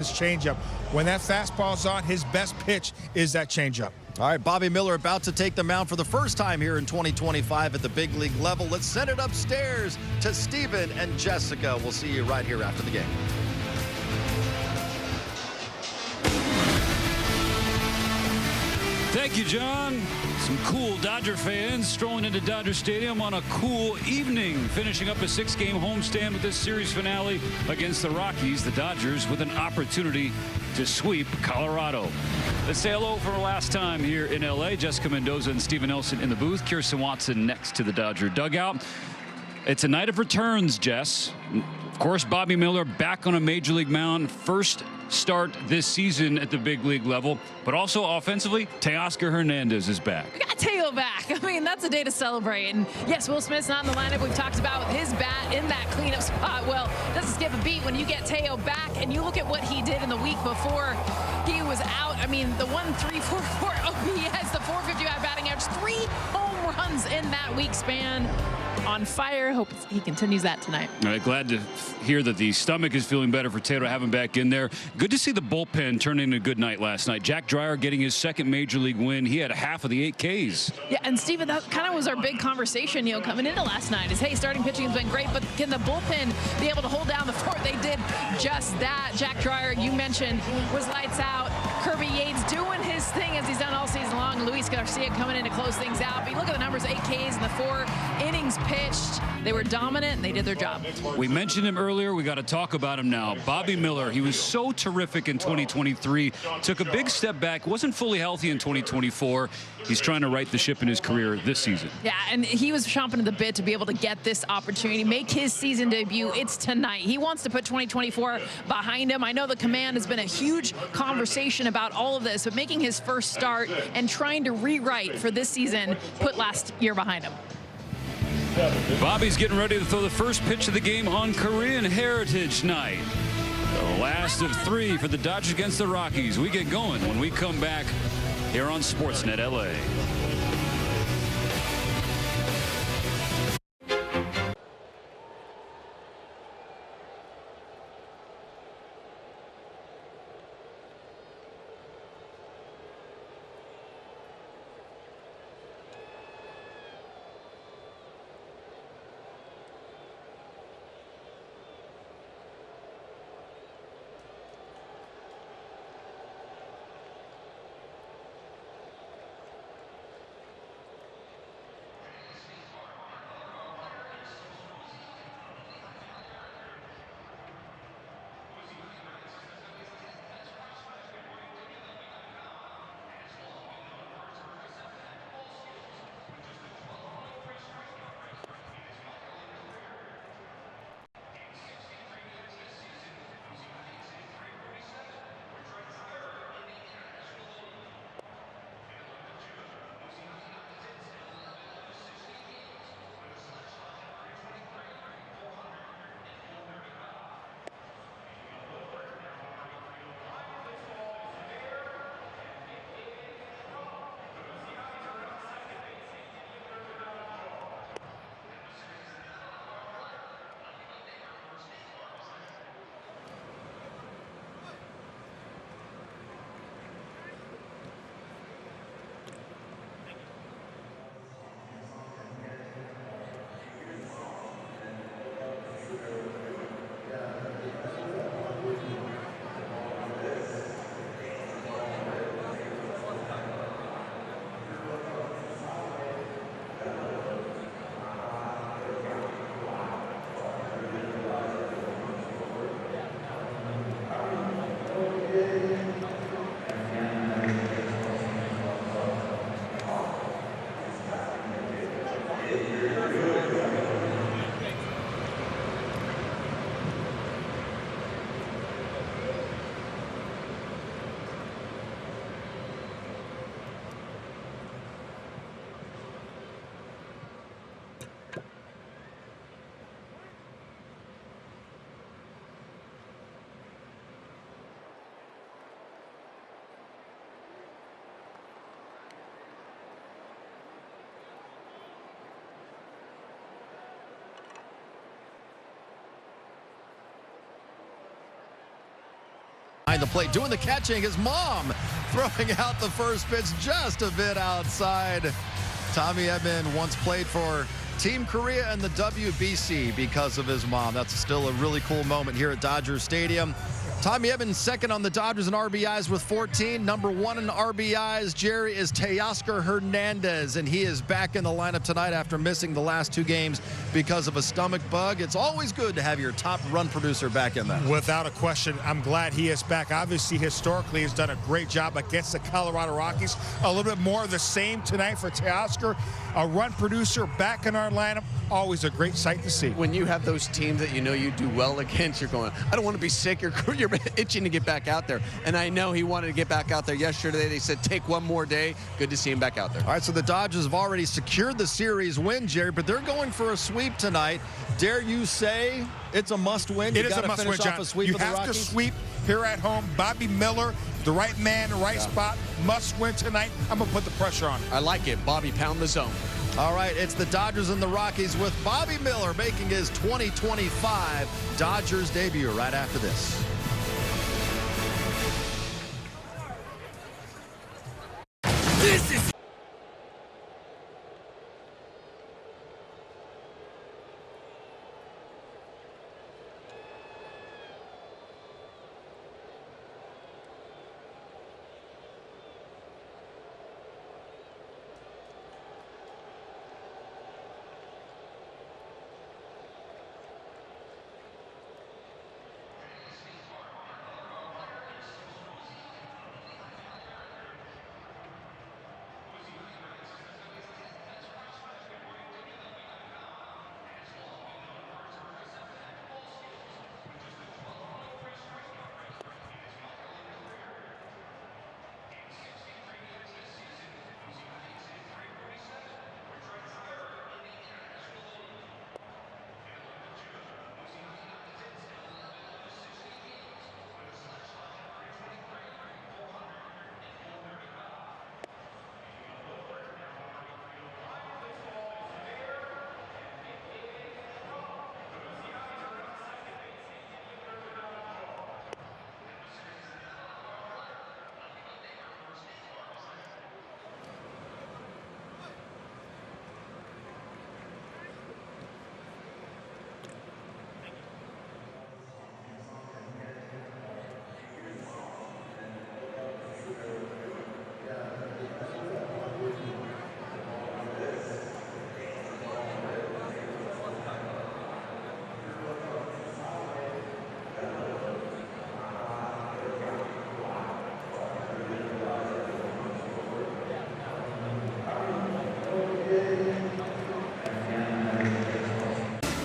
his changeup. When that fastball's on, his best pitch is that changeup. All right, Bobby Miller about to take the mound for the first time here in 2025 at the big league level. Let's send it upstairs to Steven and Jessica. We'll see you right here after the game. Thank you, John. Some cool Dodger fans strolling into Dodger Stadium on a cool evening, finishing up a 6-game homestand with this series finale against the Rockies. The Dodgers with an opportunity to sweep Colorado. Let's say hello for the last time here in L.A. Jessica Mendoza and Steven Nelson in the booth. Kirsten Watson next to the Dodger dugout. It's a night of returns, Jess. Of course, Bobby Miller back on a major league mound. First start this season at the big league level, but also offensively, Teoscar Hernandez is back. We got Teo back. I mean, that's a day to celebrate. And yes, Will Smith's not in the lineup. We've talked about his bat in that cleanup spot. Well, it doesn't skip a beat when you get Teo back and you look at what he did in the week before he was out. I mean, the 1.344 OPS, the 455 batting average, 3 home runs in that week span. On fire. Hope he continues that tonight. All right, glad to hear that the stomach is feeling better for Taylor to have him back in there. Good to see the bullpen turn in a good night last night. Jack Dreyer getting his second major league win. He had half of the 8 Ks. Yeah, and Steven, that kind of was our big conversation, you know, coming into last night is, hey, starting pitching has been great, but can the bullpen be able to hold down the fort? They did just that. Jack Dreyer, you mentioned, was lights out. Kirby Yates doing his thing as he's done all season long. Luis Garcia coming in to close things out. But you look at the numbers, 8 Ks in the 4 innings pitched. They were dominant, and they did their job. We mentioned him earlier. We got to talk about him now. Bobby Miller, he was so terrific in 2023. Took a big step back. Wasn't fully healthy in 2024. He's trying to right the ship in his career this season. Yeah, and he was chomping at the bit to be able to get this opportunity, make his season debut. It's tonight. He wants to put 2024 behind him. I know the command has been a huge conversation about all of this, but making his first start and trying to rewrite for this season, put last year behind him. Bobby's getting ready to throw the first pitch of the game on Korean Heritage Night. The last of 3 for the Dodgers against the Rockies. We get going when we come back here on Sportsnet LA. behind the plate. Doing the catching, his mom throwing out the first pitch just a bit outside. Tommy Edman once played for Team Korea and the WBC because of his mom. That's still a really cool moment here at Dodger Stadium. Tommy Edman second on the Dodgers in RBIs with 14. Number 1 in RBIs, Jerry, is Teoscar Hernandez, and he is back in the lineup tonight after missing the last 2 games because of a stomach bug. It's always good to have your top run producer back in there. Without a question, I'm glad he is back. Obviously, historically, he's done a great job against the Colorado Rockies. A little bit more of the same tonight for Teoscar. A run producer back in our lineup, always a great sight to see. When you have those teams that you know you do well against, you're going, I don't want to be sick. You're itching to get back out there. And I know he wanted to get back out there yesterday. They said, take one more day. Good to see him back out there. All right, so the Dodgers have already secured the series win, Jerry, but they're going for a sweep tonight. Dare you say it's a must-win? It is a must-win, John. You have to sweep here at home. Bobby Miller, the right man, the right spot, must win tonight. I'm going to put the pressure on. I like it. Bobby, pound the zone. All right, it's the Dodgers and the Rockies with Bobby Miller making his 2025 Dodgers debut right after this. This is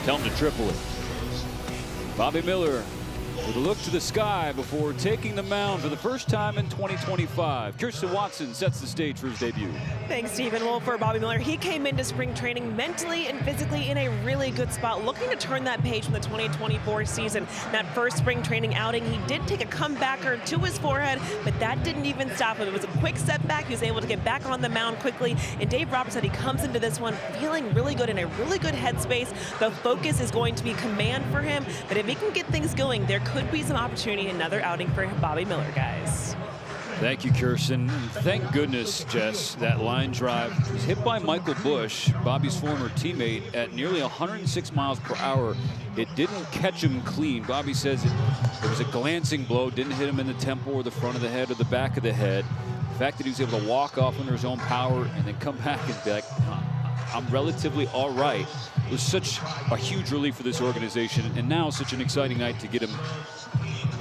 Tell him to triple it. Bobby Miller with a look to the sky before taking the mound for the first time in 2025. Kirsten Watson sets the stage for his debut. Thanks, Stephen. Well, for Bobby Miller, he came into spring training mentally and physically in a really good spot, looking to turn that page from the 2024 season. That first spring training outing, he did take a comebacker to his forehead, but that didn't even stop him. It was a quick setback. He was able to get back on the mound quickly, and Dave Roberts said he comes into this one feeling really good, in a really good headspace. The focus is going to be command for him, but if he can get things going, there could be some opportunity, another outing for Bobby Miller, guys. Thank you, Kirsten. And thank goodness, Jess, that line drive was hit by Michael Busch, Bobby's former teammate, at nearly 106 miles per hour. It didn't catch him clean. Bobby says it was a glancing blow, didn't hit him in the temple or the front of the head or the back of the head. The fact that he was able to walk off under his own power and then come back and be like, I'm relatively all right, it was such a huge relief for this organization, and now such an exciting night to get him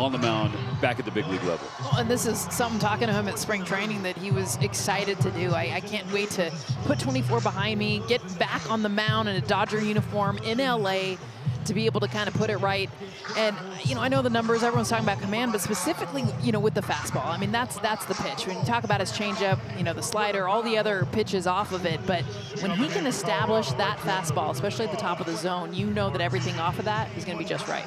on the mound back at the big league level. Well, and this is something, talking to him at spring training, that he was excited to do. I can't wait to put 24 behind me, get back on the mound in a Dodger uniform in LA, to be able to kind of put it right. And, you know, I know the numbers, everyone's talking about command, but specifically, you know, with the fastball, I mean, that's the pitch. When you talk about his changeup, you know, the slider, all the other pitches off of it, but when he can establish that fastball, especially at the top of the zone, you know that everything off of that is going to be just right.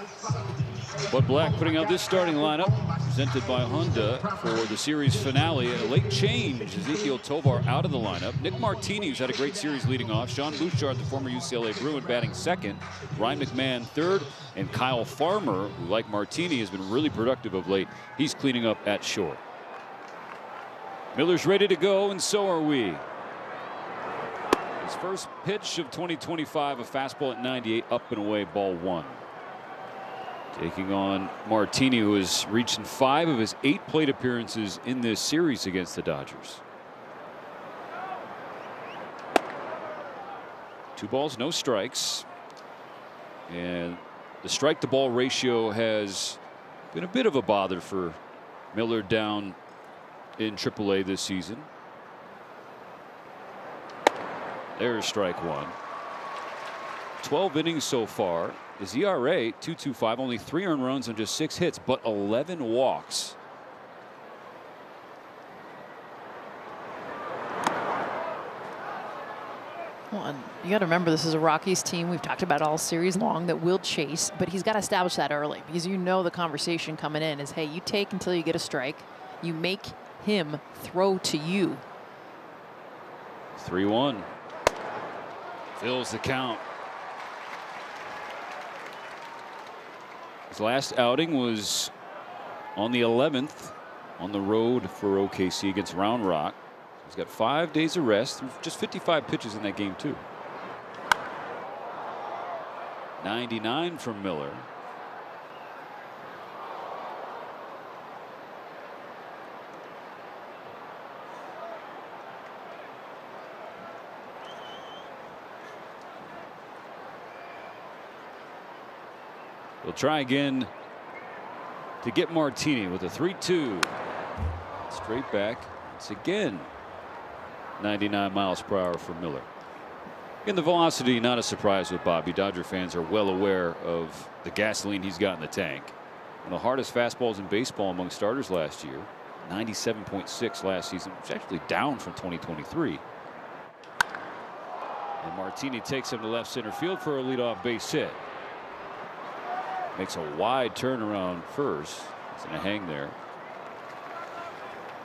Bud Black putting out this starting lineup, presented by Honda for the series finale. A late change, Ezekiel Tovar out of the lineup. Nick Martini, who's had a great series leading off. Sean Bouchard, the former UCLA Bruin, batting second. Ryan McMahon third. And Kyle Farmer, who like Martini has been really productive of late, he's cleaning up at short. Miller's ready to go, and so are we. His first pitch of 2025, a fastball at 98, up and away, ball 1. Taking on Martini, who has reached in 5 of his 8 plate appearances in this series against the Dodgers. 2 balls, no strikes. And the strike to ball ratio has been a bit of a bother for Miller down in AAA this season. There's strike 1. 12 innings so far. His ERA 2.25, only 3 earned runs on just 6 hits, but 11 walks. Well, you got to remember, this is a Rockies team we've talked about all series long that will chase, but he's got to establish that early, because you know the conversation coming in is, hey, you take until you get a strike, you make him throw to you. 3-1. Fills the count. His last outing was on the 11th on the road for OKC against Round Rock. He's got 5 days of rest, just 55 pitches in that game too. 99 from Miller. We'll try again to get Martini with a 3-2. Straight back. It's again 99 miles per hour for Miller. Again, the velocity, not a surprise with Bobby. Dodger fans are well aware of the gasoline he's got in the tank. One of the hardest fastballs in baseball among starters last year. 97.6 last season, which is actually down from 2023. And Martini takes him to left center field for a leadoff base hit. Makes a wide turnaround first. It's going to hang there.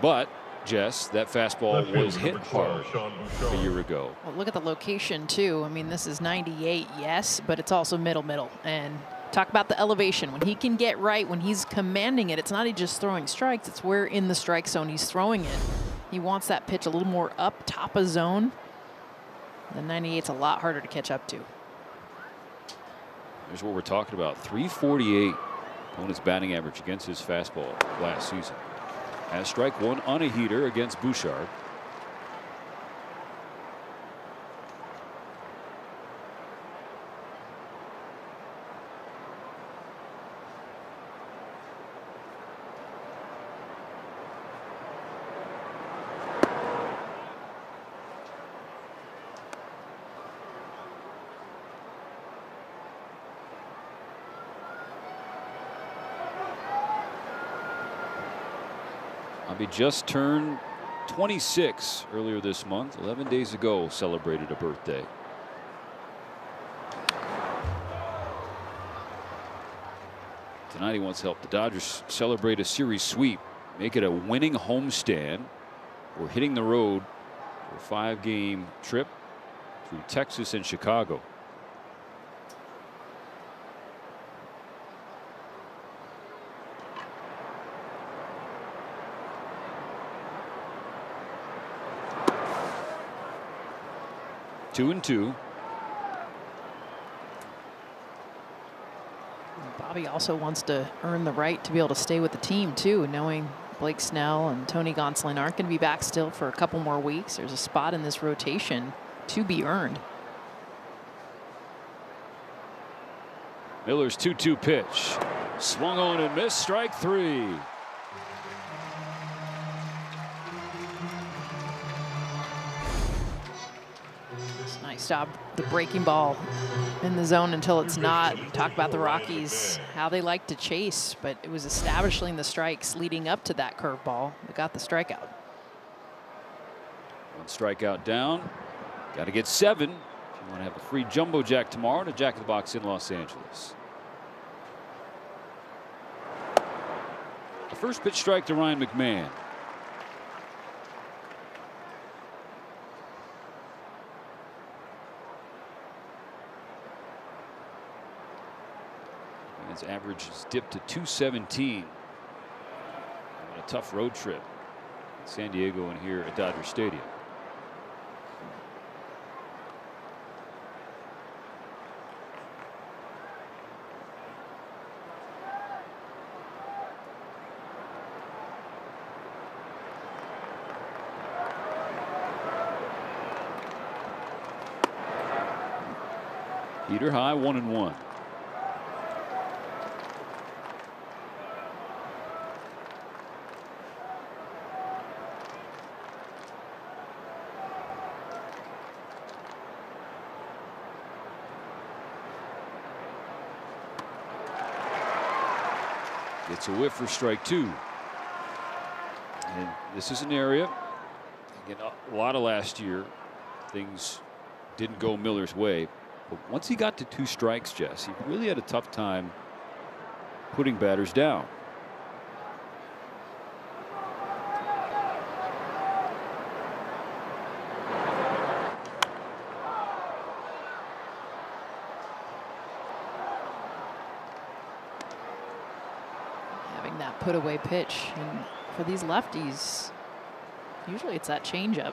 But, Jess, that fastball was hit hard a year ago. Well, look at the location, too. I mean, this is 98, yes, but it's also middle. And talk about the elevation. When he can get right, when he's commanding it, it's not just throwing strikes, it's where in the strike zone he's throwing it. He wants that pitch a little more up top of zone. The 98's a lot harder to catch up to. Here's what we're talking about. 348 opponent's batting average against his fastball last season. Has strike 1 on a heater against Bouchard. He just turned 26 earlier this month. 11 days ago, celebrated a birthday. Tonight he wants to help the Dodgers celebrate a series sweep, make it a winning homestand. We're hitting the road for a 5-game trip through Texas and Chicago. Two and two. Bobby also wants to earn the right to be able to stay with the team, too, knowing Blake Snell and Tony Gonsolin aren't going to be back still for a couple more weeks. There's a spot in this rotation to be earned. Miller's 2-2 pitch. Swung on and missed. Strike 3. Nice job, the breaking ball in the zone until it's not. Talk about the Rockies, how they like to chase, but it was establishing the strikes leading up to that curveball that got the strikeout. 1 strikeout down. Got to get 7 if you want to have a free jumbo jack tomorrow to Jack in the Box in Los Angeles. First pitch strike to Ryan McMahon. His average is dipped to 217. On a tough road trip in San Diego and here at Dodger Stadium. Heater high, 1-1. Gets a whiff for strike 2. And this is an area, again, a lot of last year, things didn't go Miller's way. But once he got to 2 strikes, Jess, he really had a tough time putting batters down. Having that put away pitch, and for these lefties, usually it's that changeup.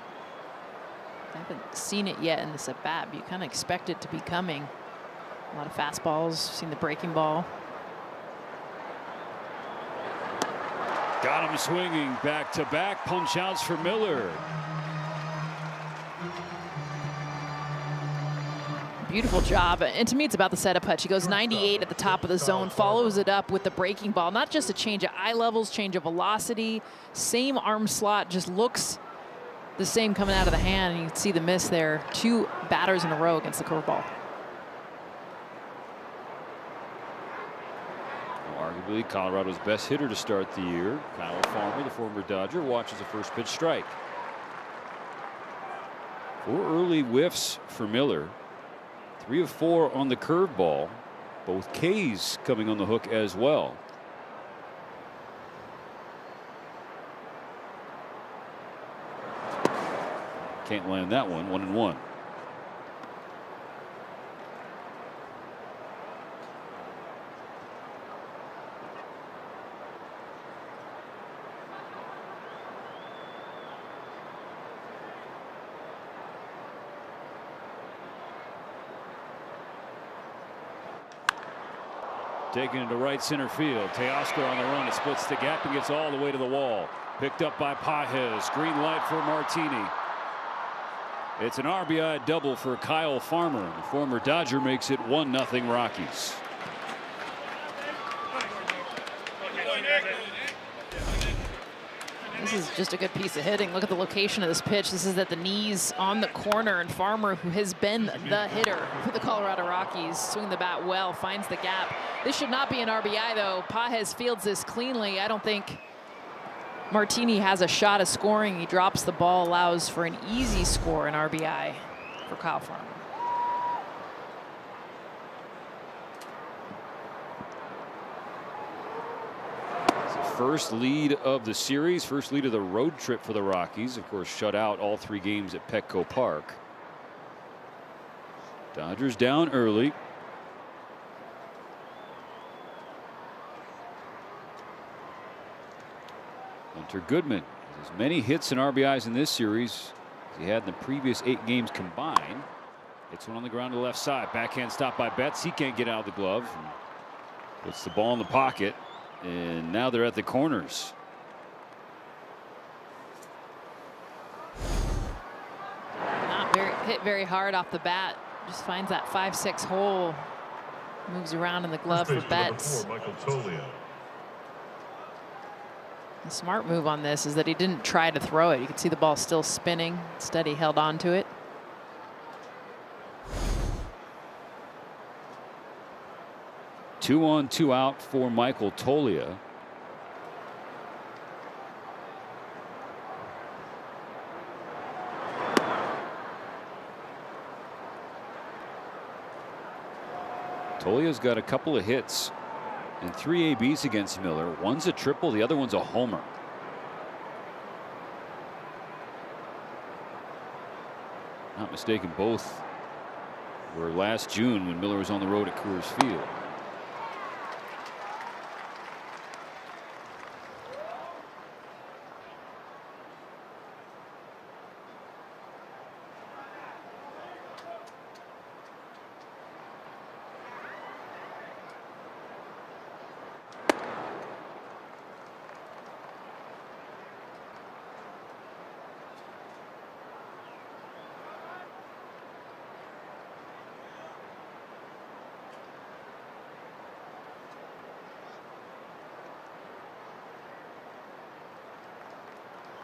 I haven't seen it yet in this at bat, but you kind of expect it to be coming. A lot of fastballs, seen the breaking ball. Got him swinging back to back punch outs for Miller. Beautiful job. And to me, it's about the setup touch. He goes 98 at the top of the zone, follows it up with the breaking ball. Not just a change of eye levels, change of velocity, same arm slot, just looks the same coming out of the hand. And you can see the miss there. 2 batters in a row against the curveball. Arguably Colorado's best hitter to start the year. Kyle Farmer, the former Dodger, watches a first pitch strike. 4 early whiffs for Miller. 3 of 4 on the curveball. Both K's coming on the hook as well. Can't land that one. 1-1. Taking it to right center field. Teoscar on the run. It splits the gap and gets all the way to the wall. Picked up by Pages. Green light for Martini. It's an RBI double for Kyle Farmer. The former Dodger makes it 1-0 Rockies. This is just a good piece of hitting. Look at the location of this pitch. This is at the knees on the corner, and Farmer, who has been the hitter for the Colorado Rockies, swing the bat well, finds the gap. This should not be an RBI, though. Pages fields this cleanly. I don't think Martini has a shot of scoring. He drops the ball, allows for an easy score, an RBI for Kyle Farmer. First lead of the series, first lead of the road trip for the Rockies. Of course, shut out all 3 games at Petco Park. Dodgers down early. Hunter Goodman has as many hits and RBIs in this series as he had in the previous 8 games combined. Hits one on the ground to the left side. Backhand stop by Betts. He can't get out of the glove. Puts the ball in the pocket. And now they're at the corners. Not hit very hard off the bat. Just finds that 5-6 hole. Moves around in the glove for Betts. The smart move on this is that he didn't try to throw it. You can see the ball still spinning. Instead, he held on to it. Two on, 2 out for Michael Toglia. Tolia's got a couple of hits and 3 ABs against Miller. One's a triple, the other one's a homer. Not mistaken, both were last June when Miller was on the road at Coors Field.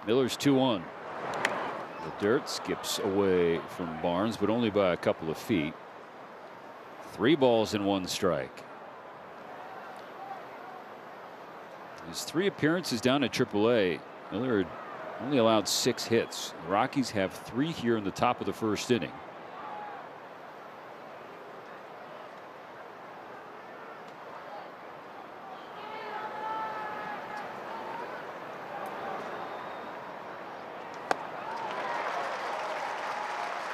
Miller's 2-1. The dirt skips away from Barnes, but only by a couple of feet. 3 balls and 1 strike. His 3 appearances down at AAA, Miller had only allowed 6 hits. The Rockies have 3 here in the top of the first inning.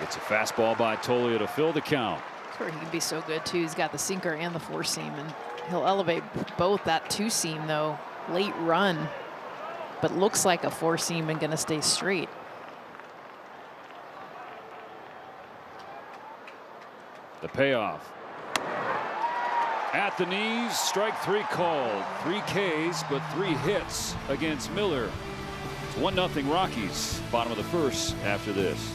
It's a fastball by Toglia to fill the count. That's where he can be so good too. He's got the sinker and the 4-seam, and he'll elevate both. That 2-seam though, late run, but looks like a 4-seam and going to stay straight. The payoff. At the knees, strike 3 called. 3 Ks, but 3 hits against Miller. It's 1-0 Rockies. Bottom of the first after this.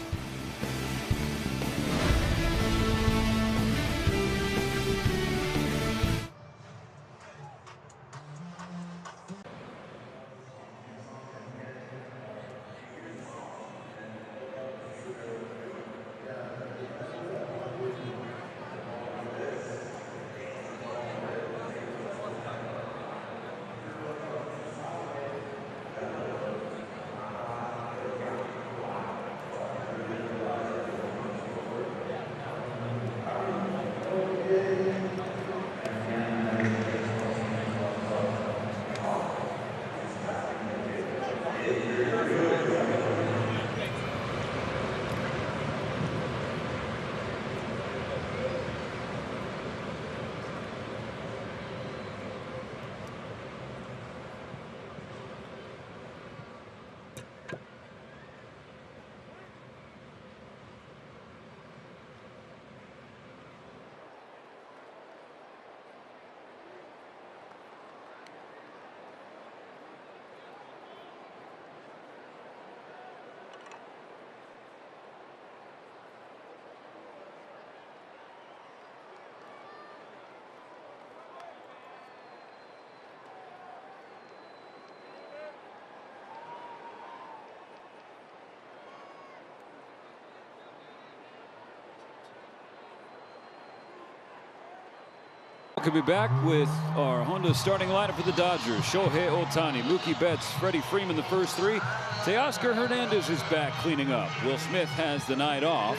We'll be back with our Honda starting lineup for the Dodgers. Shohei Ohtani, Mookie Betts, Freddie Freeman the first 3. Teoscar Hernandez is back cleaning up. Will Smith has the night off.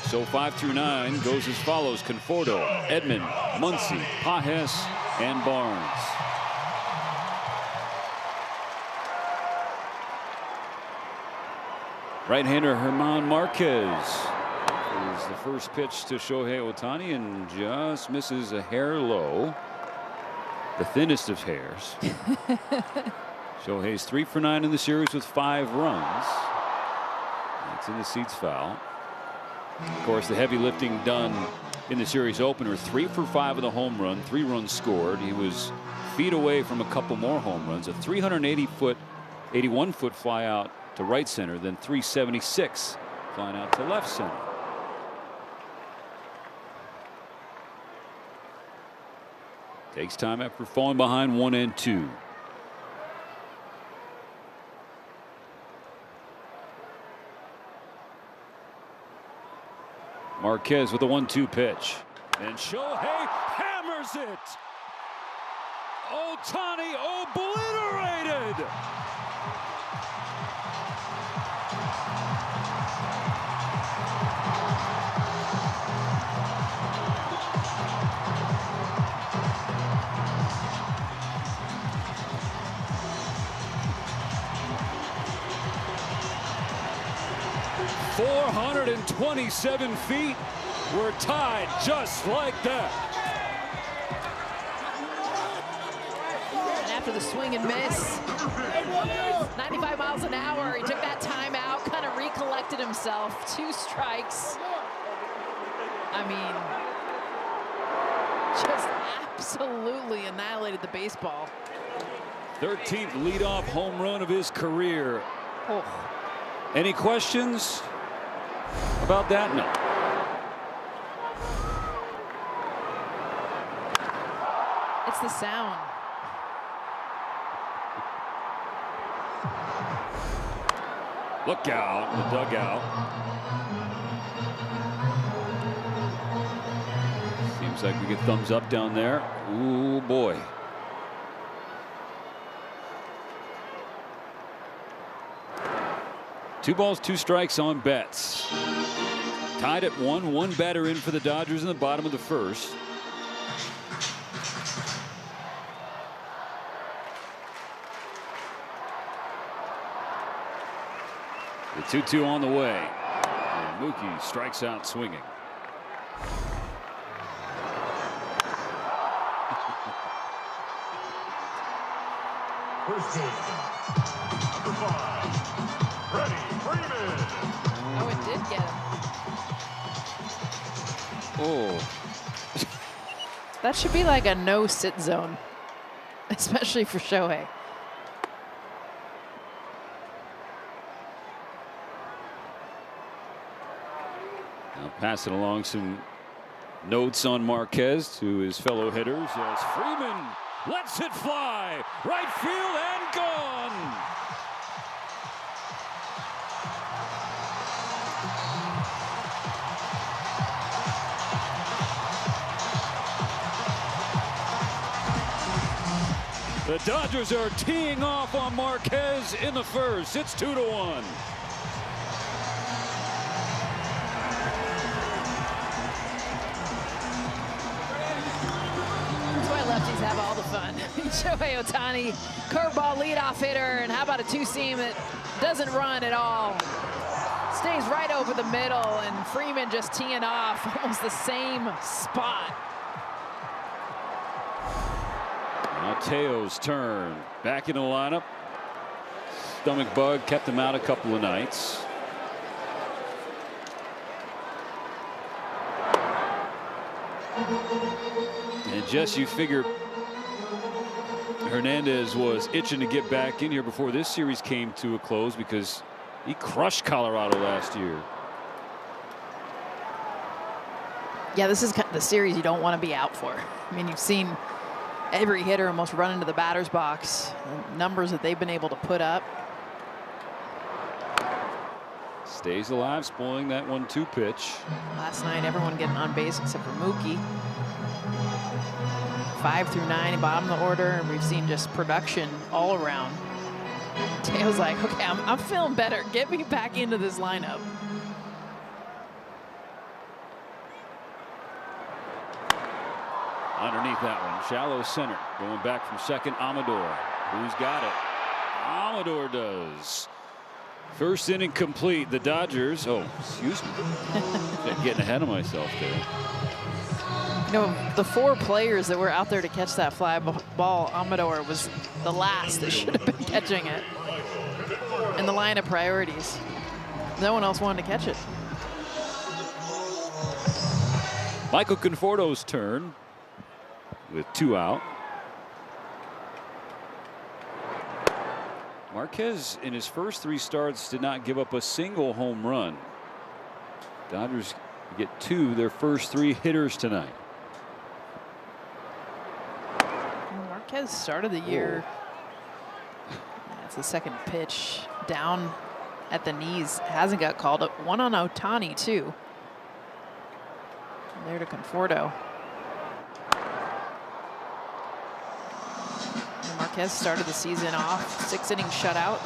So 5 through 9 goes as follows: Conforto, Edman, Muncy, Pajes, and Barnes. Right-hander German Marquez is the first pitch to Shohei Ohtani and just misses a hair low. The thinnest of hairs. Shohei's 3 for 9 in the series with 5 runs. That's in the seats foul. Of course, the heavy lifting done in the series opener. 3 for 5 with a home run, 3 runs scored. He was feet away from a couple more home runs. A 81-foot fly out to right center, then 376 flying out to left center. Takes time after falling behind 1 and 2. Marquez with a 1-2 pitch. And Shohei hammers it. Ohtani obliterated. 427 feet. We're tied just like that. And after the swing and miss, 95 miles an hour, he took that time out, kind of recollected himself. 2 strikes. I mean, just absolutely annihilated the baseball. 13th leadoff home run of his career. Oh. Any questions about that? No. It's the sound. Look out, the dugout. Seems like we get thumbs up down there. Ooh, boy. Two balls, 2 strikes on Betts. Tied at 1, 1 batter in for the Dodgers in the bottom of the first. The 2-2 on the way. And Mookie strikes out swinging. First baseman, number 5, Freddie Freeman. Oh, it did get him. Oh. That should be like a no-sit zone, especially for Shohei. Now passing along some notes on Marquez to his fellow hitters as Freeman lets it fly. Right field and gone. The Dodgers are teeing off on Marquez in the first. It's 2-1. Lefties have all the fun. Shohei Ohtani, curveball leadoff hitter, and how about a 2-seam that doesn't run at all? Stays right over the middle, and Freeman just teeing off almost the same spot. Now Teo's turn. Back in the lineup. Stomach bug kept him out a couple of nights. And Jess, you figure Hernandez was itching to get back in here before this series came to a close because he crushed Colorado last year. Yeah, this is the series you don't want to be out for. I mean, you've seen every hitter almost run into the batter's box. The numbers that they've been able to put up. Stays alive, spoiling that 1-2 pitch. Last night, everyone getting on base except for Mookie. 5 through 9 bottom of the order, and we've seen just production all around. Teo's like, okay, I'm feeling better. Get me back into this lineup. Underneath that one, shallow center. Going back from second, Amador. Who's got it? Amador does. First inning complete. The Dodgers. Oh, excuse me. Getting ahead of myself there. You know, the 4 players that were out there to catch that fly ball, Amador was the last that should have been catching it in the line of priorities. No one else wanted to catch it. Michael Conforto's turn with 2 out. Marquez in his first 3 starts did not give up a single home run. Dodgers get 2, their first 3 hitters tonight. Marquez started the year. That's the second pitch down at the knees. Hasn't got called up. 1 on Ohtani too. And there to Conforto. And Marquez started the season off 6-inning shutout.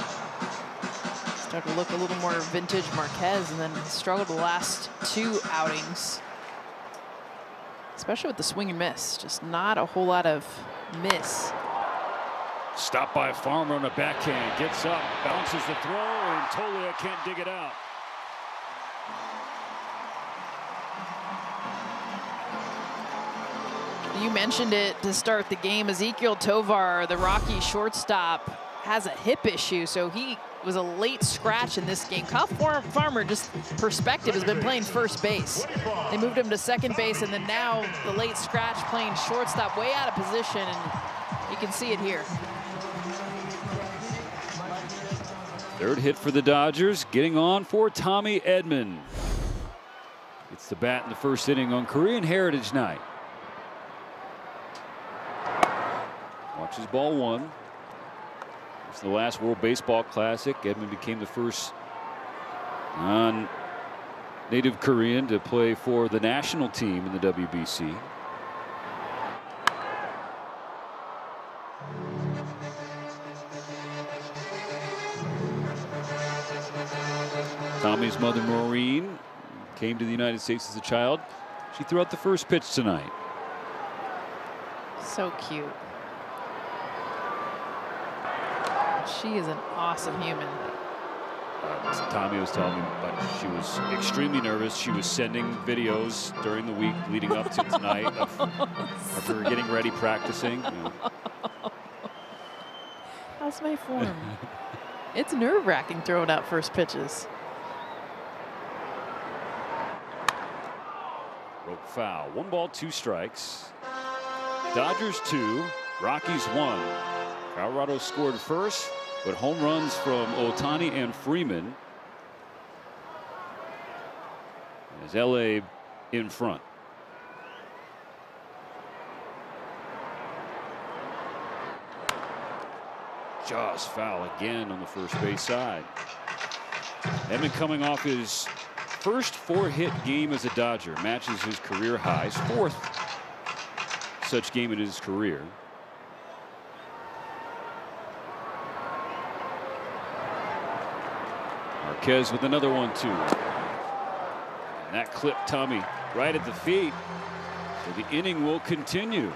Started to look a little more vintage Marquez, and then struggled the last 2 outings. Especially with the swing and miss. Just not a whole lot of miss. Stopped by Farmer on a backhand. Gets up, bounces the throw, and Tolia can't dig it out. You mentioned it to start the game. Ezekiel Tovar, the Rockies shortstop, has a hip issue, so he was a late scratch in this game. Kyle Farmer, just perspective, has been playing first base. They moved him to second base, and then now the late scratch playing shortstop, way out of position, and you can see it here. Third hit for the Dodgers, getting on for Tommy Edman. It's the bat in the first inning on Korean Heritage Night. Watches ball one. It's the last World Baseball Classic. Edman became the first non-native Korean to play for the national team in the WBC. Tommy's mother, Maureen, came to the United States as a child. She threw out the first pitch tonight. So cute. She is an awesome human. Tommy was telling me, but she was extremely nervous. She was sending videos during the week leading up to tonight of her getting ready, practicing. You know. How's my form? It's nerve-wracking throwing out first pitches. Broke foul. 1 ball, 2 strikes. Dodgers 2, Rockies 1. Colorado scored first, but home runs from Ohtani and Freeman as LA in front. Just foul again on the first base side. Edman coming off his first 4-hit game as a Dodger, matches his career highs, 4th such game in his career. Marquez with another 1-2. And that clipped Tommy right at the feet. So the inning will continue.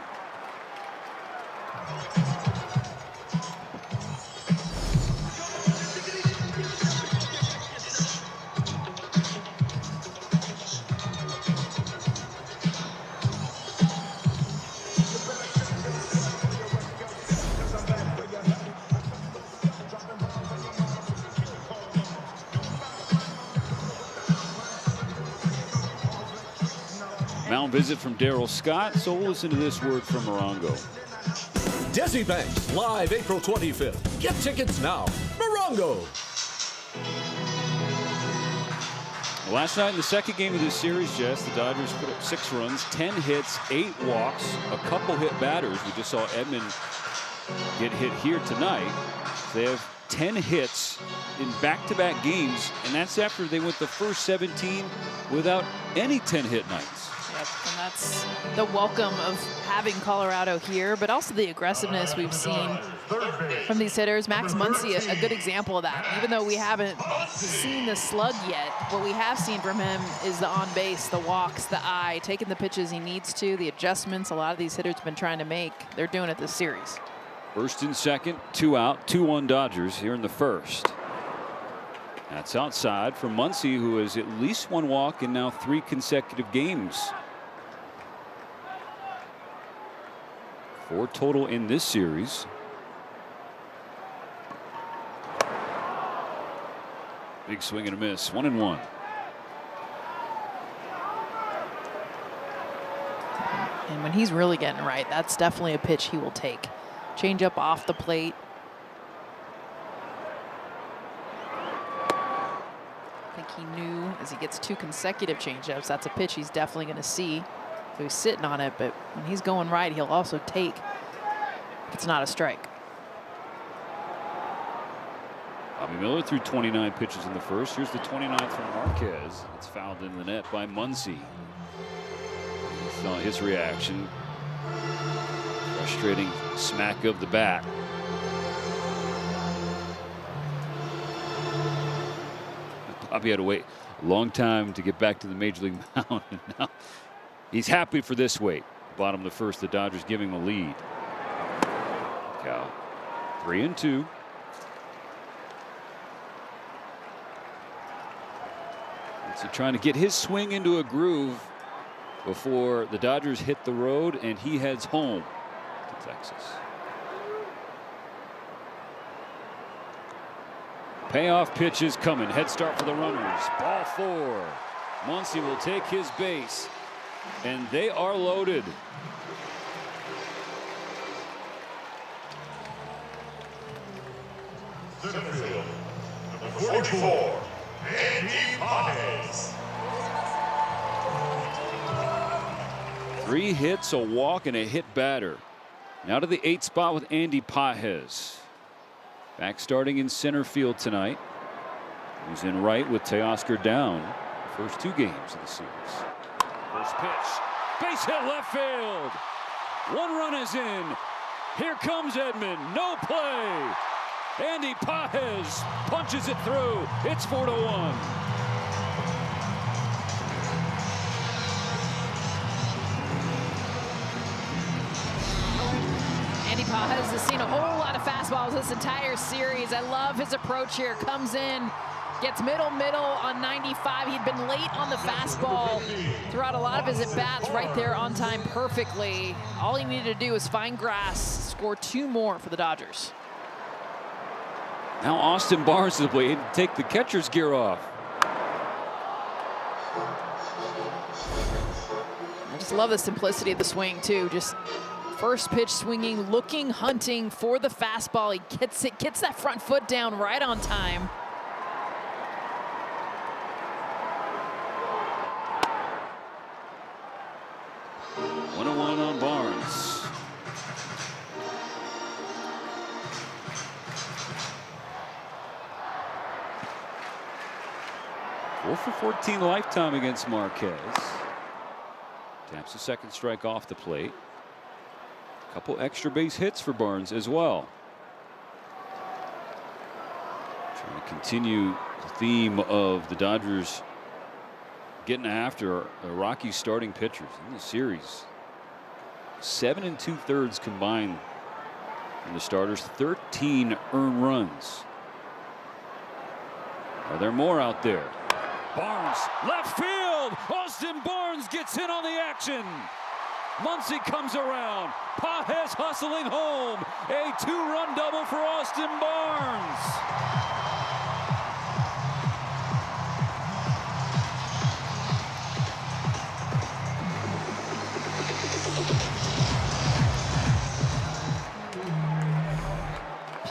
Mound visit from Darryl Scott, so we'll listen to this word from Morongo. Desi Bank, live April 25th. Get tickets now. Morongo. Last night in the second game of this series, Jess, the Dodgers put up 6 runs, 10 hits, 8 walks, a couple hit batters. We just saw Edman get hit here tonight. They have 10 hits in back-to-back games, and that's after they went the first 17 without any 10-hit nights. Yep, and that's the welcome of having Colorado here, but also the aggressiveness we've seen from these hitters. Max Muncy, a good example of that. Even though we haven't seen the slug yet, what we have seen from him is the on base, the walks, the eye, taking the pitches he needs to, the adjustments a lot of these hitters have been trying to make. They're doing it this series. First and second, 2 out, 2-1 Dodgers here in the first. That's outside for Muncy, who has at least 1 walk in now 3 consecutive games. 4 total in this series. Big swing and a miss, 1-1. And when he's really getting right, that's definitely a pitch he will take. Change up off the plate. I think he knew as he gets 2 consecutive changeups, that's a pitch he's definitely going to see. So he's sitting on it, but when he's going right, he'll also take if it's not a strike. Bobby Miller threw 29 pitches in the first. Here's the 29th from Marquez. It's fouled in the net by Muncy. You saw his reaction. Frustrating smack of the bat. Bobby had to wait a long time to get back to the major league mound. And now he's happy for this wait. Bottom of the first, the Dodgers give him a lead. Cal, 3-2. So trying to get his swing into a groove before the Dodgers hit the road, and he heads home to Texas. Payoff pitch is coming. Head start for the runners. Ball 4. Muncy will take his base, and they are loaded. Center field, number 44, Andy Pages. 3 hits, a walk, and a hit batter. Now to the 8th spot with Andy Pages. Back starting in center field tonight. He's in right with Teoscar down the first 2 games of the series. First pitch. Base hit left field. 1 run is in. Here comes Edman. No play. Andy Pages punches it through. It's 4-1. Andy Pages has seen a whole lot of fastballs this entire series. I love his approach here. Comes in, gets middle on 95. He'd been late on the fastball throughout a lot of his at-bats, right there on time perfectly. All he needed to do was find grass, score 2 more for the Dodgers. Now Austin Barnes is waiting to take the catcher's gear off. I just love the simplicity of the swing too. Just first pitch swinging, looking, hunting for the fastball. He gets that front foot down right on time. One on Barnes. Four for 14 lifetime against Marquez. Taps the second strike off the plate. A couple extra base hits for Barnes as well. Trying to continue the theme of the Dodgers getting after the Rockies starting pitchers in the series. 7 2/3 combined from the starters. 13 earned runs. Are there more out there? Barnes, left field. Austin Barnes gets in on the action. Muncy comes around. Pages hustling home. A 2-run double for Austin Barnes.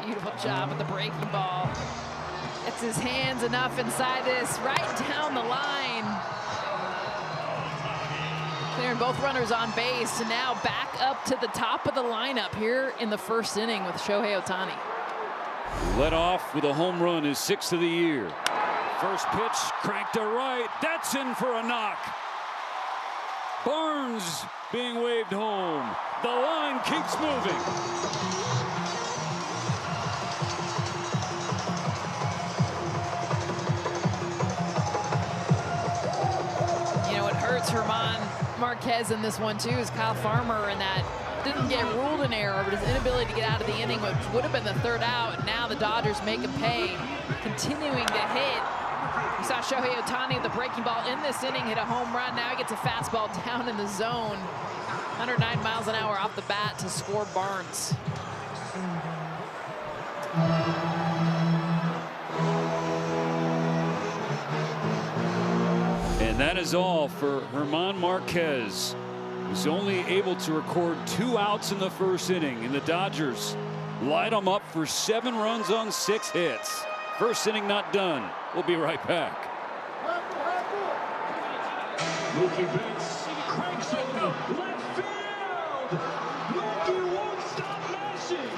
Beautiful job with the breaking ball. Gets his hands enough inside this, right down the line. Clearing both runners on base, and now back up to the top of the lineup here in the first inning with Shohei Ohtani. Led off with a home run, his 6th of the year. First pitch cranked to right. That's in for a knock. Barnes being waved home. The line keeps moving. German Marquez in this one too is Kyle Farmer, and that didn't get ruled an error, but his inability to get out of the inning, which would have been the 3rd out, and now the Dodgers make him pay, continuing to hit. We saw Shohei Ohtani with the breaking ball in this inning hit a home run. Now he gets a fastball down in the zone. 109 miles an hour off the bat to score Barnes. And that is all for German Marquez, who's only able to record 2 outs in the first inning, and the Dodgers light him up for 7 runs on 6 hits. First inning not done. We'll be right back. Mookie Betts cranks it left field. Mookie won't stop mashing.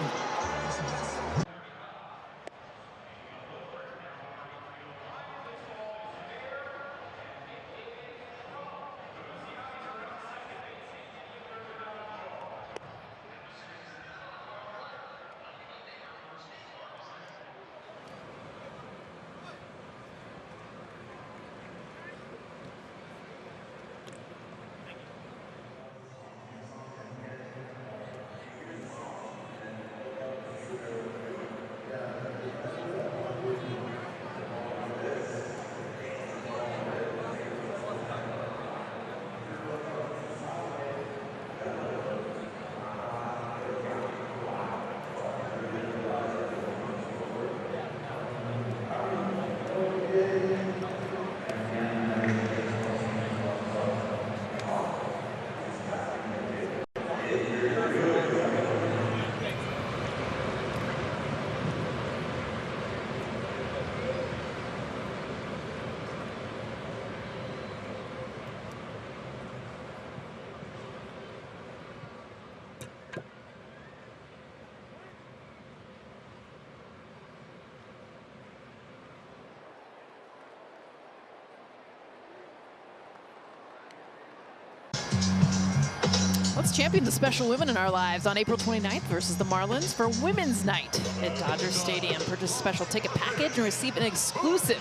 champions of special women in our lives on April 29th versus the Marlins for Women's Night at Dodger Stadium. Purchase a special ticket package and receive an exclusive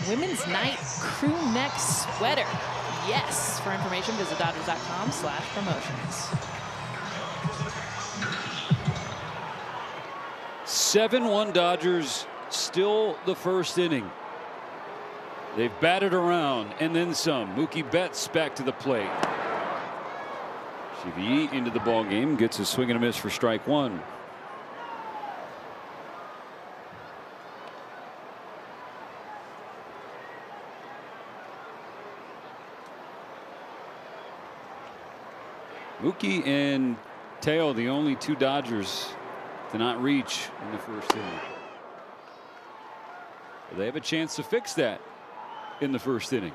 Women's Night crew neck sweater. Yes. For information, visit Dodgers.com/promotions. 7-1 Dodgers, still the first inning. They've batted around and then some. Mookie Betts back to the plate. Chevy into the ball game, gets a swing and a miss for strike one. Mookie and Teo, the only two Dodgers to not reach in the first inning. They have a chance to fix that in the first inning.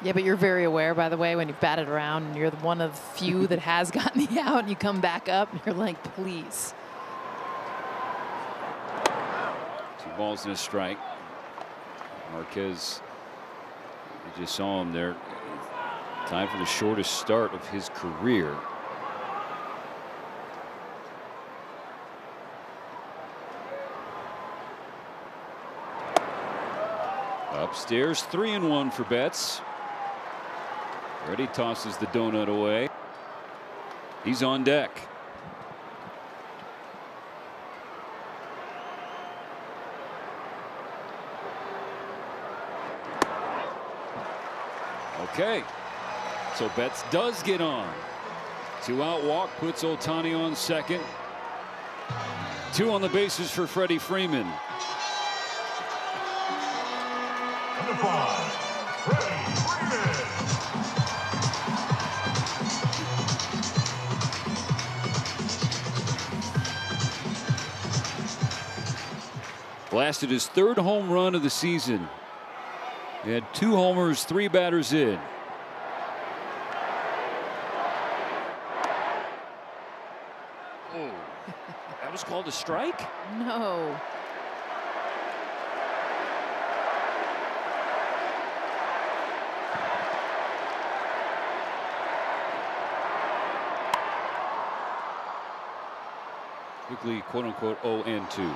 Yeah, but you're very aware, by the way, when you've batted around and you're one of the few that has gotten the out and you come back up and you're like, please. 2 balls and a strike. Marquez, you just saw him there. Time for the shortest start of his career. Upstairs, 3-1 for Betts. Ready tosses the donut away. He's on deck. Okay. So Betts does get on. 2-out walk puts Ohtani on second. 2 on the bases for Freddie Freeman. Number 5, Freddie Freeman. Blasted his 3rd home run of the season. He had 2 homers, 3 batters in. Oh, that was called a strike? No. Quickly, quote unquote, 0-2.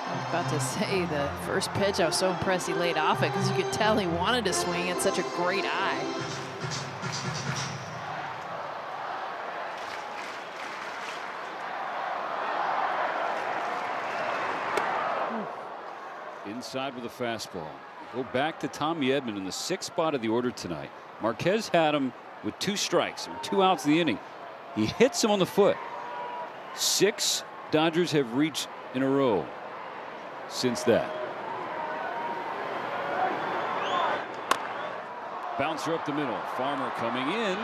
I was about to say the first pitch, I was so impressed he laid off it because you could tell he wanted to swing. It's such a great eye. Inside with a fastball. Go back to Tommy Edman in the 6th spot of the order tonight. Marquez had him with 2 strikes and 2 outs in the inning. He hits him on the foot. 6 Dodgers have reached in a row since that. Bouncer up the middle. Farmer coming in.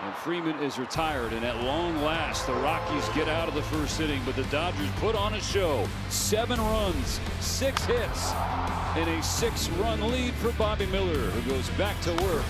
And Freeman is retired. And at long last, the Rockies get out of the first inning. But the Dodgers put on a show. 7 runs, 6 hits, and a 6-run lead for Bobby Miller, who goes back to work.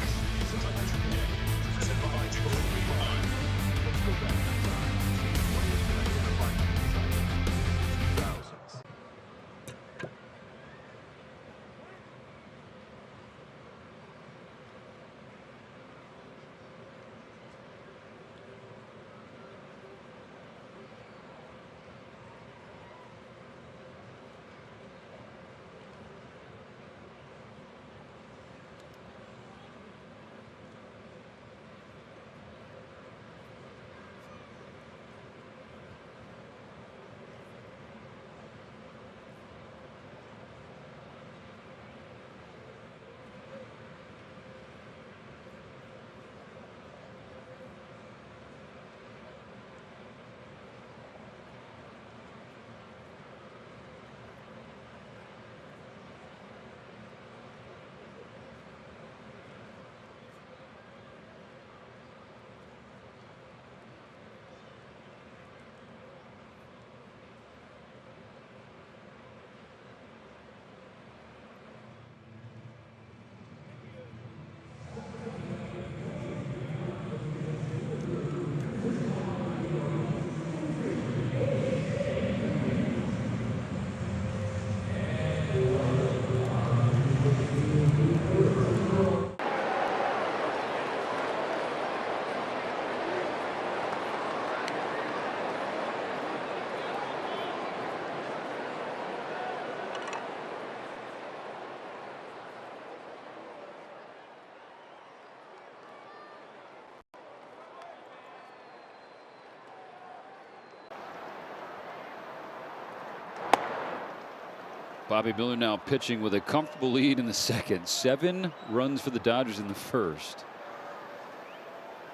Bobby Miller now pitching with a comfortable lead in the second. 7 runs for the Dodgers in the first.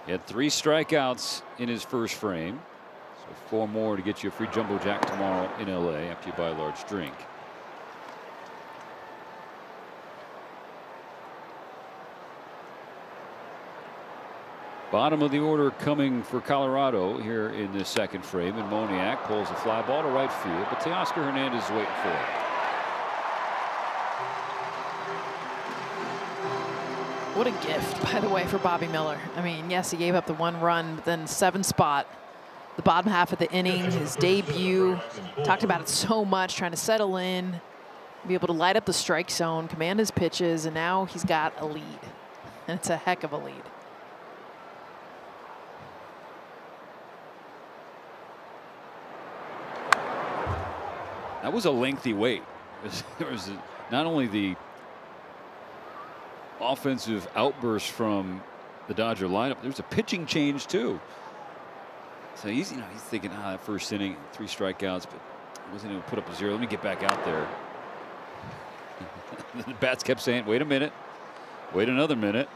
He had 3 strikeouts in his first frame. So 4 more to get you a free Jumbo Jack tomorrow in LA after you buy a large drink. Bottom of the order coming for Colorado here in the second frame. And Moniak pulls a fly ball to right field, but Teoscar Hernandez is waiting for it. What a gift, by the way, for Bobby Miller. I mean, yes, he gave up the 1 run, but then 7 spot, the bottom half of the inning, his debut. Talked about it so much, trying to settle in, be able to light up the strike zone, command his pitches, and now he's got a lead. And it's a heck of a lead. That was a lengthy wait. There was not only the offensive outburst from the Dodger lineup, there's a pitching change too. So he's thinking, that first inning, 3 strikeouts, but wasn't able to put up a 0. Let me get back out there. The bats kept saying, wait a minute, wait another minute.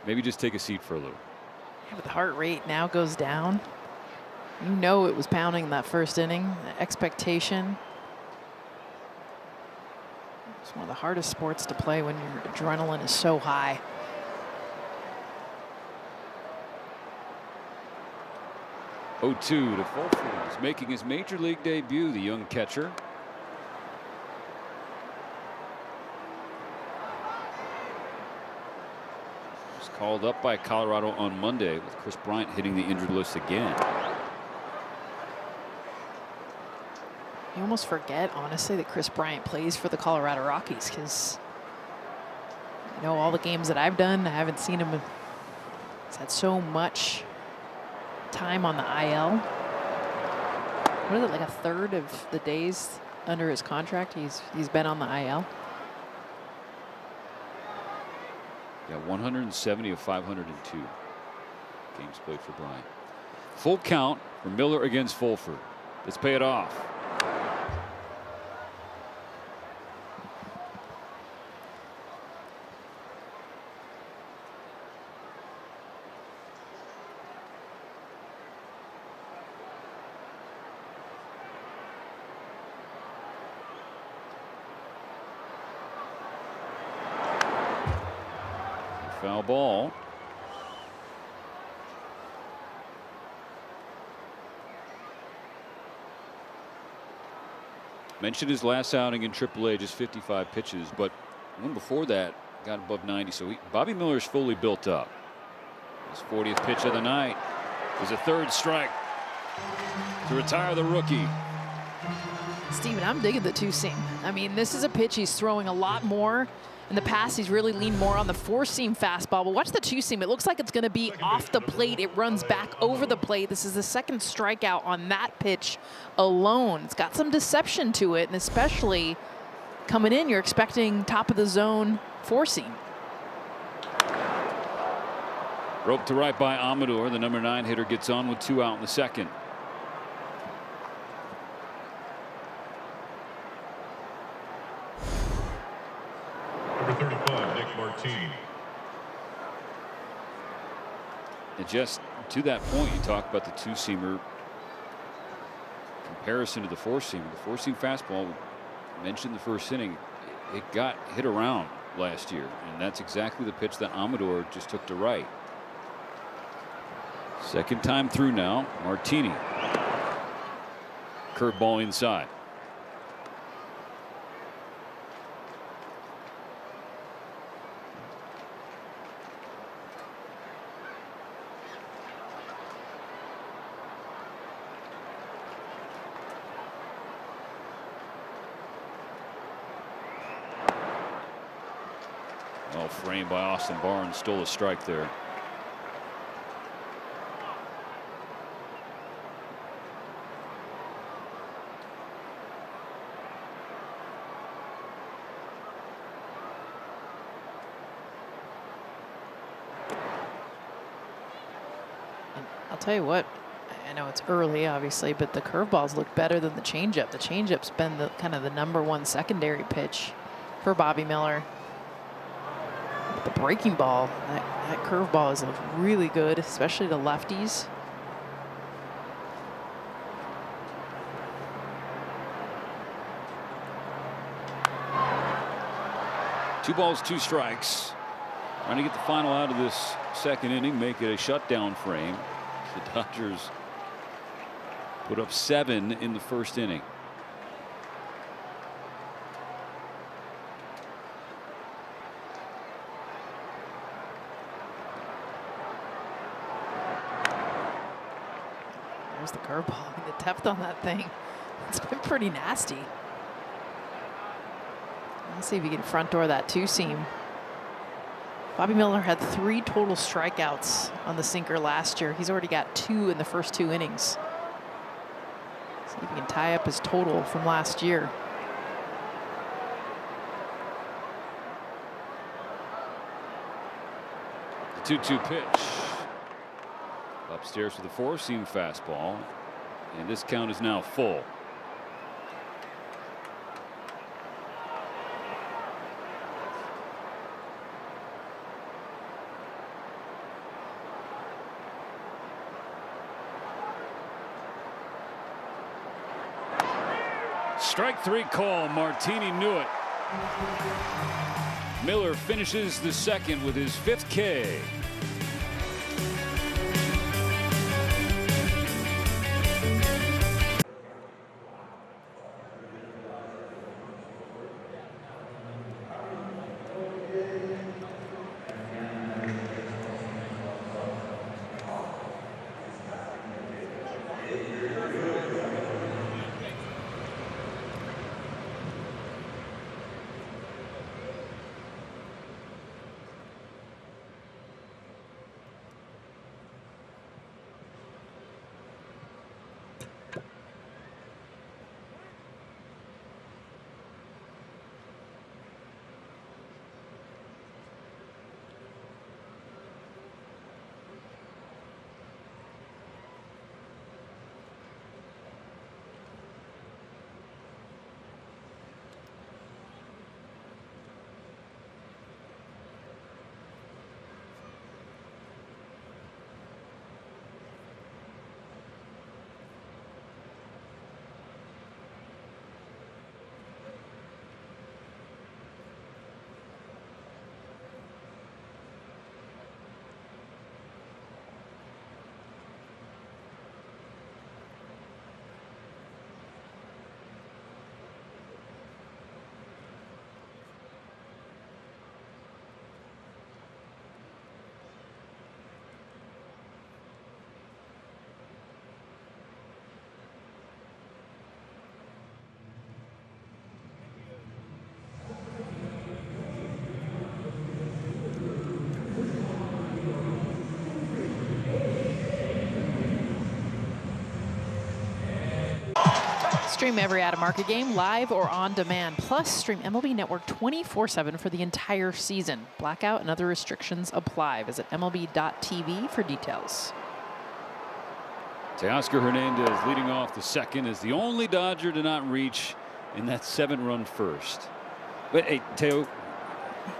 Maybe just take a seat for a little. Yeah, but the heart rate now goes down. You know it was pounding in that first inning. The expectation. It's one of the hardest sports to play when your adrenaline is so high. Oh, 2 to Fulford is making his major league debut, the young catcher. Was called up by Colorado on Monday with Chris Bryant hitting the injured list again. You almost forget, honestly, that Chris Bryant plays for the Colorado Rockies, because all the games that I've done, I haven't seen him. He's had so much time on the IL. What is it, like a third of the days under his contract he's been on the IL? Yeah, 170 of 502 games played for Bryant. Full count for Miller against Fulford. Let's pay it off. Foul ball. Mentioned his last outing in AAA, just 55 pitches, but one before that got above 90. So Bobby Miller's fully built up. His 40th pitch of the night is a 3rd strike to retire the rookie. Steven, I'm digging the 2-seam. I mean, this is a pitch he's throwing a lot more. In the past, he's really leaned more on the 4-seam fastball, but watch the 2-seam. It looks like it's going to be off the plate. It runs back over the plate. This is the 2nd strikeout on that pitch alone. It's got some deception to it, and especially coming in, you're expecting top of the zone 4-seam. Rope to right by Amador. The number 9 hitter gets on with 2 out in the second. And just to that point, you talk about the 2-seamer comparison to the 4-seamer. The 4-seam fastball, mentioned the first inning, it got hit around last year, and that's exactly the pitch that Amador just took to right. Second time through now. Martini. Curveball inside. Well framed by Austin Barnes, stole a strike there. And I'll tell you what, know it's early, obviously, but the curveballs look better than the changeup. The changeup's been the kind of the #1 secondary pitch for Bobby Miller. But the breaking ball, that curveball is really good, especially to lefties. Two balls, two strikes. Trying to get the final out of this second inning, make it a shutdown frame. The Dodgers put up 7 in the first inning. There's the curveball. I mean, the depth on that thing, it's been pretty nasty. Let's see if he can front door that 2-seam. Bobby Miller had 3 total strikeouts on the sinker last year. He's already got 2 in the first 2 innings. See if he can tie up his total from last year. The 2-2 pitch. Upstairs for the 4-seam fastball. And this count is now full. Strike 3 call. Martini knew it. Miller finishes the second with his 5th K. Stream every out-of-market game live or on demand. Plus, stream MLB Network 24/7 for the entire season. Blackout and other restrictions apply. Visit MLB.tv for details. Teoscar Hernandez leading off the second is the only Dodger to not reach in that 7-run first. But hey, Teo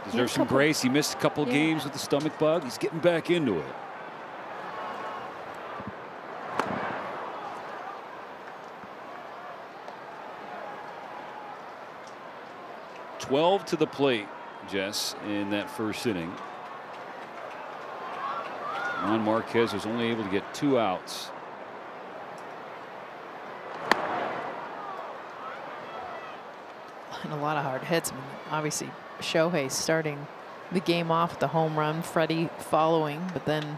deserves some grace. He missed a couple games with the stomach bug. He's getting back into it. $12 to the plate, Jess, in that first inning. Juan Marquez was only able to get 2 outs. And a lot of hard hits. I mean, obviously, Shohei starting the game off with the home run, Freddie following, but then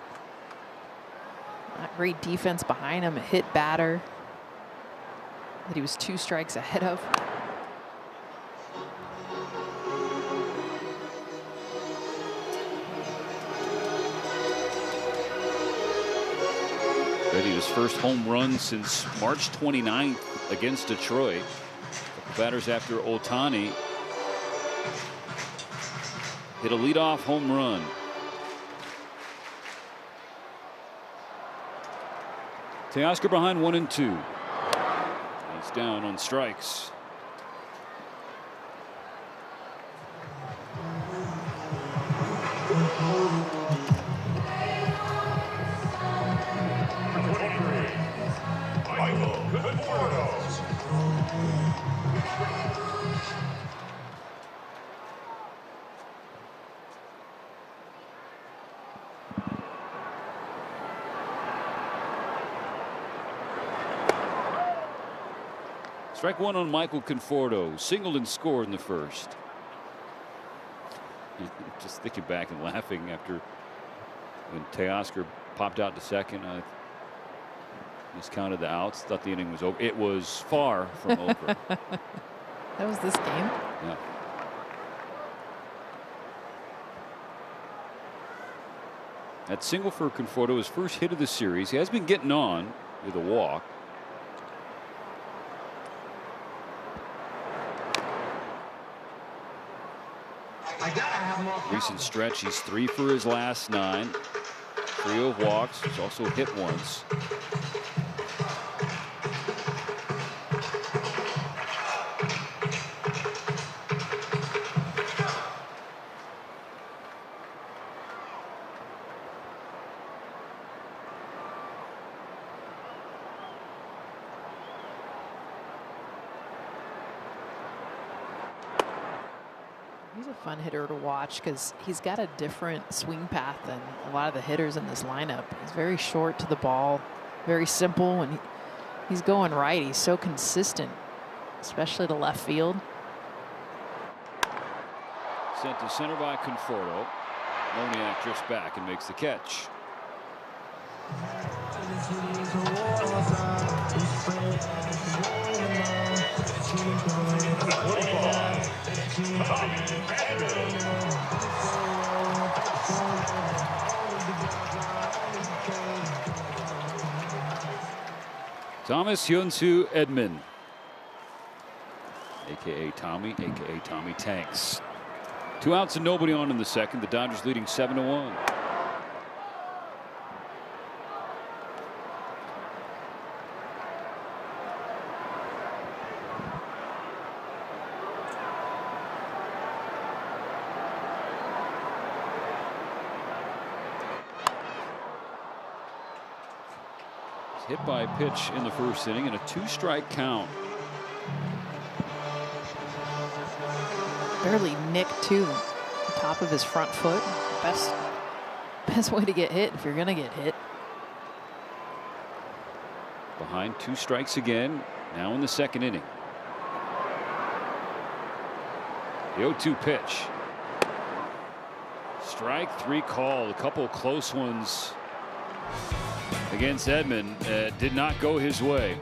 not great defense behind him, a hit batter that he was 2 strikes ahead of. Ready his first home run since March 29th against Detroit. Batters after Ohtani hit a leadoff home run. Teoscar behind 1-2. He's down on strikes. Strike one on Michael Conforto. Singled and scored in the first. Just thinking back and laughing after when Teoscar popped out to second. I miscounted the outs. Thought the inning was over. It was far from over. That was this game. Yeah. That single for Conforto, his first hit of the series. He has been getting on with a walk. Recent stretch, he's 3 for his last 9. 3 of walks. He's also hit once. He's a fun hitter to watch because he's got a different swing path than a lot of the hitters in this lineup. He's very short to the ball, very simple. When he's going right, he's so consistent, especially to left field. Sent to center by Conforto. Moniak drifts back and makes the catch. Thomas Hyun-Soo Edman, aka Tommy, aka Tommy Tanks. 2 outs and nobody on in the second. The Dodgers leading 7-1. Hit by a pitch in the first inning and a 2-strike count. Barely nicked too, the top of his front foot. Best way to get hit if you're gonna get hit. Behind 2 strikes again, now in the second inning. The 0-2 pitch. Strike 3 called. A couple of close ones against Edman. Did not go his way.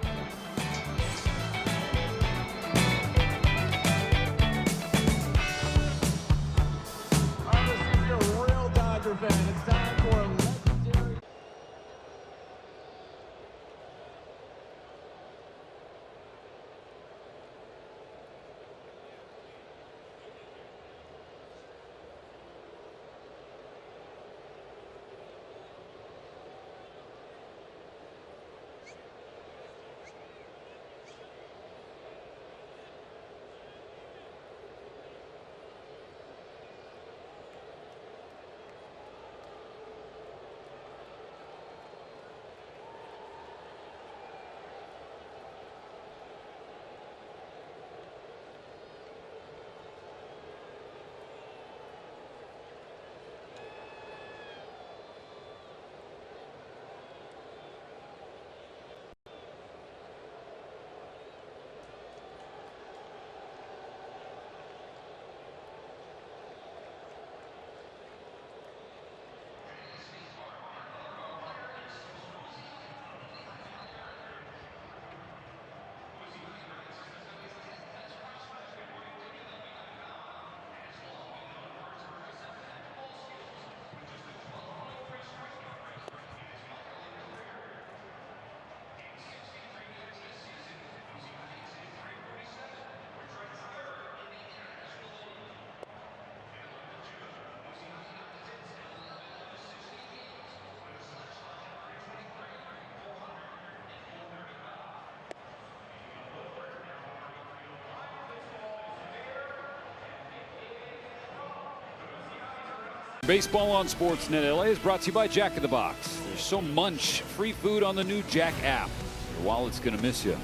Baseball on Sportsnet LA is brought to you by Jack in the Box. There's so much free food on the new Jack app. Your wallet's going to miss you.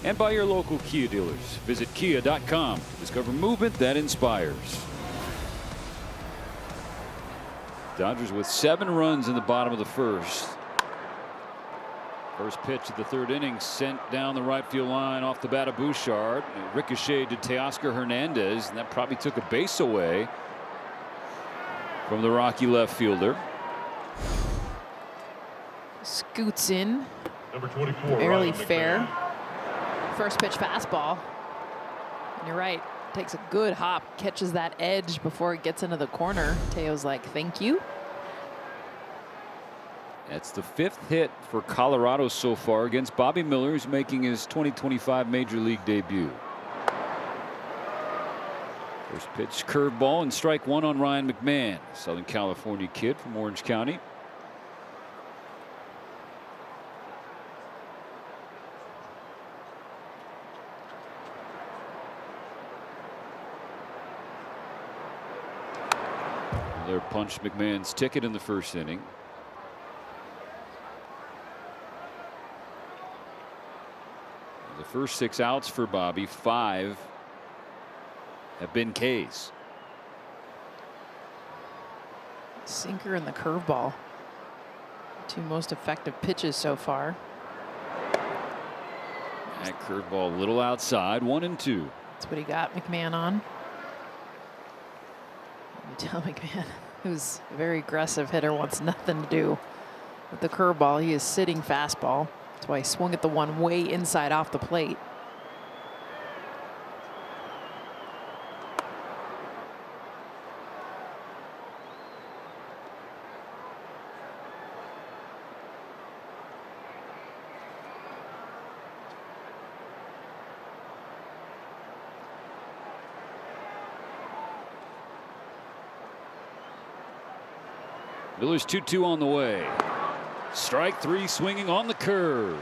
And by your local Kia dealers. Visit kia.com to discover movement that inspires. Dodgers with 7 runs in the bottom of the first. First pitch of the 3rd inning sent down the right field line off the bat of Bouchard. It ricocheted to Teoscar Hernandez, and that probably took a base away from the Rocky left fielder. Scoots in. Number 24. Barely Ryan fair. McMahon. First pitch fastball. And you're right. Takes a good hop. Catches that edge before it gets into the corner. Teo's like, thank you. That's the 5th hit for Colorado so far against Bobby Miller, who's making his 2025 Major League debut. First pitch curveball and strike 1 on Ryan McMahon, Southern California kid from Orange County. Miller punched McMahon's ticket in the 1st inning. The first 6 outs for Bobby, 5 have been Ks. Sinker and the curveball. 2 most effective pitches so far. That curveball a little outside, 1-2. That's what he got McMahon on. You tell McMahon, who's a very aggressive hitter, wants nothing to do with the curveball. He is sitting fastball. That's why he swung at the one way inside off the plate. Miller's 2-2 on the way. Strike 3 swinging on the curve.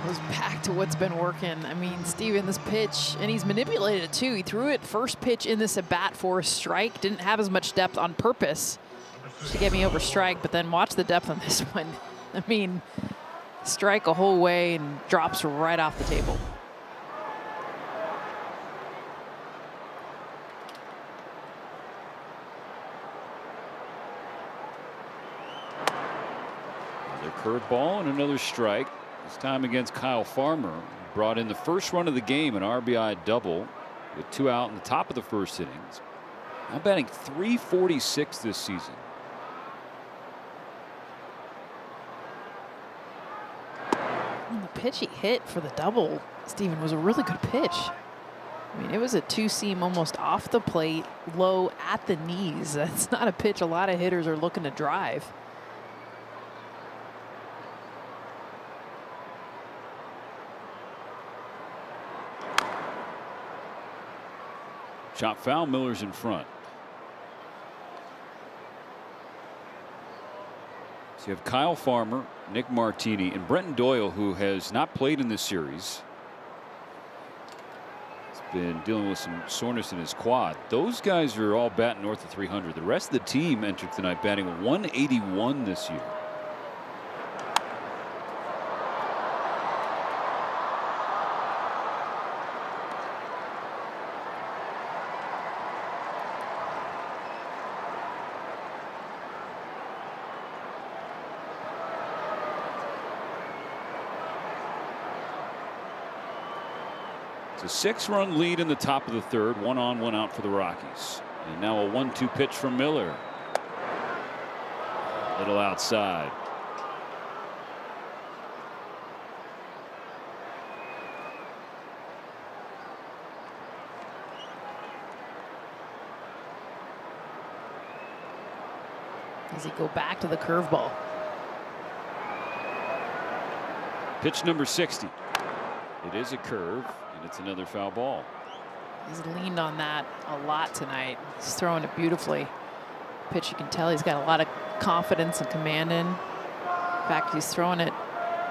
Goes back to what's been working. I mean, Steven, this pitch, and he's manipulated it too. He threw it first pitch in this at bat for a strike. Didn't have as much depth on purpose to get me over strike, but then watch the depth on this one. I mean, strike a whole way and drops right off the table. Curveball and another strike. This time against Kyle Farmer. Brought in the first run of the game, an RBI double with 2 out in the top of the 1st innings. Now batting .346 this season. And the pitch he hit for the double, Steven, was a really good pitch. I mean, it was a 2-seam almost off the plate, low at the knees. That's not a pitch a lot of hitters are looking to drive. Chop foul, Miller's in front. So you have Kyle Farmer, Nick Martini, and Brenton Doyle, who has not played in this series. He's been dealing with some soreness in his quad. Those guys are all batting north of 300. The rest of the team entered tonight batting 181 this year. It's a 6-run lead in the top of the 3rd, 1 on, 1 out for the Rockies. And now a 1-2 pitch from Miller. Little outside. Does he go back to the curveball? Pitch number 60. It is a curve, and it's another foul ball. He's leaned on that a lot tonight. He's throwing it beautifully. Pitch, you can tell he's got a lot of confidence and command in. In fact, he's throwing it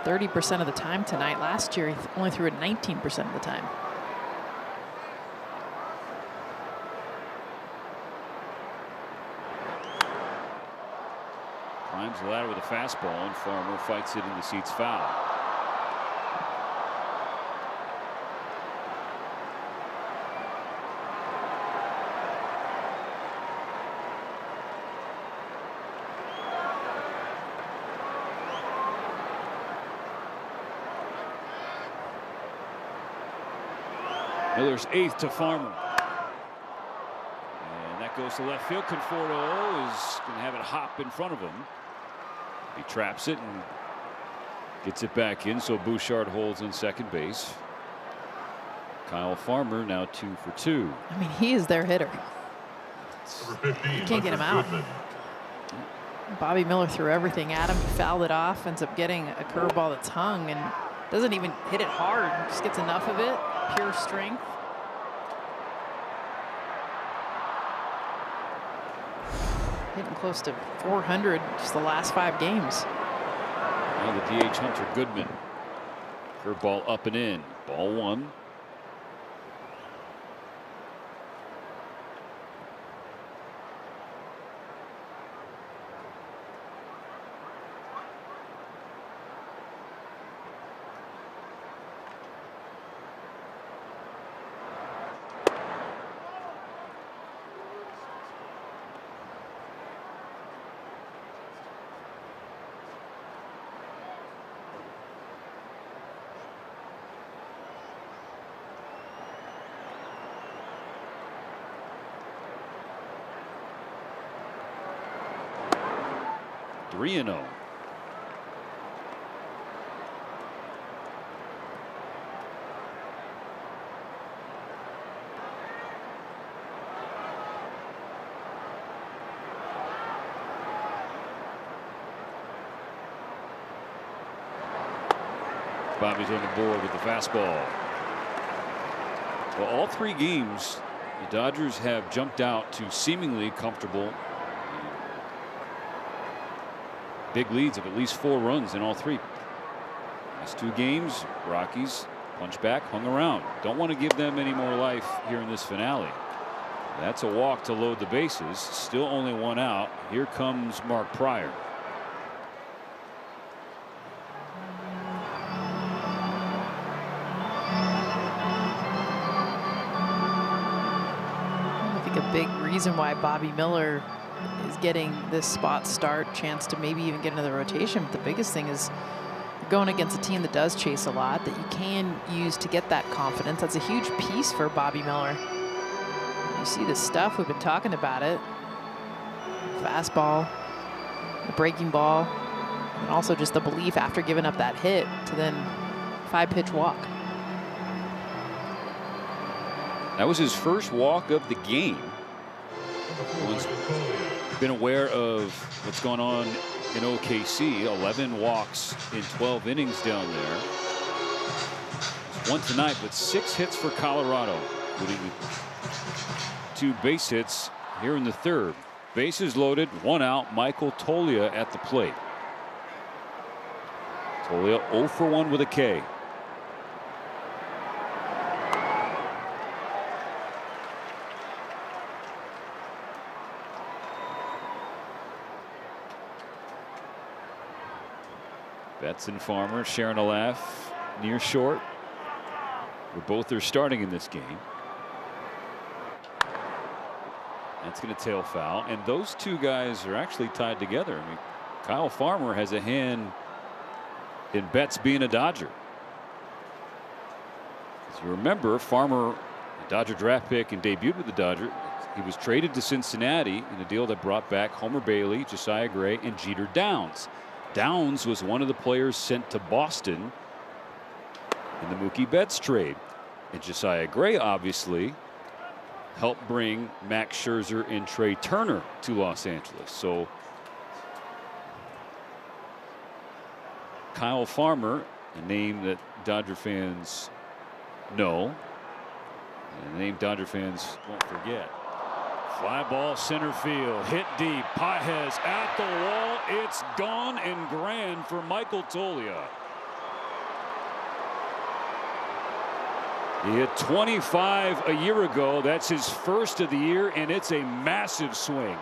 30% of the time tonight. Last year, he only threw it 19% of the time. Climbs the ladder with a fastball, and Farmer fights it in the seats foul. Miller's 8th to Farmer. And that goes to left field. Conforto is going to have it hop in front of him. He traps it and gets it back in, so Bouchard holds on second base. Kyle Farmer now 2 for 2. I mean, he is their hitter. Number 15, You can't get him out. Goodman. Bobby Miller threw everything at him. He fouled it off, ends up getting a curveball that's hung and doesn't even hit it hard. Just gets enough of it. Pure strength. Hitting close to 400 just the last 5 games. Now the DH Hunter Goodman. Curveball up and in. Ball 1. Three and 0. Bobby's on the board with the fastball. Well, all 3 games, the Dodgers have jumped out to seemingly comfortable big leads of at least 4 runs in all 3. Last 2 games, Rockies punch back, hung around. Don't want to give them any more life here in this finale. That's a walk to load the bases. Still only 1 out. Here comes Mark Pryor. I think a big reason why Bobby Miller is getting this spot start, chance to maybe even get into the rotation. But the biggest thing is going against a team that does chase a lot, that you can use to get that confidence. That's a huge piece for Bobby Miller. You see the stuff, we've been talking about it. Fastball, the breaking ball, and also just the belief after giving up that hit to then 5-pitch walk. That was his first walk of the game. Everyone's been aware of what's going on in OKC. 11 walks in 12 innings down there. One tonight, but 6 hits for Colorado, including 2 base hits here in the 3rd. Bases loaded, 1 out. Michael Toglia at the plate. Toglia 0 for 1 with a K. Betts and Farmer sharing a laugh near short. Both are starting in this game. That's going to tail foul, and those 2 guys are actually tied together. I mean, Kyle Farmer has a hand in Betts being a Dodger. As you remember, Farmer, a Dodger draft pick and debuted with the Dodgers. He was traded to Cincinnati in a deal that brought back Homer Bailey, Josiah Gray, and Jeter Downs. Downs was one of the players sent to Boston in the Mookie Betts trade. And Josiah Gray obviously helped bring Max Scherzer and Trey Turner to Los Angeles. So Kyle Farmer, a name that Dodger fans know, and a name Dodger fans won't forget. Fly ball center field, hit deep. Pages at the wall. It's gone and grand for Michael Toglia. He hit 25 a year ago. That's his first of the year, and it's a massive swing.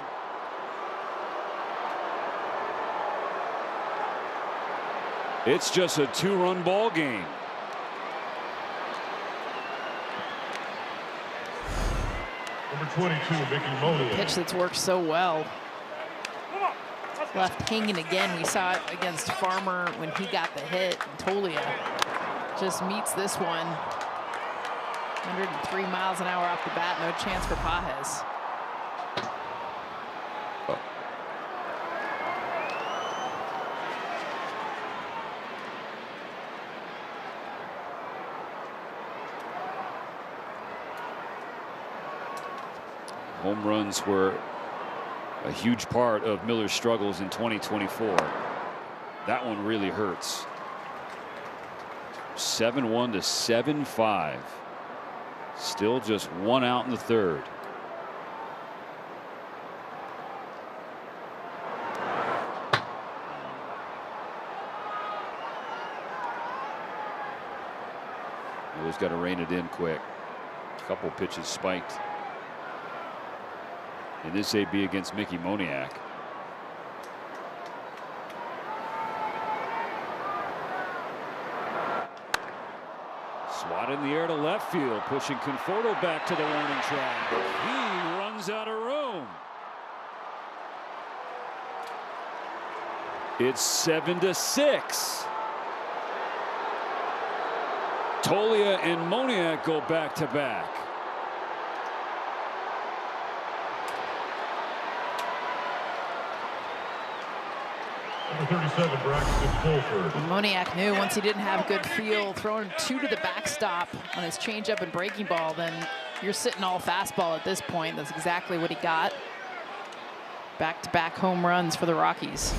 It's just a 2-run ball game. Number 22, Mickey Moniak. Pitch that's worked so well. Left hanging again. We saw it against Farmer when he got the hit. And Tolia just meets this one. 103 miles an hour off the bat. No chance for Pages. Home runs were a huge part of Miller's struggles in 2024. That one really hurts. 7-1 to 7-5. Still just 1 out in the 3rd. Miller's got to rein it in quick. A couple pitches spiked. In this AB against Mickey Moniak. Swat in the air to left field, pushing Conforto back to the warning track. He runs out of room. It's 7-6. Tolia and Moniak go back to back. Number 37, Braxton Fulford. Moniak knew once he didn't have good feel, throwing 2 to the backstop on his changeup and breaking ball, then you're sitting all fastball at this point. That's exactly what he got. Back-to-back home runs for the Rockies.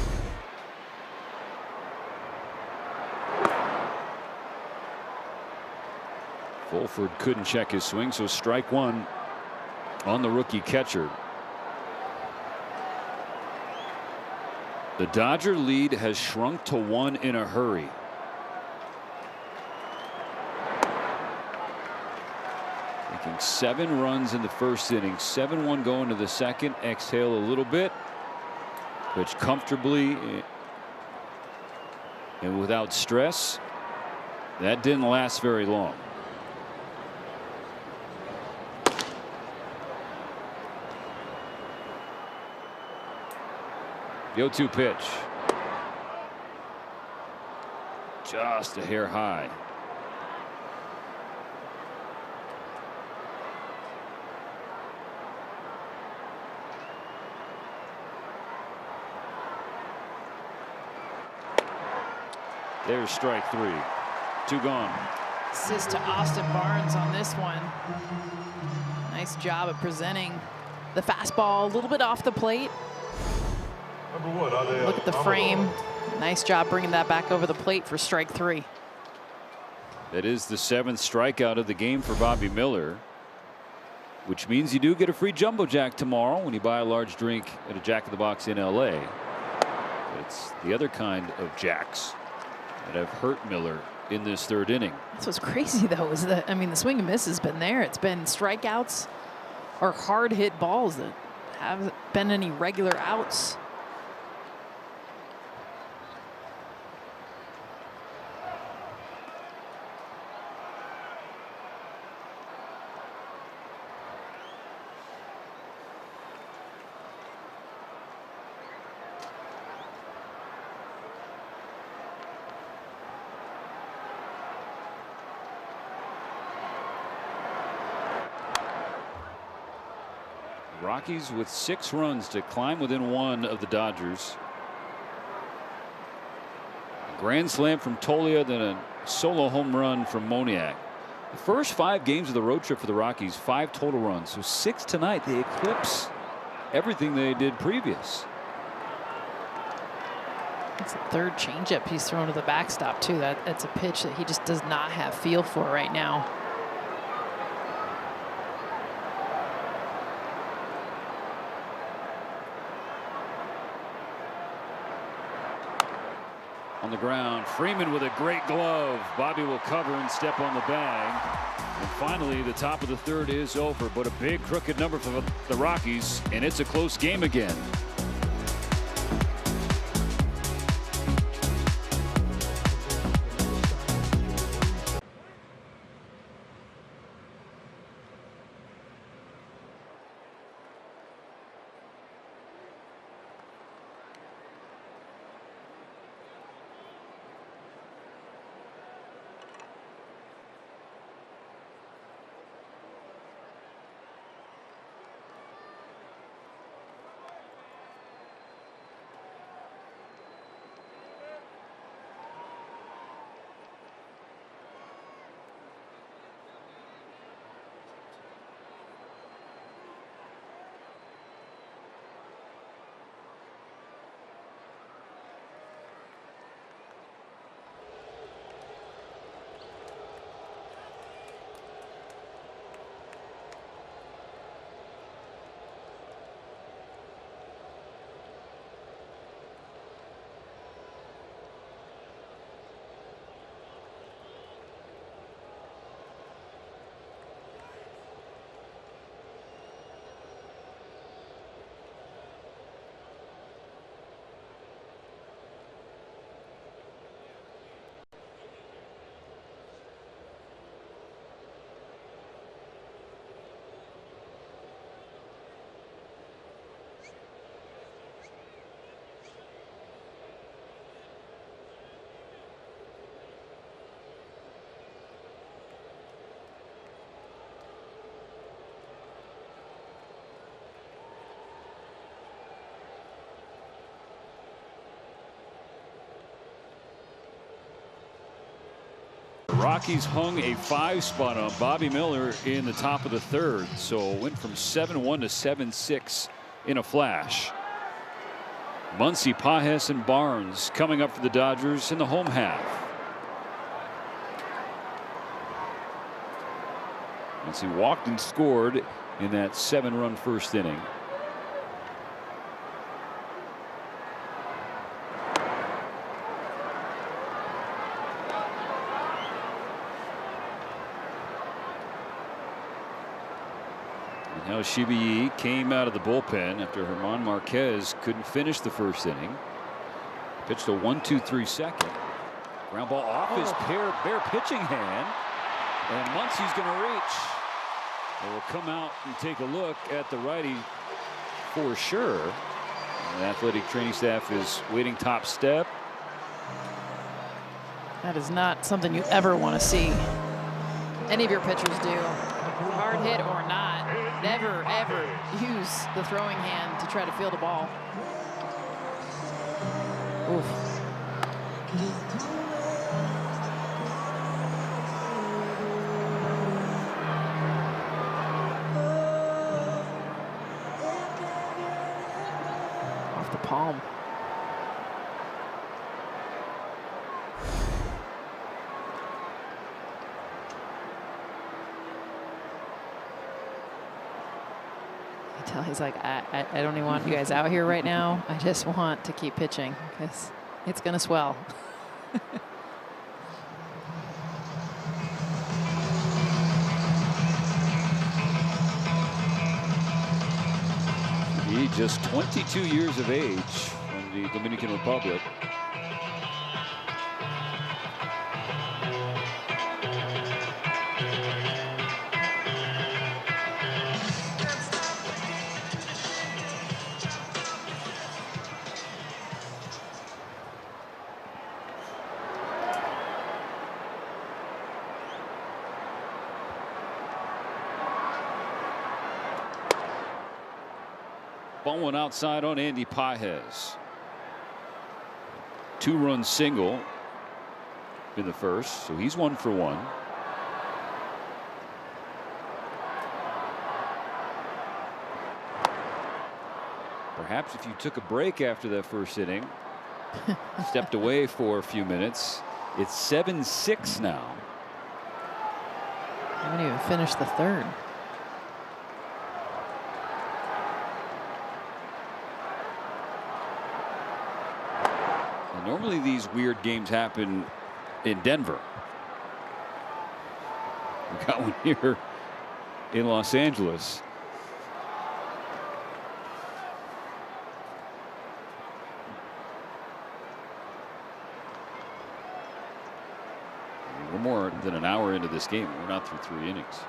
Fulford couldn't check his swing, so strike 1 on the rookie catcher. The Dodger lead has shrunk to 1 in a hurry. Making 7 runs in the first inning, 7-1 going to the second. Exhale a little bit, pitch comfortably and without stress. That didn't last very long. The 0-2 pitch. Just a hair high. There's strike 3. 2 gone. Assist to Austin Barnes on this one. Nice job of presenting the fastball a little bit off the plate. Number 1, Look at the frame. Nice job bringing that back over the plate for strike 3. That is the 7th strikeout of the game for Bobby Miller, which means you do get a free Jumbo Jack tomorrow when you buy a large drink at a Jack in the Box in LA. It's the other kind of jacks that have hurt Miller in this 3rd inning. That's what's crazy though, is that, I mean, the swing and miss has been there. It's been strikeouts or hard hit balls that haven't been any regular outs. Rockies with 6 runs to climb within 1 of the Dodgers. A grand slam from Tolia, then a solo home run from Moniak. The first 5 games of the road trip for the Rockies, 5 total runs. So 6 tonight. They eclipse everything they did previous. It's the 3rd changeup he's thrown to the backstop too. That's a pitch that he just does not have feel for right now. On the ground, Freeman with a great glove. Bobby will cover and step on the bag. And finally, the top of the 3rd is over, but a big crooked number for the Rockies, and it's a close game again. Rockies hung a 5 spot on Bobby Miller in the top of the 3rd, so went from 7-1 to 7-6 in a flash. Muncy, Pajes, and Barnes coming up for the Dodgers in the home half. Muncy walked and scored in that 7-run first inning. Now Shibuya came out of the bullpen after German Marquez couldn't finish the first inning. Pitched a 1-2-3 second. Ground ball off his bare pitching hand. And Muncy's going to reach. They will come out and take a look at the righty for sure. And the athletic training staff is waiting top step. That is not something you ever want to see any of your pitchers do. Hard hit or not, never ever use the throwing hand to try to field the ball. Oof. Off the palm. He's like, I don't even want you guys out here right now. I just want to keep pitching because it's going to swell. He's just 22 years of age from the Dominican Republic. Ball one outside on Andy Pajes. 2-run single in the first, so he's 1 for 1. Perhaps if you took a break after that first inning, stepped away for a few minutes, it's 7-6 now. I haven't even finished the 3rd. Normally these weird games happen in Denver. We got one here in Los Angeles. We're more than an hour into this game. We're not through 3 innings.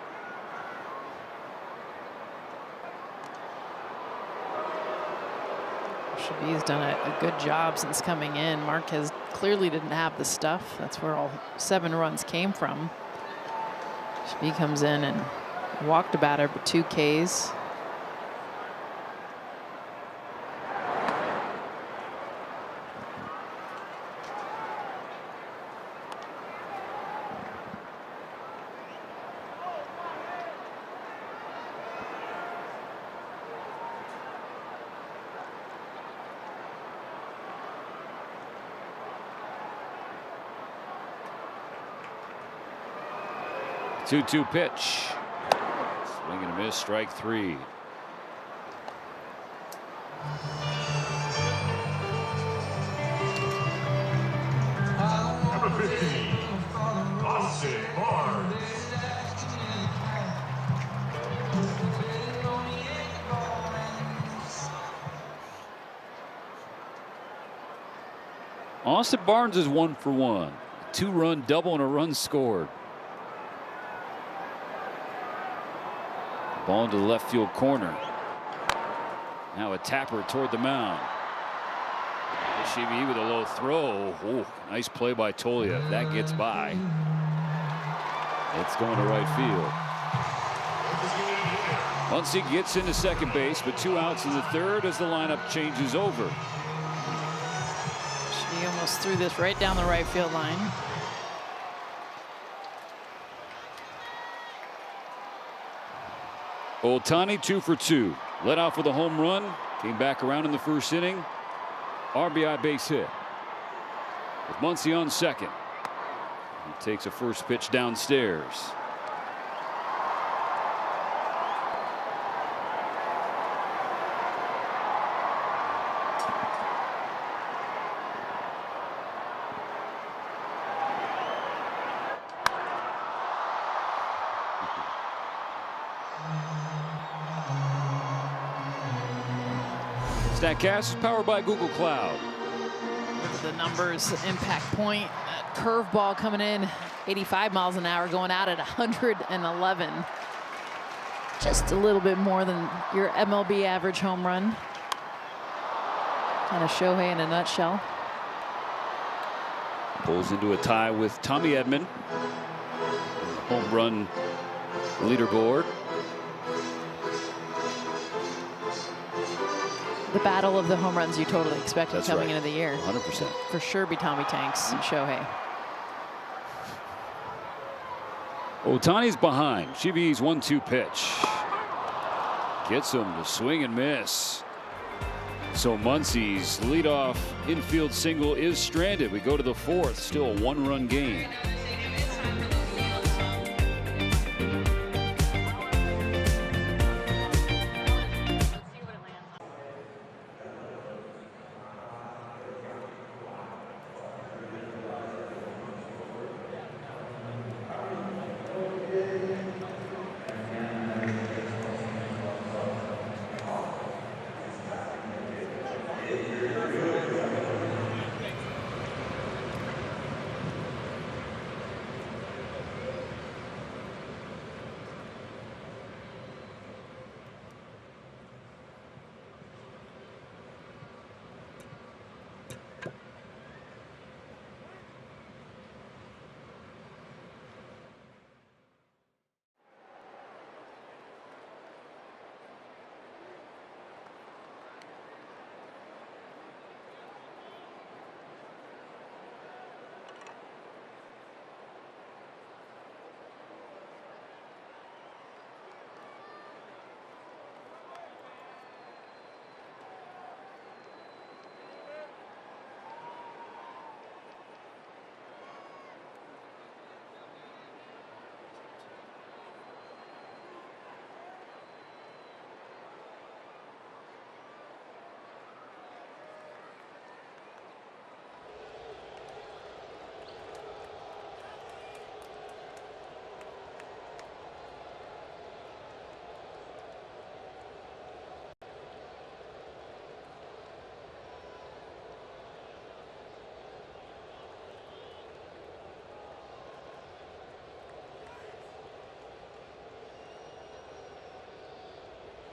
He's done a good job since coming in. Marquez clearly didn't have the stuff. That's where all 7 runs came from. He comes in and walked a batter with 2 Ks. Two-two pitch. Swing and a miss, strike 3. Number 15, Austin Barnes. Austin Barnes is 1 for 1. 2-run double and a run scored. Ball into the left field corner. Now a tapper toward the mound. Shibuya with a low throw. Ooh, nice play by Tolia. If that gets by, it's going to right field. Muncy gets into second base, but 2 outs in the 3rd as the lineup changes over. She almost threw this right down the right field line. Ohtani 2 for 2. Led off with a home run. Came back around in the first inning. RBI base hit. With Muncy on second. He takes a first pitch downstairs. StatCast is powered by Google Cloud. Look at the numbers. Impact point. Curveball coming in 85 miles an hour, going out at 111. Just a little bit more than your MLB average home run. Kind of Shohei in a nutshell. Pulls into a tie with Tommy Edman. Home run leaderboard. The battle of the home runs you totally expected That's coming right. into the year. 100%. For sure be Tommy Tanks and Shohei. Ohtani's behind. Chivi's 1-2 pitch. Gets him to swing and miss. So Muncy's leadoff infield single is stranded. We go to the fourth. Still a one-run game.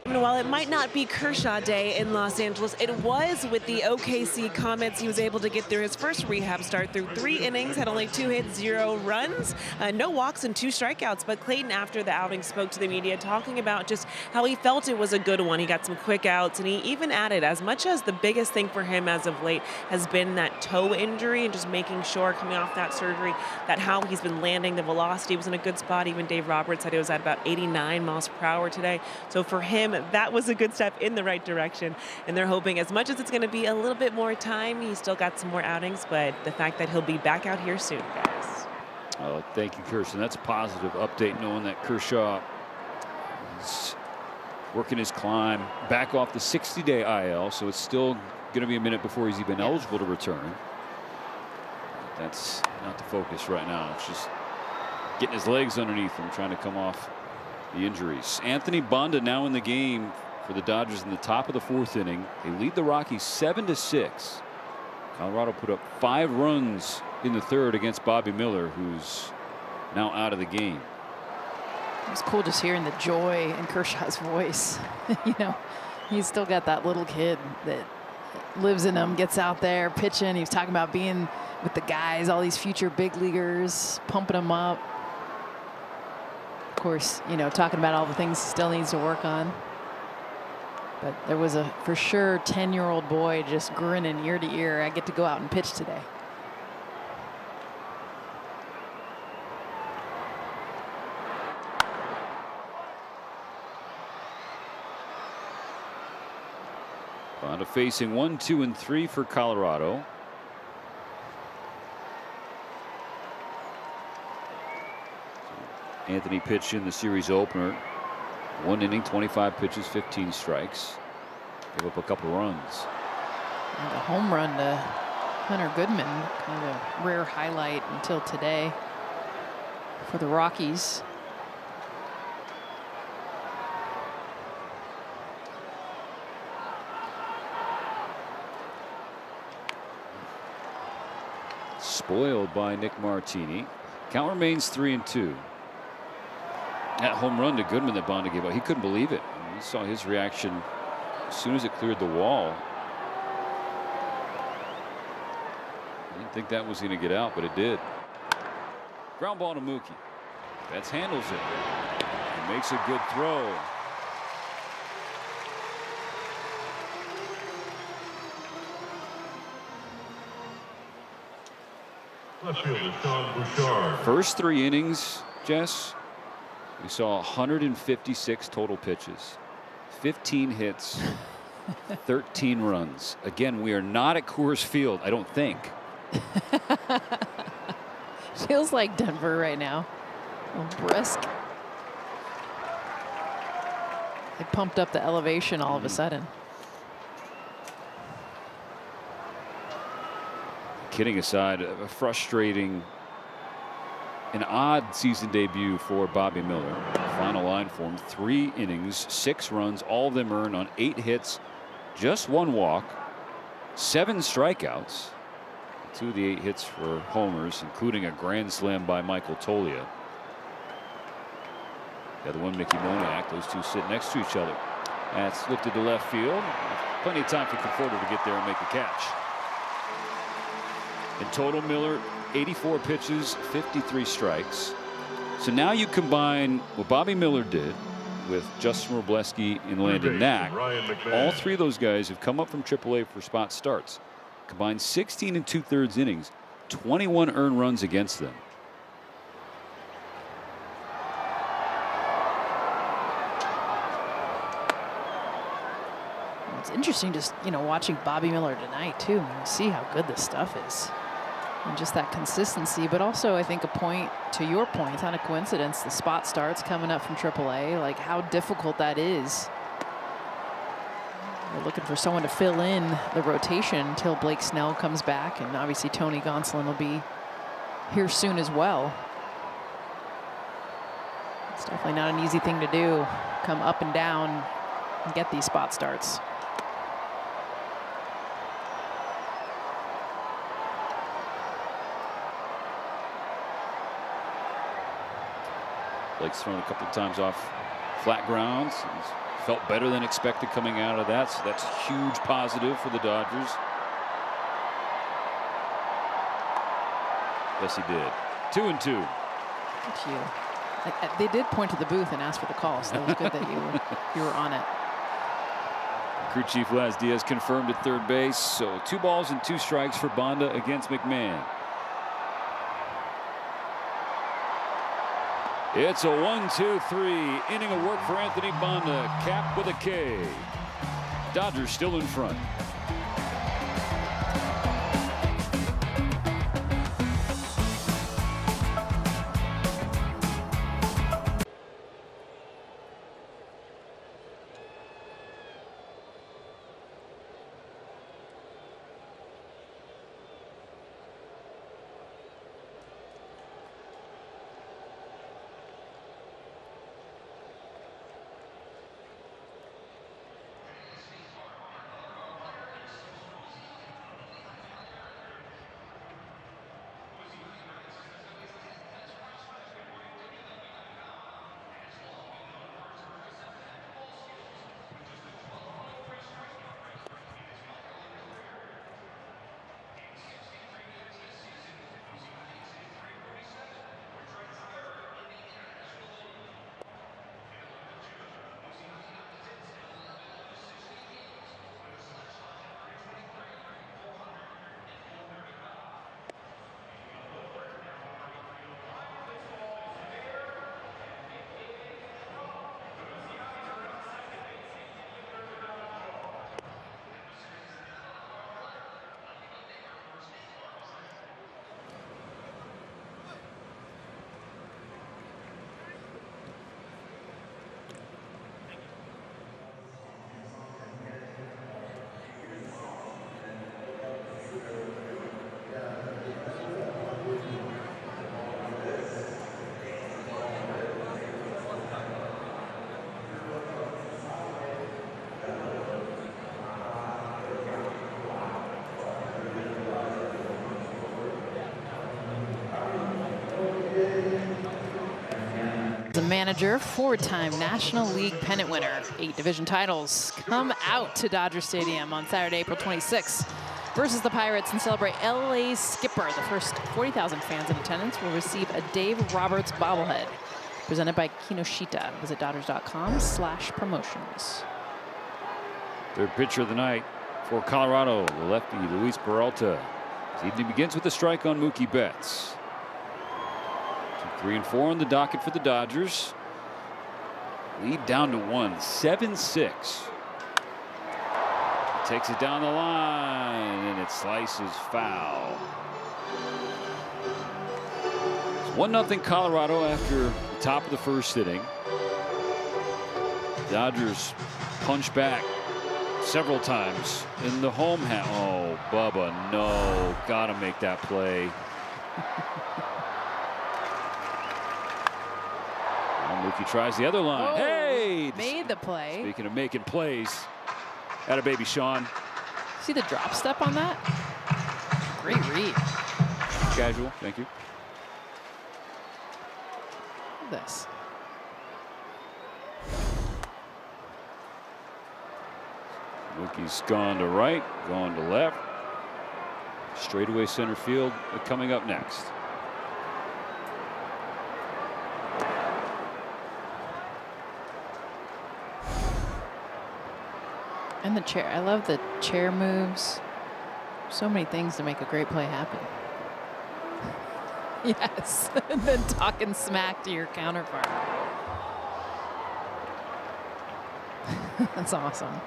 While it might not be Kershaw Day in Los Angeles, it was with the OKC Comets. He was able to get through his first rehab start through 3 innings, had only 2 hits, 0 runs, no walks and 2 strikeouts. But Clayton, after the outing, spoke to the media talking about just how he felt it was a good one. He got some quick outs, and he even added, as much as the biggest thing for him as of late has been that toe injury and just making sure coming off that surgery that how he's been landing, the velocity was in a good spot. Even Dave Roberts said it was at about 89 miles per hour today. So for him, that was a good step in the right direction. And they're hoping, as much as it's going to be a little bit more time, he's still got some more outings, but the fact that he'll be back out here soon, guys. Oh, thank you, Kirsten. That's a positive update, knowing that Kershaw is working his climb back off the 60-day IL, so it's still going to be a minute before he's even eligible to return. That's not the focus right now. It's just getting his legs underneath him, trying to come off the injuries. Anthony Banda now in the game for the Dodgers in the top of the 4th inning. They lead the Rockies 7-6. Colorado put up 5 runs in the 3rd against Bobby Miller, who's now out of the game. It was cool just hearing the joy in Kershaw's voice. You know, he's still got that little kid that lives in him, gets out there pitching. He was talking about being with the guys, all these future big leaguers, pumping them up. Of course, you know, talking about all the things he still needs to work on. But there was a, for sure, 10-year-old boy just grinning ear to ear. I get to go out and pitch today. Bonda facing 1, 2, and 3 for Colorado. Anthony pitched in the series opener. 1 inning, 25 pitches, 15 strikes. Gave up a couple runs. And a home run to Hunter Goodman, kind of a rare highlight until today for the Rockies. Spoiled by Nick Martini. Count remains 3-2. That home run to Goodman that Bonda gave up, he couldn't believe it. I mean, you saw his reaction as soon as it cleared the wall. I didn't think that was going to get out, but it did. Ground ball to Mookie. Betts handles it. He makes a good throw. Left fielder Sean Bouchard. First 3 innings, Jess, we saw 156 total pitches, 15 hits, 13 runs. Again, we are not at Coors Field, I don't think. Feels like Denver right now. A little brisk. They pumped up the elevation all of a sudden. Kidding aside, a frustrating, an odd season debut for Bobby Miller. Final line for him: 3 innings, 6 runs, all of them earned on 8 hits, just 1 walk, 7 strikeouts. 2 of the 8 hits for homers, including a grand slam by Michael Toglia. The other one, Mickey Moniak. Those two sit next to each other. That's lifted to left field. Plenty of time for Conforto to get there and make the catch. In total, Miller 84 pitches, 53 strikes. So now you combine what Bobby Miller did with Justin Wroblewski and Landon Knack. All 3 of those guys have come up from AAA for spot starts. Combined 16 2/3 innings, 21 earned runs against them. It's interesting just, watching Bobby Miller tonight too. You see how good this stuff is. And just that consistency, but also I think a point to your point, it's not a coincidence. The spot starts coming up from AAA, like how difficult that is. We're looking for someone to fill in the rotation until Blake Snell comes back, and obviously Tony Gonsolin will be here soon as well. It's definitely not an easy thing to do. Come up and down and get these spot starts. Blake's thrown a couple of times off flat grounds. He's felt better than expected coming out of that, so that's a huge positive for the Dodgers. Yes, he did. 2-2. Thank you. They did point to the booth and ask for the call, so that was good that you were on it. Crew chief Les Diaz confirmed at third base, so 2 balls and 2 strikes for Bonda against McMahon. It's a 1-2-3 inning of work for Anthony Bonda, capped with a K. Dodgers still in front. a manager, 4-time National League pennant winner, 8 division titles, come out to Dodger Stadium on Saturday, April 26th versus the Pirates and celebrate LA's skipper. The first 40,000 fans in attendance will receive a Dave Roberts bobblehead presented by Kinoshita. Visit Dodgers.com/promotions. Third pitcher of the night for Colorado, the lefty Luis Peralta. His evening begins with a strike on Mookie Betts. 3 and 4 on the docket for the Dodgers. Lead down to 1, 7-6. Takes it down the line and it slices foul. It's 1-0 Colorado after the top of the first inning. Dodgers punch back several times in the home half. Oh, Bubba, no. Gotta make that play. Mookie tries the other line. Oh, hey! Made the play. Speaking of making plays, atta baby Sean. See the drop step on that? Great read. Casual, thank you. Look at this. Mookie's gone to right, gone to left. Straightaway center field coming up next. And the chair. I love the chair moves. So many things to make a great play happen. Yes. And then talking smack to your counterpart. That's awesome.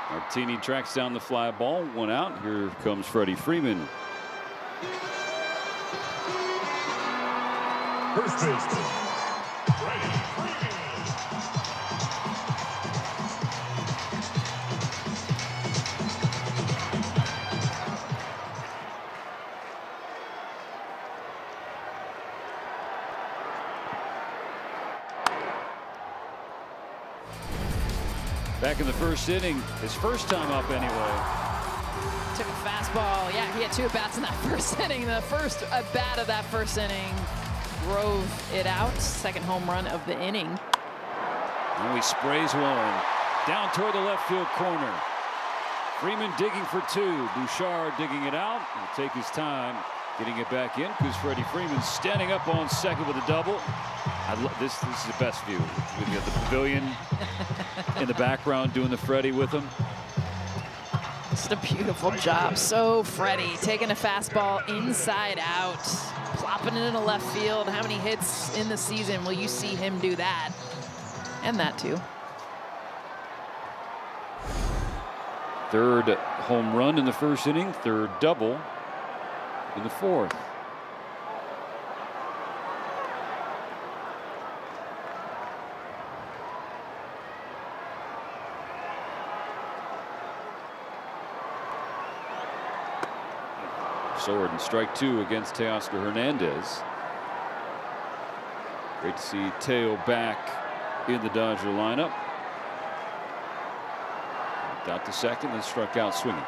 Martini tracks down the fly ball, 1 out. Here comes Freddie Freeman. First baseman, Freddie Freeman. Back in the first inning, his first time up anyway. Took a fastball. Yeah, he had 2 at-bats in that first inning. The first at-bat of that first inning drove it out. Second home run of the inning. And he sprays one down toward the left field corner. Freeman digging for 2. Bouchard digging it out. He'll take his time getting it back in because Freddie Freeman standing up on second with a double. This is the best view. We've got the pavilion in the background doing the Freddie with him. Just a beautiful job. So Freddie taking a fastball inside out, plopping it into left field. How many hits in the season will you see him do that? And that too. Third home run in the first inning, third double in the fourth. Sword and strike 2 against Teoscar Hernandez. Great to see Teo back in the Dodger lineup. Out to second and struck out swinging.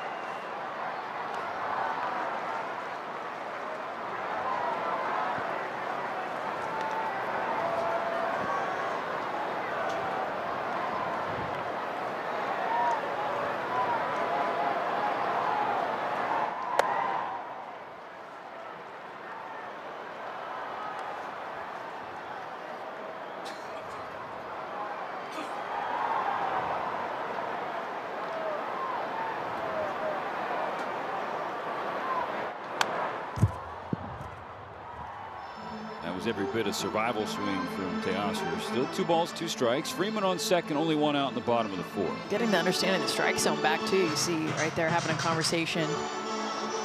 Every bit of survival swing from Teoscar. Still 2 balls, 2 strikes. Freeman on second, only 1 out in the bottom of the 4th. Getting the understanding the strike zone back too. You see right there having a conversation.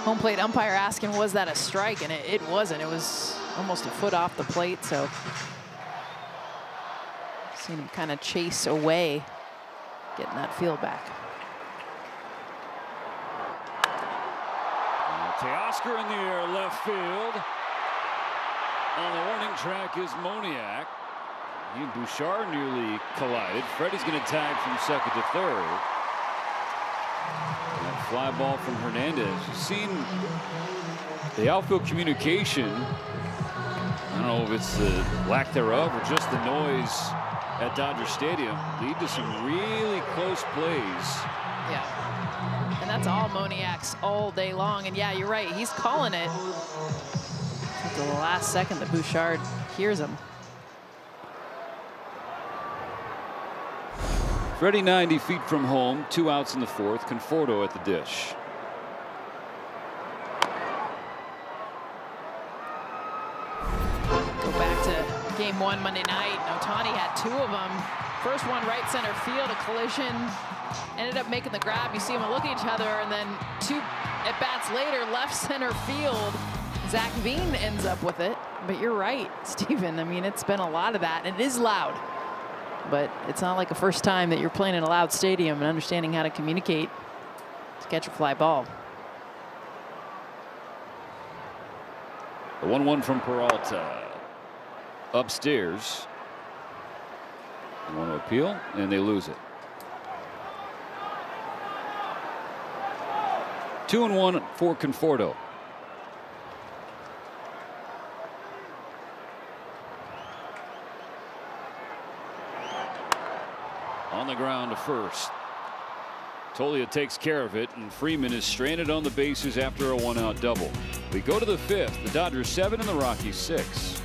Home plate umpire asking, was that a strike? And it wasn't. It was almost a foot off the plate. So seen him kind of chase away, getting that feel back. And Teoscar in the air, left field. On the warning track is Moniak. He and Bouchard nearly collided. Freddie's going to tag from second to third. That fly ball from Hernandez. You've seen the outfield communication. I don't know if it's the lack thereof or just the noise at Dodger Stadium. Lead to some really close plays. Yeah. And that's all Moniak's all day long. And yeah, you're right. He's calling it. At the last second that Bouchard hears him. Freddie 90 feet from home, 2 outs in the fourth. Conforto at the dish. Go back to game 1 Monday night. Ohtani had 2 of them. First one right center field, a collision. Ended up making the grab. You see them look at each other, and then 2 at bats later, left center field. Zach Veen ends up with it. But you're right, Stephen. I mean, it's been a lot of that, and it is loud. But it's not like the first time that you're playing in a loud stadium and understanding how to communicate to catch a fly ball. The 1-1 from Peralta. Upstairs. They want to appeal, and they lose it. 2-1 for Conforto. On the ground to first. Tolia takes care of it, and Freeman is stranded on the bases after a 1-out double. We go to the 5th. The Dodgers 7 and the Rockies 6.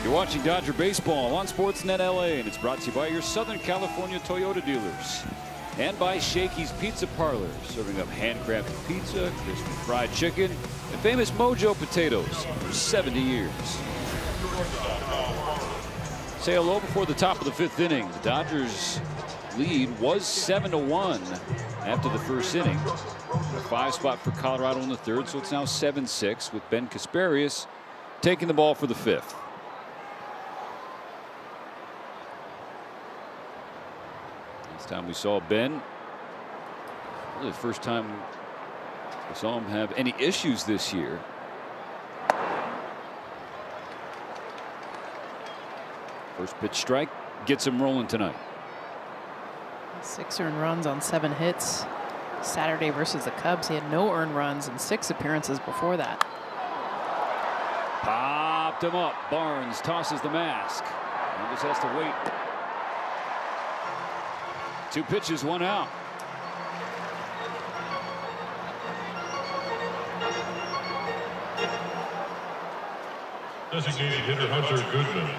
You're watching Dodger Baseball on Sportsnet LA, and it's brought to you by your Southern California Toyota dealers and by Shakey's Pizza Parlor, serving up handcrafted pizza, crispy fried chicken, and famous Mojo potatoes for 70 years. Say hello before the top of the 5th inning. The Dodgers lead was 7-1 after the first inning. A 5 spot for Colorado in the 3rd, so it's now 7-6 with Ben Kasparius taking the ball for the 5th. Time we saw Ben, really the first time we saw him have any issues this year. First pitch strike gets him rolling tonight. 6 earned runs on 7 hits. Saturday versus the Cubs, he had no earned runs in 6 appearances before that. Popped him up. Barnes tosses the mask. He just has to wait. 2 pitches, 1 out. Designated hitter Hunter Goodman.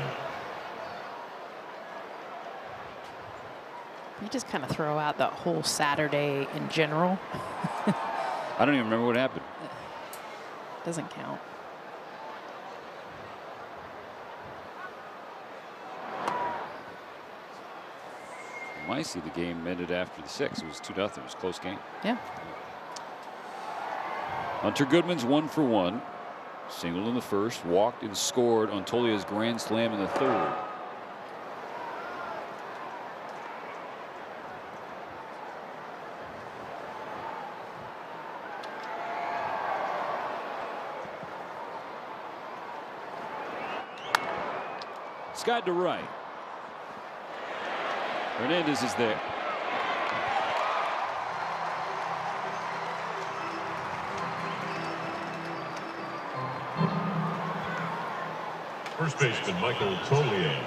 You just kind of throw out that whole Saturday in general. I don't even remember what happened. Doesn't count. I see the game ended after the 6. It was 2-0. It was a close game. Yeah. Hunter Goodman's 1 for 1. Singled in the first, walked and scored on Tolia's grand slam in the third. Skied to right. Hernandez is there. First baseman Michael Tolier.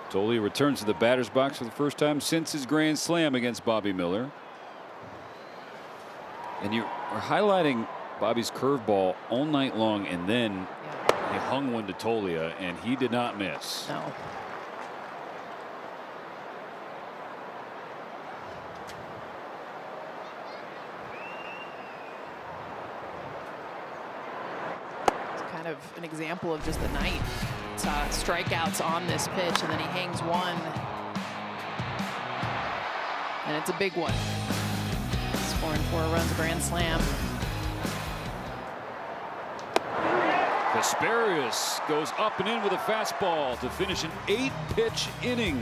Tolia returns to the batter's box for the first time since his grand slam against Bobby Miller. And you are highlighting Bobby's curveball all night long, and then he hung one to Tolia, and he did not miss. No. Kind of an example of just the night. It's strikeouts on this pitch, and then he hangs one, and it's a big one. Scoring 4 runs, grand slam. Kasparius goes up and in with a fastball to finish an 8-pitch inning.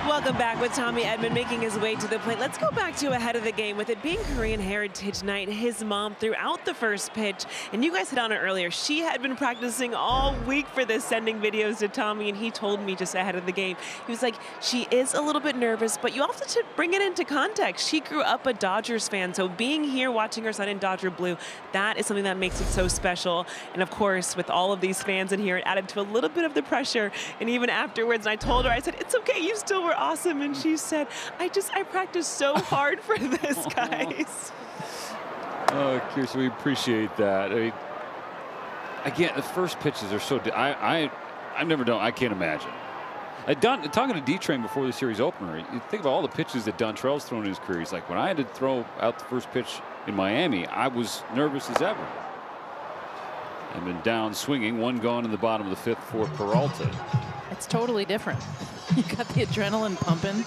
Welcome back with Tommy Edman making his way to the plate. Let's go back to ahead of the game. With it being Korean Heritage Night, his mom threw out the first pitch. And you guys hit on it earlier. She had been practicing all week for this, sending videos to Tommy. And he told me just ahead of the game, he was like, she is a little bit nervous, but you also have to bring it into context. She grew up a Dodgers fan. So being here, watching her son in Dodger blue, that is something that makes it so special. And of course, with all of these fans in here, it added to a little bit of the pressure. And even afterwards, and I told her, I said, it's okay, you still were awesome. And she said, I practiced so hard for this, guys. Oh, Kirsten, we appreciate that. I mean, again, the first pitches are so. I've never done. I can't imagine. Talking to D-Train before the series opener, you think about all the pitches that Dontrell's thrown in his career. He's like, when I had to throw out the first pitch in Miami, I was nervous as ever. And been down swinging, one gone in the bottom of the 5th for Peralta. It's totally different. You got the adrenaline pumping.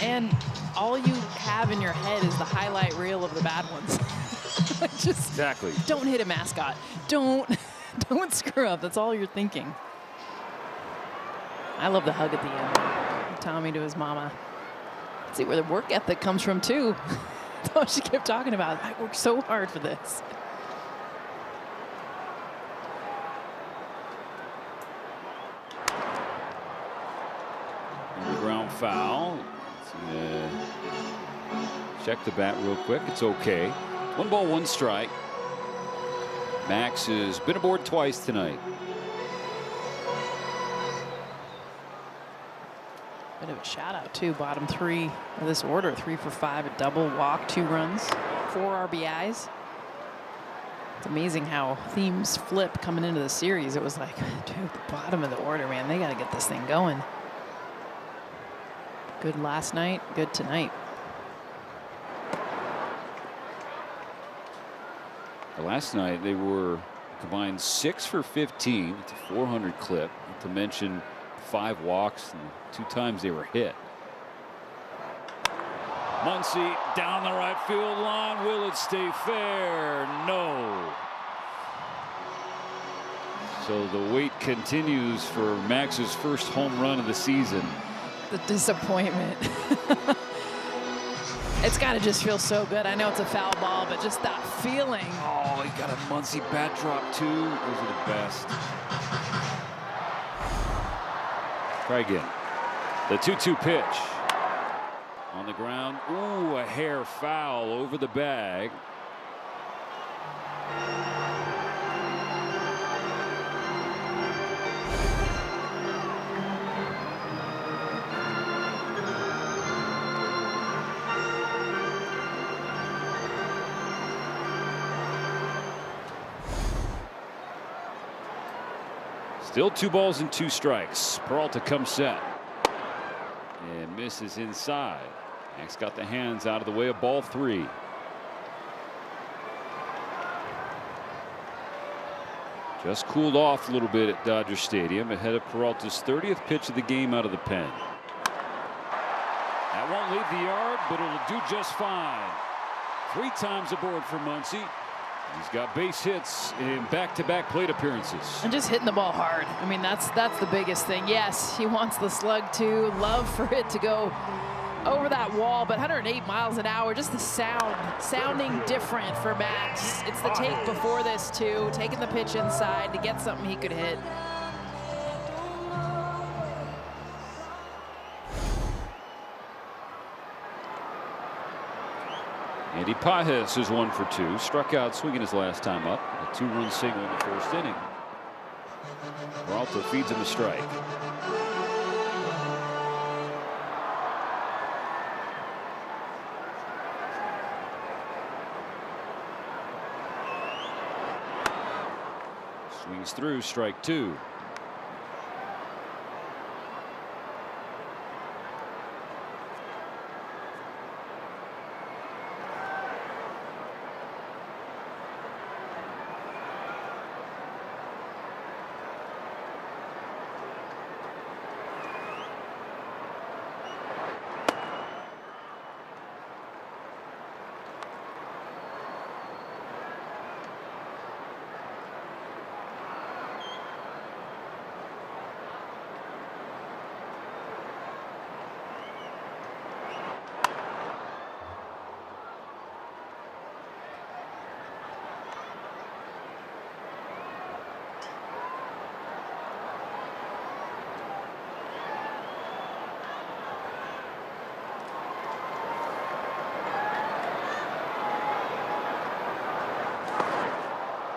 And all you have in your head is the highlight reel of the bad ones. Just exactly. Don't hit a mascot. Don't screw up. That's all you're thinking. I love the hug at the end. Tommy to his mama. Let's see where the work ethic comes from too. That's all she kept talking about. I worked so hard for this. On the ground foul. Check the bat real quick. It's okay. 1 ball, 1 strike. Max has been aboard twice tonight. Bit of a shout out too. Bottom 3 of this order. 3 for 5, a double, walk, 2 runs, 4 RBIs. It's amazing how themes flip coming into the series. It was like, dude, the bottom of the order, man, they got to get this thing going. Good last night, good tonight. Last night they were combined 6 for 15. It's a 400 clip. Not to mention 5 walks and 2 times they were hit. Muncy down the right field line. Will it stay fair? No. So the wait continues for Max's first home run of the season. The disappointment. It's got to just feel so good. I know it's a foul ball, but just that feeling. Oh, he got a Muncy bat drop too. Those are the best. Try again. The 2-2 pitch. On the ground. Ooh, a hair foul over the bag. Still 2 balls and 2 strikes. Peralta comes set and misses inside. Max got the hands out of the way of ball 3. Just cooled off a little bit at Dodger Stadium ahead of Peralta's 30th pitch of the game out of the pen. That won't leave the yard, but it'll do just fine. 3 times aboard for Muncy. He's got base hits in back-to-back plate appearances. And just hitting the ball hard. I mean, that's the biggest thing. Yes, he wants the slug to love for it to go over that wall, but 108 miles an hour, just the sounding different for Max. It's the take before this too, taking the pitch inside to get something he could hit. Andy Pajes is 1 for 2. Struck out swinging his last time up. A 2-run single in the first inning. Peralta feeds him a strike. Swings through, strike 2.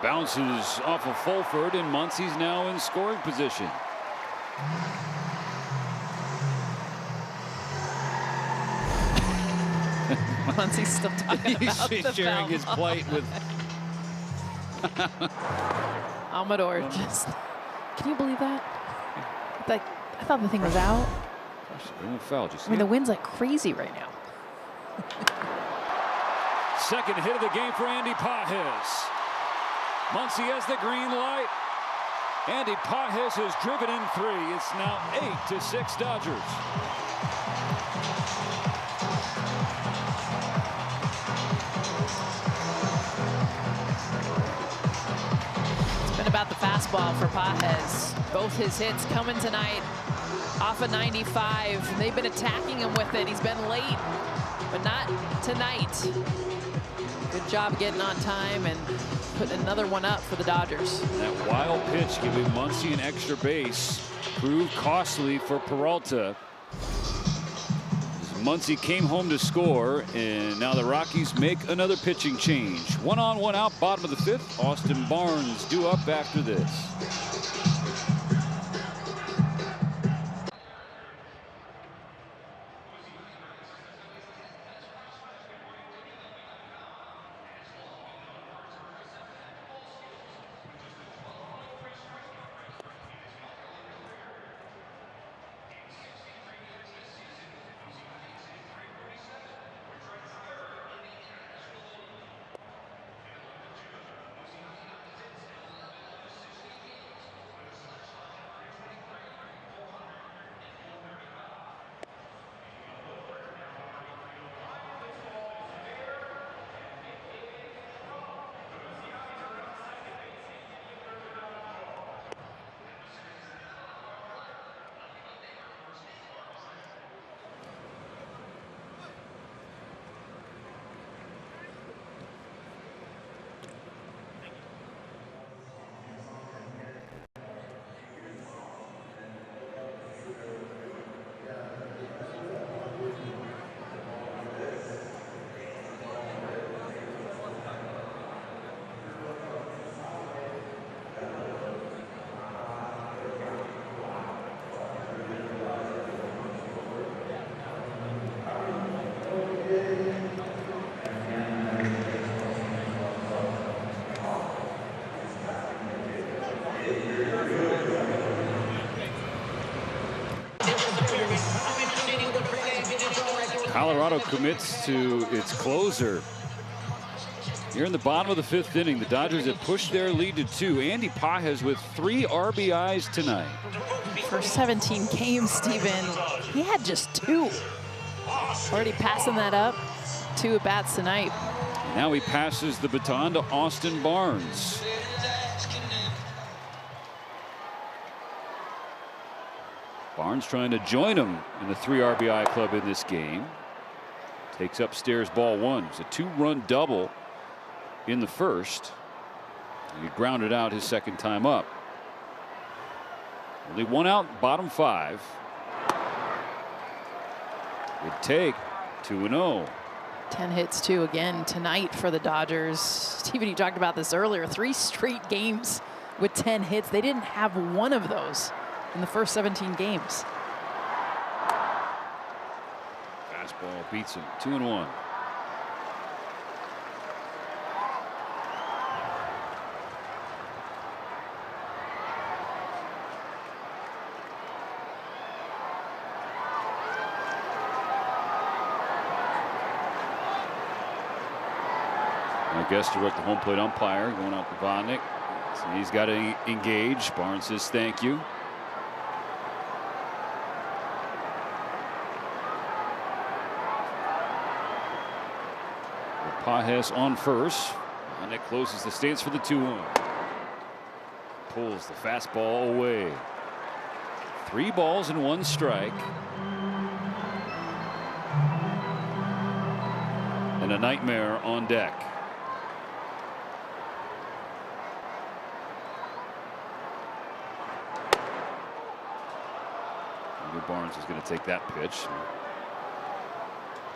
Bounces off of Fulford, and Muncy's now in scoring position. Muncy's still talking about He's the sharing his foul. plate with Amador. Just, can you believe that? Like, I thought the thing was out. foul. I mean, the wind's like crazy right now. Second hit of the game for Andy Pajes. Muncy has the green light. Andy Pajes has driven in 3. It's now 8-6 Dodgers. It's been about the fastball for Pajes. Both his hits coming tonight off of 95. They've been attacking him with it. He's been late. but not tonight. Good job getting on time and putting another one up for the Dodgers. That wild pitch giving Muncy an extra base proved costly for Peralta. Muncy came home to score, and now the Rockies make another pitching change. 1 on, 1 out, bottom of the 5th. Austin Barnes due up after this. Colorado commits to its closer. Here in the bottom of the 5th inning, the Dodgers have pushed their lead to 2. Andy Pages with 3 RBIs tonight. For 17 games, Steven, he had just 2. Already passing that up. 2 at-bats tonight. Now he passes the baton to Austin Barnes. Barnes trying to join him in the 3 RBI club in this game. Takes upstairs ball 1. It's a 2-run double in the first. He grounded out his second time up. Only 1 out, bottom 5. Good take, 2-0. 10 hits too again tonight for the Dodgers. Steven, you talked about this earlier. 3 straight games with 10 hits. They didn't have one of those in the first 17 games. Fastball beats him. 2-1. Guest direct the home plate umpire going out to Vodnik. So he's got to engage. Barnes says thank you. Pages on first. Vodnik closes the stance for the 2-1. Pulls the fastball away. 3 balls and 1 strike. And a nightmare on deck. Barnes is going to take that pitch.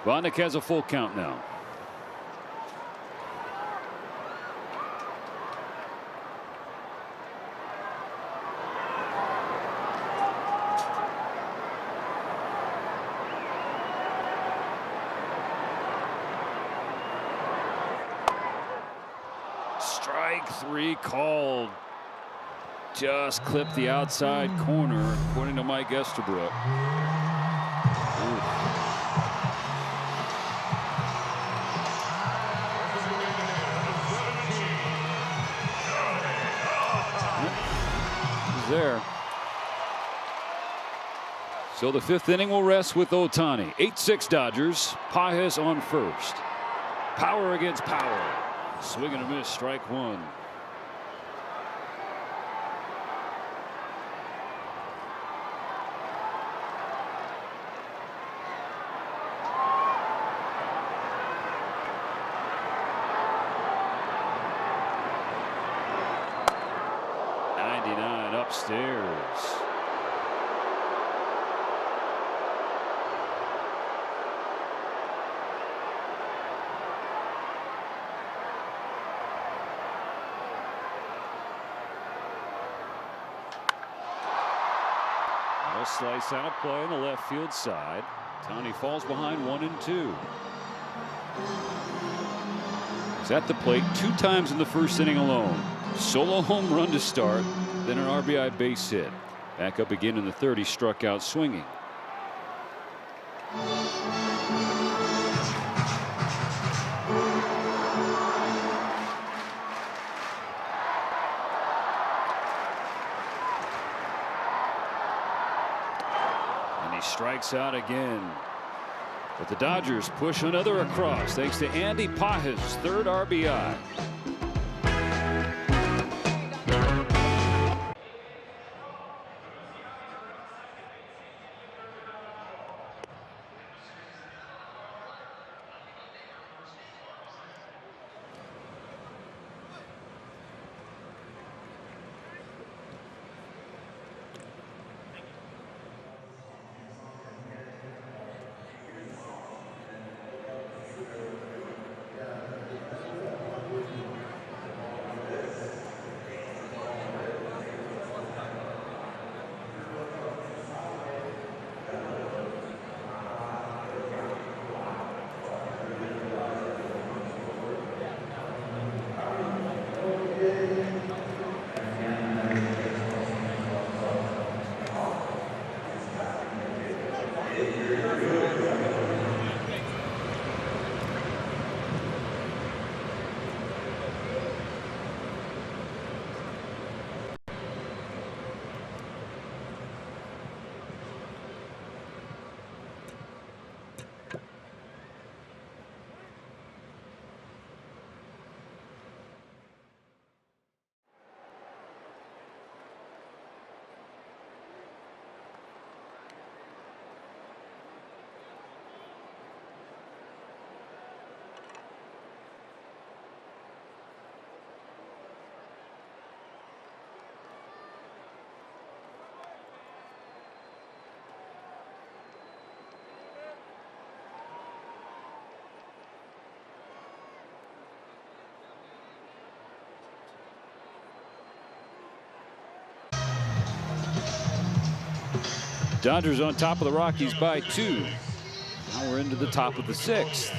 Vodnik has a full count now. Strike 3 called. Just clipped the outside corner, according to Mike Estabrook. He's there. So the 5th inning will rest with Ohtani. 8-6 Dodgers. Pages on first. Power against power. Swing and a miss, strike 1. 99 upstairs. A slice out of play on the left field side. Tony falls behind 1-2. He's at the plate 2 times in the first inning alone. Solo home run to start, then an RBI base hit. Back up again in the third. He struck out swinging. And he strikes out again. But the Dodgers push another across thanks to Andy Pages' third RBI. Dodgers on top of the Rockies by 2. Now we're into the top of the 6th.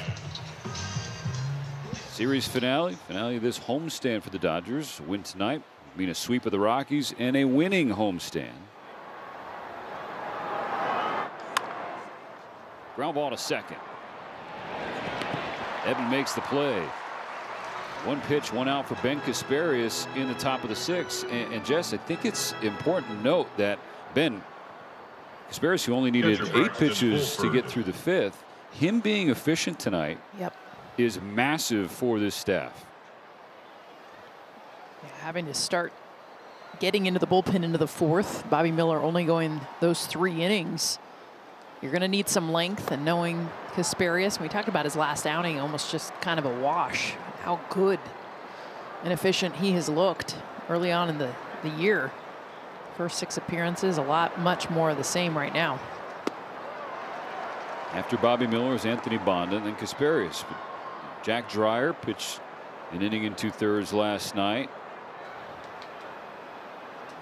Series finale of this homestand for the Dodgers. Win tonight mean a sweep of the Rockies and a winning homestand. Ground ball to second. Edman makes the play. 1 pitch, 1 out for Ben Kasparius in the top of the 6th. And Jess, I think it's important to note that Ben Kasparius, who only needed 8 pitches to get through the 5th, him being efficient tonight is massive for this staff. Yeah, having to start getting into the bullpen into the 4th. Bobby Miller only going those 3 innings. You're going to need some length, and knowing Kasparius, we talked about his last outing, almost just kind of a wash. How good and efficient he has looked early on in the year. First 6 appearances, much more of the same right now. After Bobby Miller is Anthony Bonda, and then Kasparius. Jack Dreyer pitched an inning and 2/3 last night.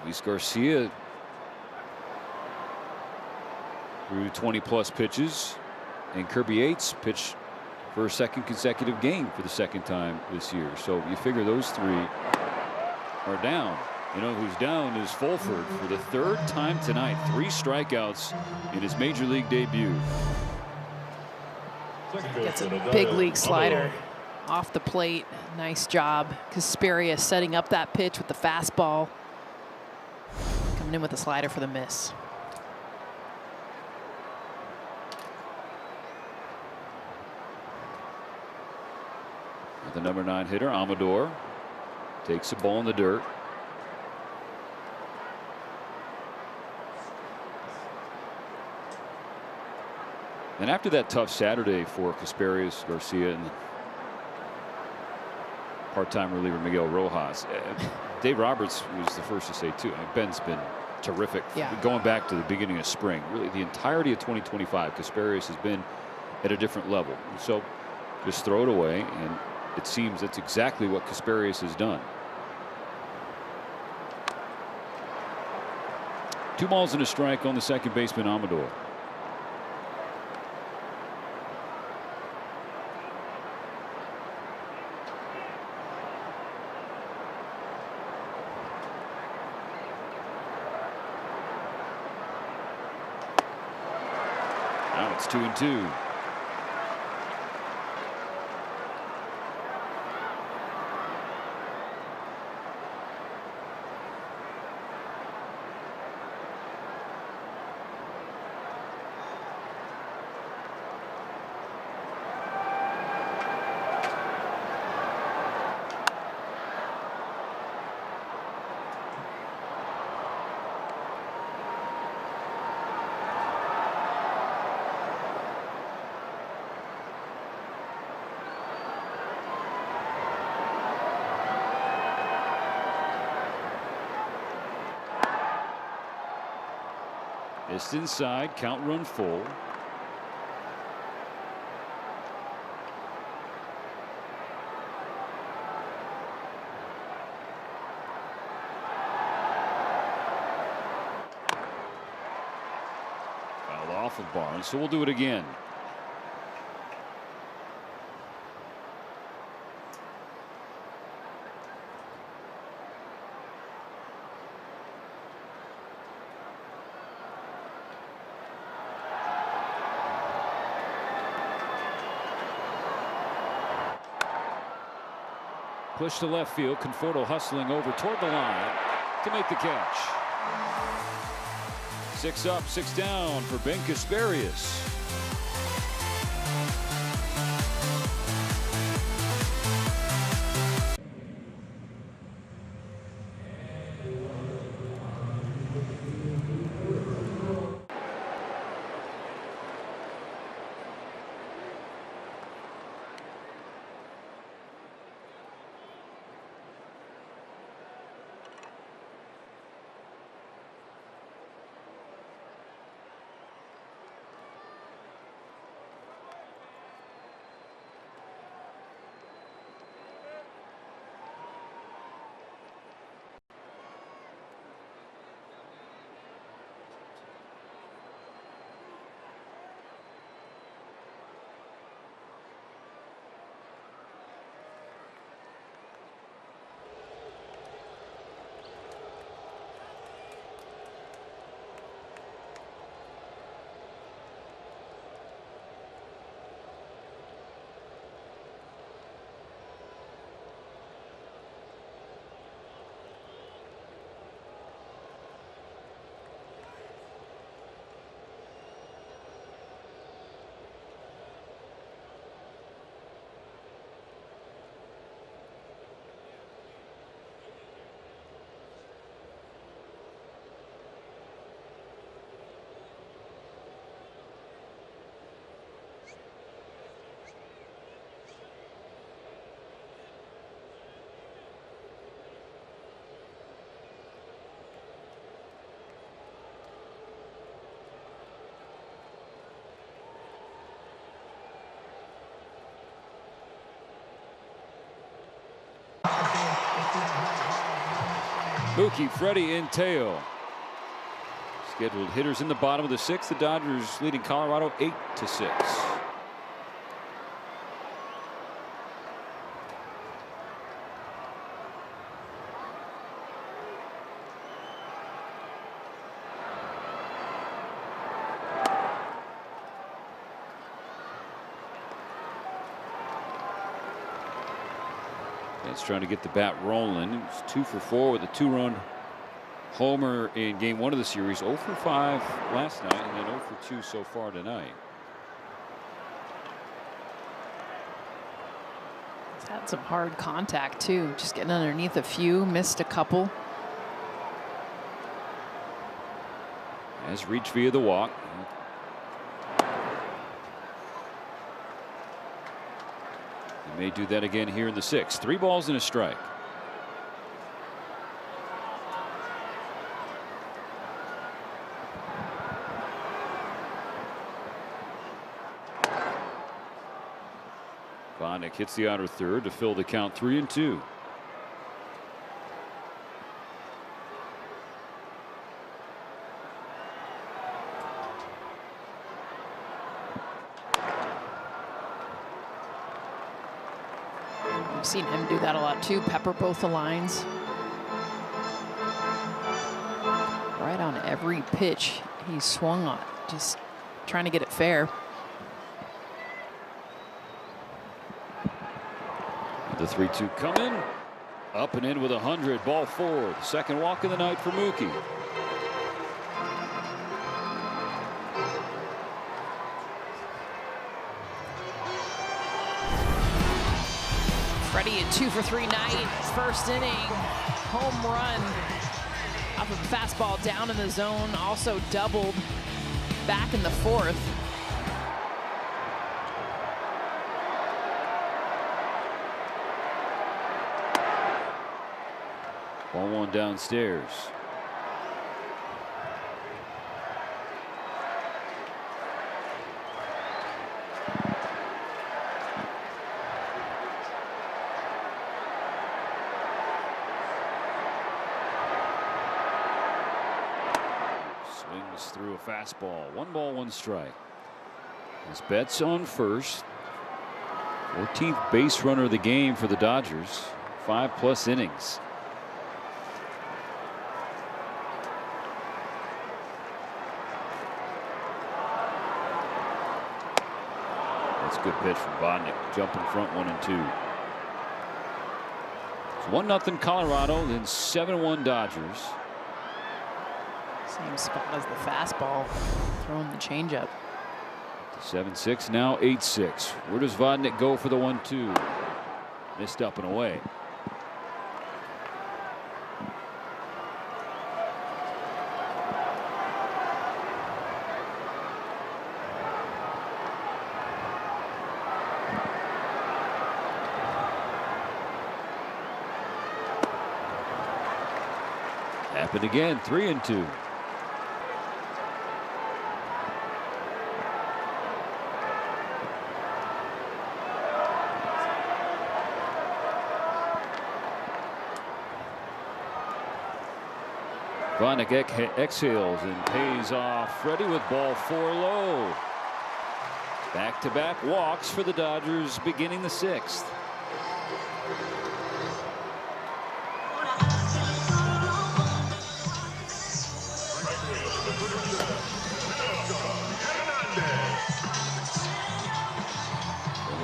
Luis Garcia threw 20+ pitches, and Kirby Yates pitched for a 2nd consecutive game for the 2nd time this year. So you figure those 3 are down. You know who's down is Fulford for the 3rd time tonight. 3 strikeouts in his major league debut. Gets a big league slider off the plate. Nice job. Kasparius setting up that pitch with the fastball. Coming in with the slider for the miss. The number 9 hitter, Amador, takes a ball in the dirt. And after that tough Saturday for Kasparius, Garcia, and part-time reliever Miguel Rojas, Dave Roberts was the first to say too. I mean, Ben's been terrific. Yeah. Going back to the beginning of spring, really the entirety of 2025, Kasperius has been at a different level. And so just throw it away, and it seems that's exactly what Kasperius has done. 2 balls and a strike on the second baseman, Amador. Now it's 2-2. It's inside, count run full. Fouled off of Barnes, so we'll do it again. Push to left field. Conforto hustling over toward the line to make the catch. 6 up, 6 down for Ben Kasperius. Mookie, Freddie, and Teo. Scheduled hitters in the bottom of the 6th. The Dodgers leading Colorado 8-6. It's trying to get the bat rolling. It's 2 for 4 with a 2-run homer in game 1 of the series. 0 for 5 last night, and then 0 for 2 so far tonight. He's had some hard contact too. Just getting underneath a few, missed a couple. Has reached via the walk. He may do that again here in the 6th. 3 balls and a strike. Vanek hits the outer third to fill the count 3-2. We've seen him do that a lot too. Pepper both the lines. Right on every pitch he swung on, just trying to get it fair. The 3-2 coming. Up and in with 100. Ball 4. Second walk of the night for Mookie. Freddie, a 2-for-3 night. First inning, home run off of a fastball down in the zone. Also doubled back in the fourth. Ball 1 downstairs. Swings through a fastball. 1 ball, 1 strike. His Betts on first. 14th base runner of the game for the Dodgers. 5+ innings. Good pitch from Vanek. Jump in front, 1-2. It's 1-0 Colorado, then 7-1 Dodgers. Same spot as the fastball, throwing the changeup. 7-6, now 8-6. Where does Vanek go for the 1-2? Missed up and away. Happened again, 3-2. Vanek exhales and pays off Freddie with ball 4 low. Back-to-back walks for the Dodgers beginning the 6th.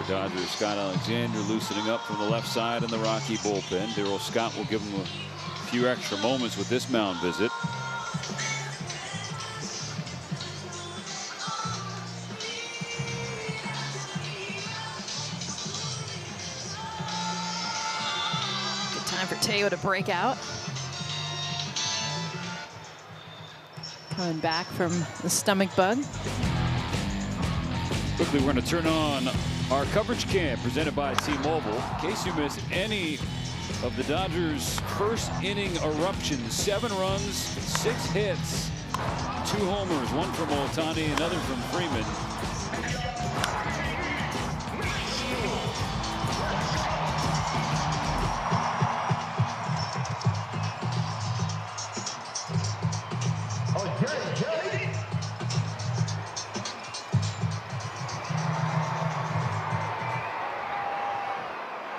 Dodgers Scott Alexander loosening up from the left side in the Rocky bullpen. Darryl Scott will give him a few extra moments with this mound visit. Good time for Teo to break out. Coming back from the stomach bug. Quickly, we're going to turn on our coverage cam presented by T-Mobile. In case you missed any of the Dodgers' first inning eruption, 7 runs, 6 hits, 2 homers, 1 from Ohtani, another from Freeman.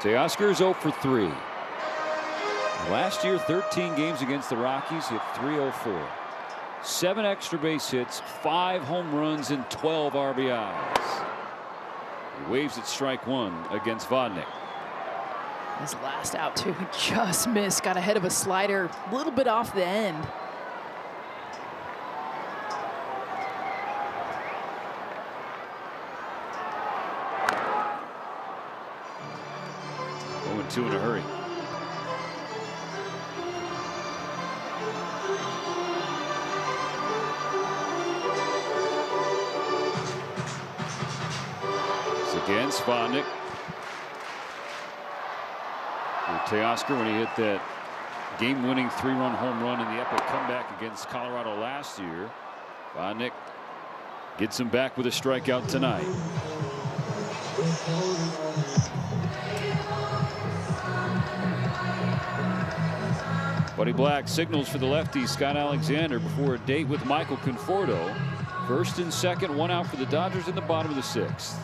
Teoscar is 0 for 3. Last year, 13 games against the Rockies, hit .304. 7 extra base hits, 5 home runs, and 12 RBIs. He waves at strike 1 against Vanek. His last out too, he just missed, got ahead of a slider, a little bit off the end. Two in a hurry. It's against Vanek. Teoscar, when he hit that game-winning 3-run home run in the epic comeback against Colorado last year. Vanek gets him back with a strikeout tonight. Buddy Black signals for the lefty Scott Alexander before a date with Michael Conforto. First and second, one out for the Dodgers in the bottom of the 6th.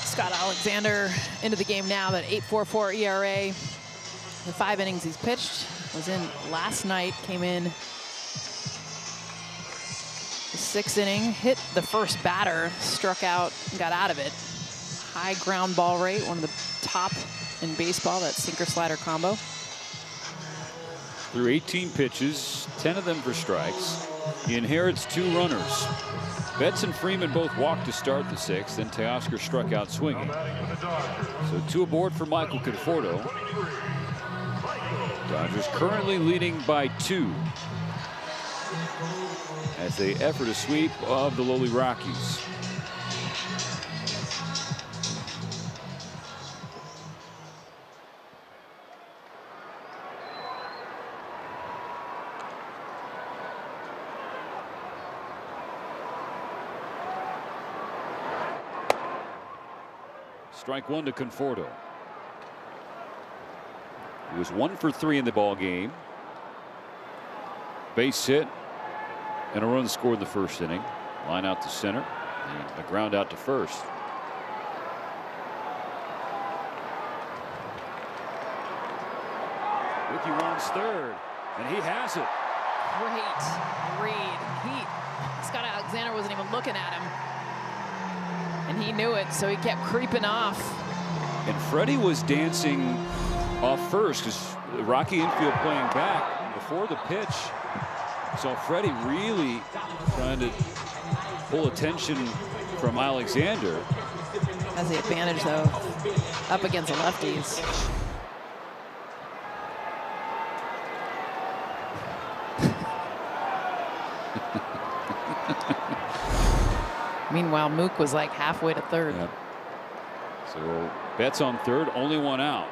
Scott Alexander into the game now, that 8.44 ERA. The 5 innings he's pitched, was in last night, came in the 6th inning, hit the first batter, struck out, and got out of it. High ground ball rate, one of the top in baseball, that sinker slider combo. Through 18 pitches, 10 of them for strikes. He inherits 2 runners. Betts and Freeman both walked to start the 6th, then Teoscar struck out swinging. So 2 aboard for Michael Conforto. Dodgers currently leading by 2 as they effort a sweep of the lowly Rockies. Strike 1 to Conforto. He was 1 for 3 in the ball game. Base hit and a run scored in the 1st inning. Line out to center and a ground out to first. Ricky runs third and he has it. Great read. Scott Alexander wasn't even looking at him. And he knew it, so he kept creeping off. And Freddie was dancing off first because the Rocky infield playing back before the pitch. So Freddie really trying to pull attention from Alexander. Has the advantage, though, up against the lefties. Meanwhile, Mook was like halfway to third. Yep. So Betts on third, only 1 out.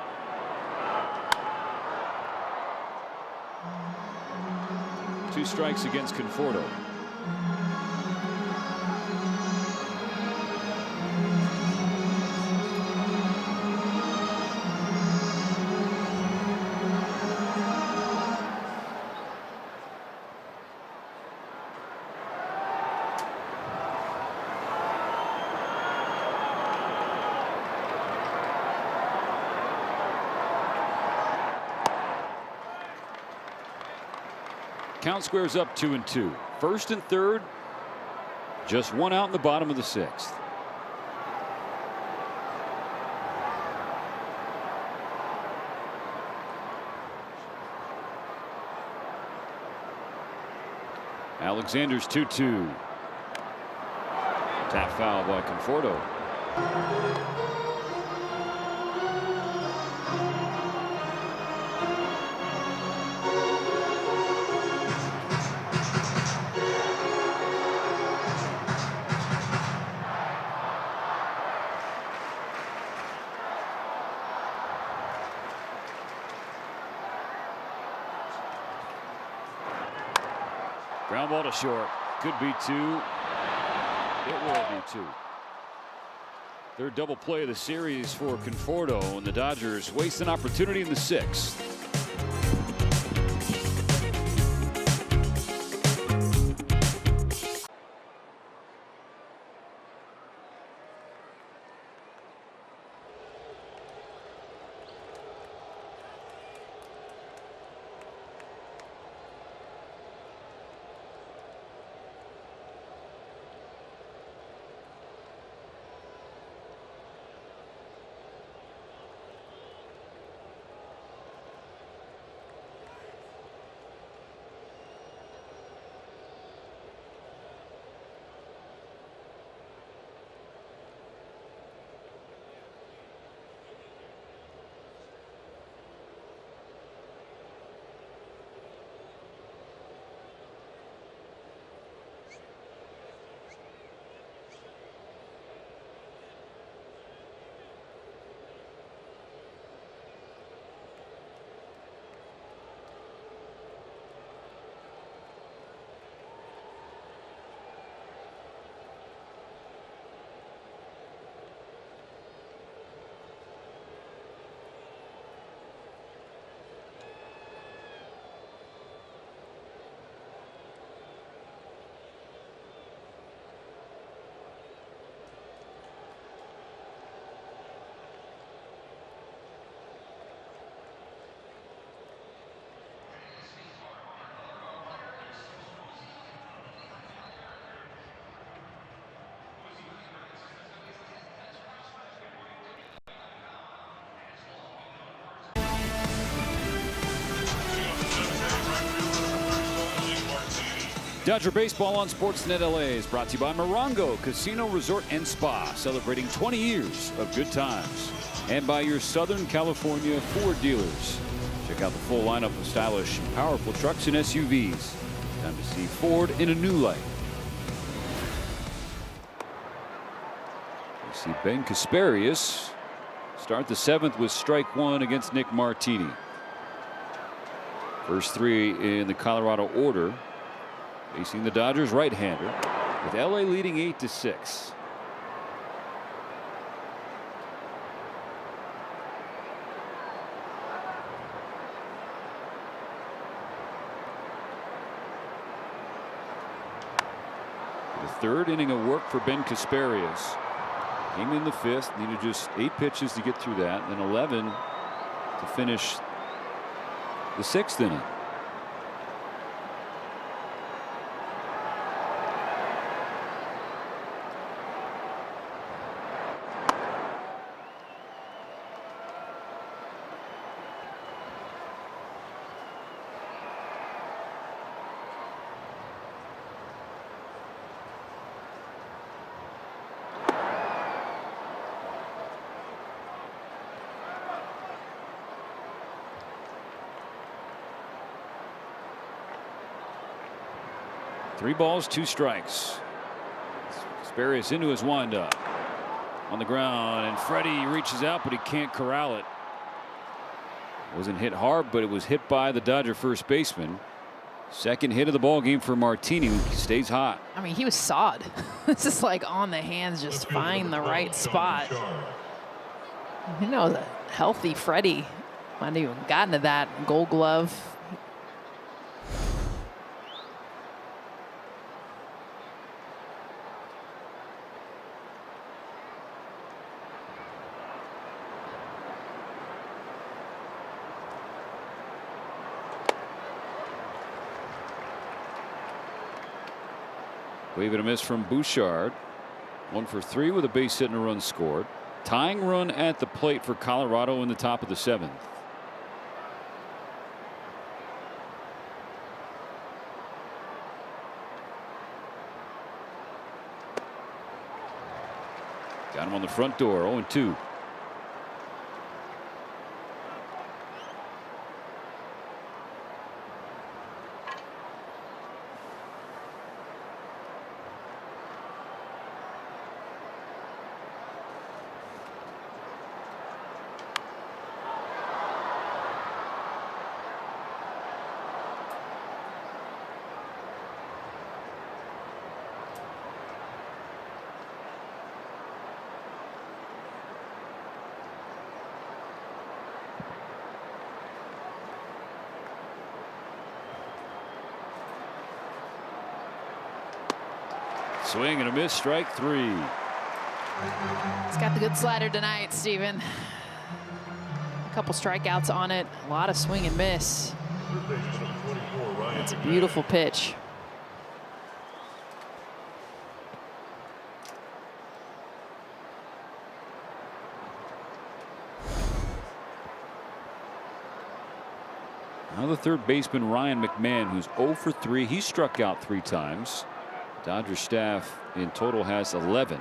Two strikes against Conforto. Count squares up 2-2. First and third, just 1 out in the bottom of the 6th. Alexander's 2-2. Tap foul by Conforto. Ground ball to short. Could be 2. It will be 2. Third double play of the series for Conforto, and the Dodgers waste an opportunity in the 6th. Dodger Baseball on Sportsnet LA is brought to you by Morongo Casino Resort and Spa, celebrating 20 years of good times. And by your Southern California Ford dealers. Check out the full lineup of stylish, powerful trucks and SUVs. Time to see Ford in a new light. We see Ben Kasparius start the 7th with strike 1 against Nick Martini. First 3 in the Colorado order. Facing the Dodgers right-hander, with LA leading 8-6. The 3rd inning of work for Ben Kasparias. Came in the 5th, needed just 8 pitches to get through that, and 11 to finish the 6th inning. Three balls, 2 strikes. Kasparias into his windup. On the ground, and Freddie reaches out, but he can't corral it. Wasn't hit hard, but it was hit by the Dodger first baseman. Second hit of the ball game for Martini, who stays hot. I mean, he was sawed. This is like on the hands, just find the right spot. You know, the healthy Freddie might have even gotten to that Gold Glove. Wave and a miss from Bouchard. 1 for 3 with a base hit and a run scored. Tying run at the plate for Colorado in the top of the 7th. Got him on the front door, 0-2. Swing and a miss, strike 3. He's got the good slider tonight, Steven. A couple strikeouts on it, a lot of swing and miss. It's a beautiful pitch. Now the third baseman, Ryan McMahon, who's 0 for 3. He struck out 3 times. Dodger staff in total has 11.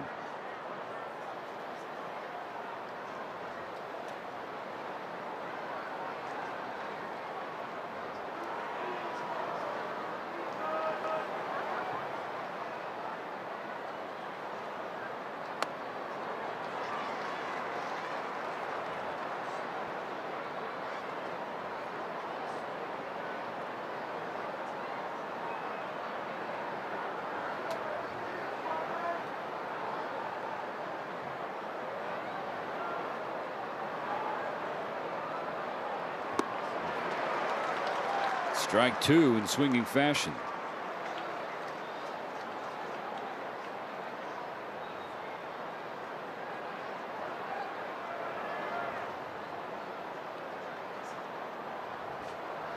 Strike 2 in swinging fashion.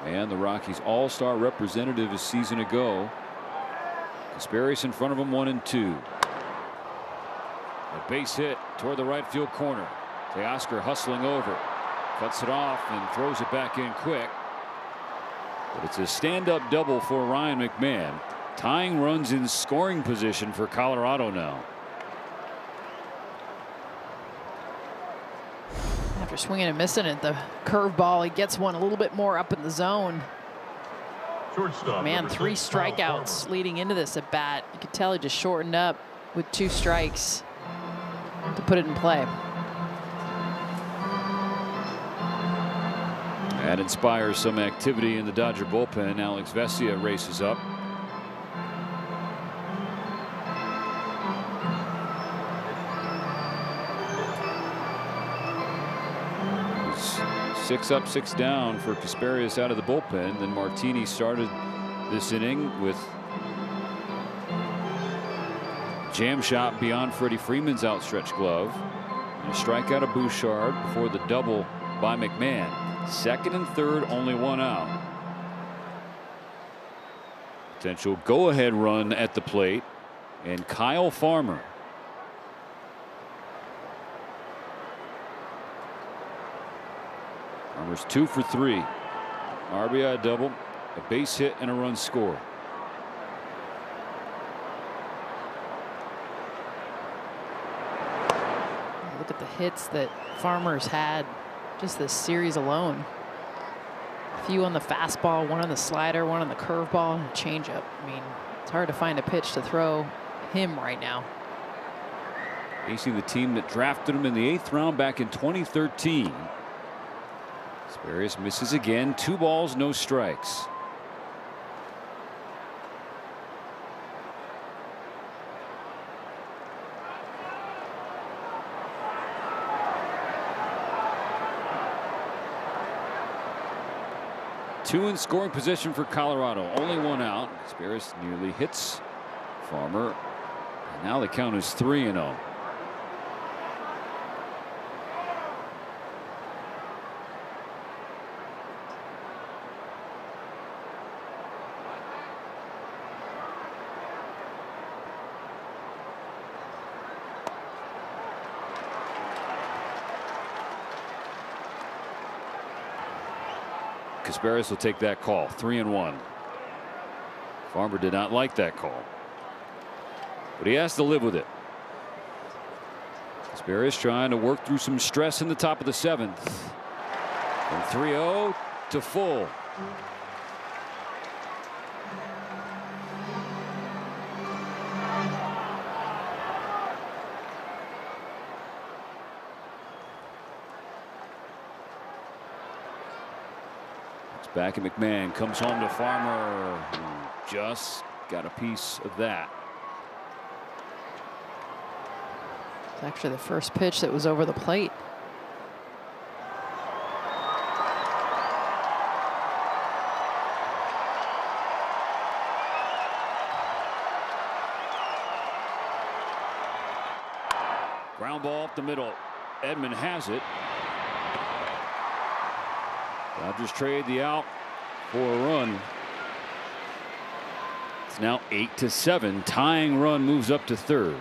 And the Rockies all-star representative a season ago. Kasparius in front of him, 1-2. A base hit toward the right field corner. Teoscar hustling over. Cuts it off and throws it back in quick. But it's a stand-up double for Ryan McMahon. Tying runs in scoring position for Colorado now. After swinging and missing it, the curveball, he gets one a little bit more up in the zone. Shortstop, Man, 3 strikeouts leading into this at bat. You could tell he just shortened up with 2 strikes to put it in play. That inspires some activity in the Dodger bullpen. Alex Vesia races up. It's 6 up, 6 down for Kasparius out of the bullpen. Then Martini started this inning with jam shot beyond Freddie Freeman's outstretched glove. And a strikeout of Bouchard before the double by McMahon. Second and third, only 1 out. Potential go-ahead run at the plate, and Kyle Farmer. Farmer's 2 for 3. RBI double, a base hit, and a run scored. Look at the hits that Farmer's had just this series alone. A few on the fastball, 1 on the slider, 1 on the curveball, and a changeup. I mean, it's hard to find a pitch to throw him right now. Facing the team that drafted him in the 8th round back in 2013. Kasparius misses again. 2 balls, no strikes. Two in scoring position for Colorado. Only 1 out. Kasparius nearly hits Farmer. And now the count is 3-0. Kasparius will take that call. 3-1. Farmer did not like that call, but he has to live with it. Kasparius trying to work through some stress in the top of the 7th. From 3-0 to full. Back at McMahon, comes home to Farmer, who just got a piece of that. It's actually the first pitch that was over the plate. Ground ball up the middle. Edman has it. Dodgers trade the out for a run. It's now 8-7. Tying run moves up to third.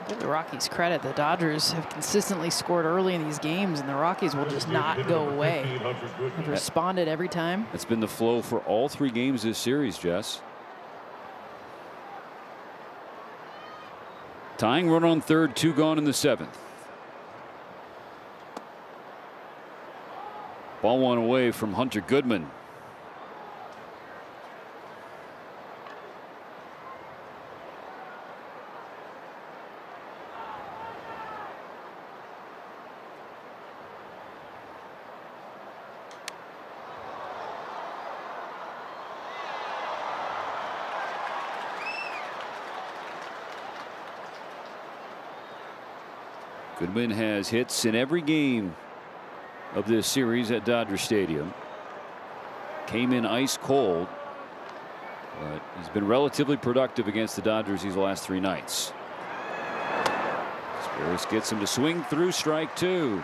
Give the Rockies credit. The Dodgers have consistently scored early in these games, and the Rockies will just not go away. Have responded every time. That's been the flow for all 3 games this series, Jess. Tying run on third, 2 gone in the 7th. Ball 1 away from Hunter Goodman. Goodman has hits in every game of this series at Dodger Stadium. Came in ice cold, but he's been relatively productive against the Dodgers these last 3 nights. Spurs gets him to swing through strike 2.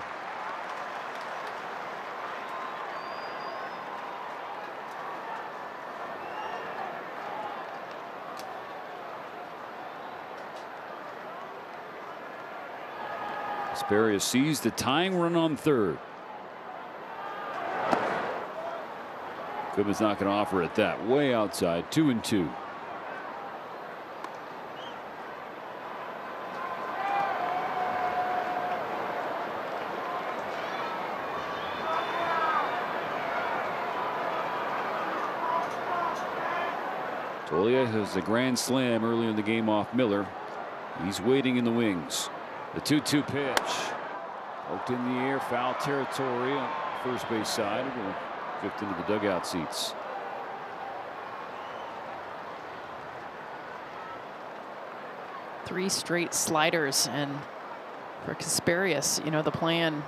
Asperia sees the tying run on third. Goodman's not going to offer it that way outside. 2-2. Tolia has a grand slam early in the game off Miller. He's waiting in the wings. The 2-2 pitch. Poked in the air, foul territory on the first base side. Will drift into the dugout seats. Three straight sliders, and for Casparius, you know, the plan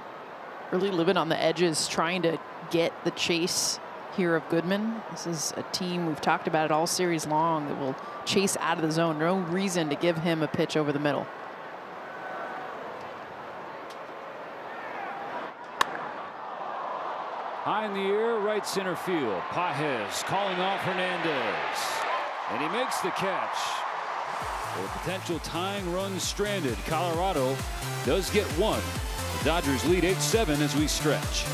really living on the edges, trying to get the chase here of Goodman. This is a team, we've talked about it all series long, that will chase out of the zone. No reason to give him a pitch over the middle. High in the air, right center field. Pages calling off Hernandez. And he makes the catch. For a potential tying run stranded. Colorado does get one. The Dodgers lead 8-7 as we stretch.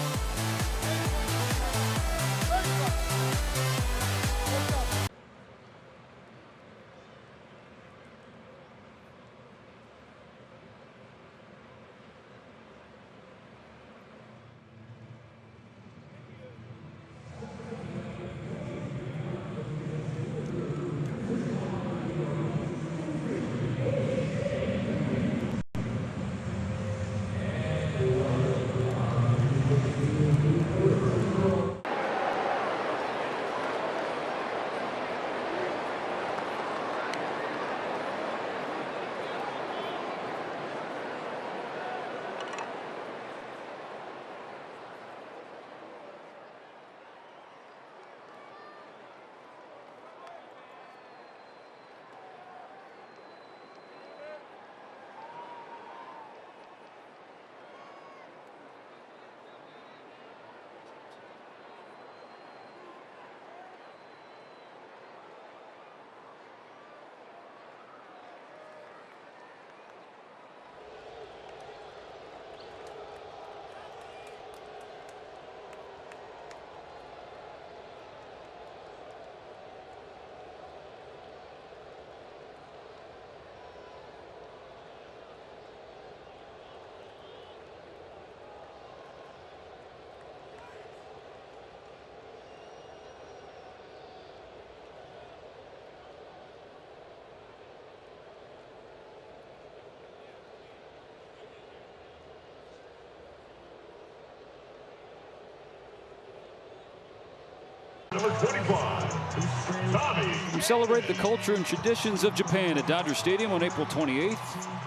Number 25, Tommy. We celebrate the culture and traditions of Japan at Dodger Stadium on April 28th.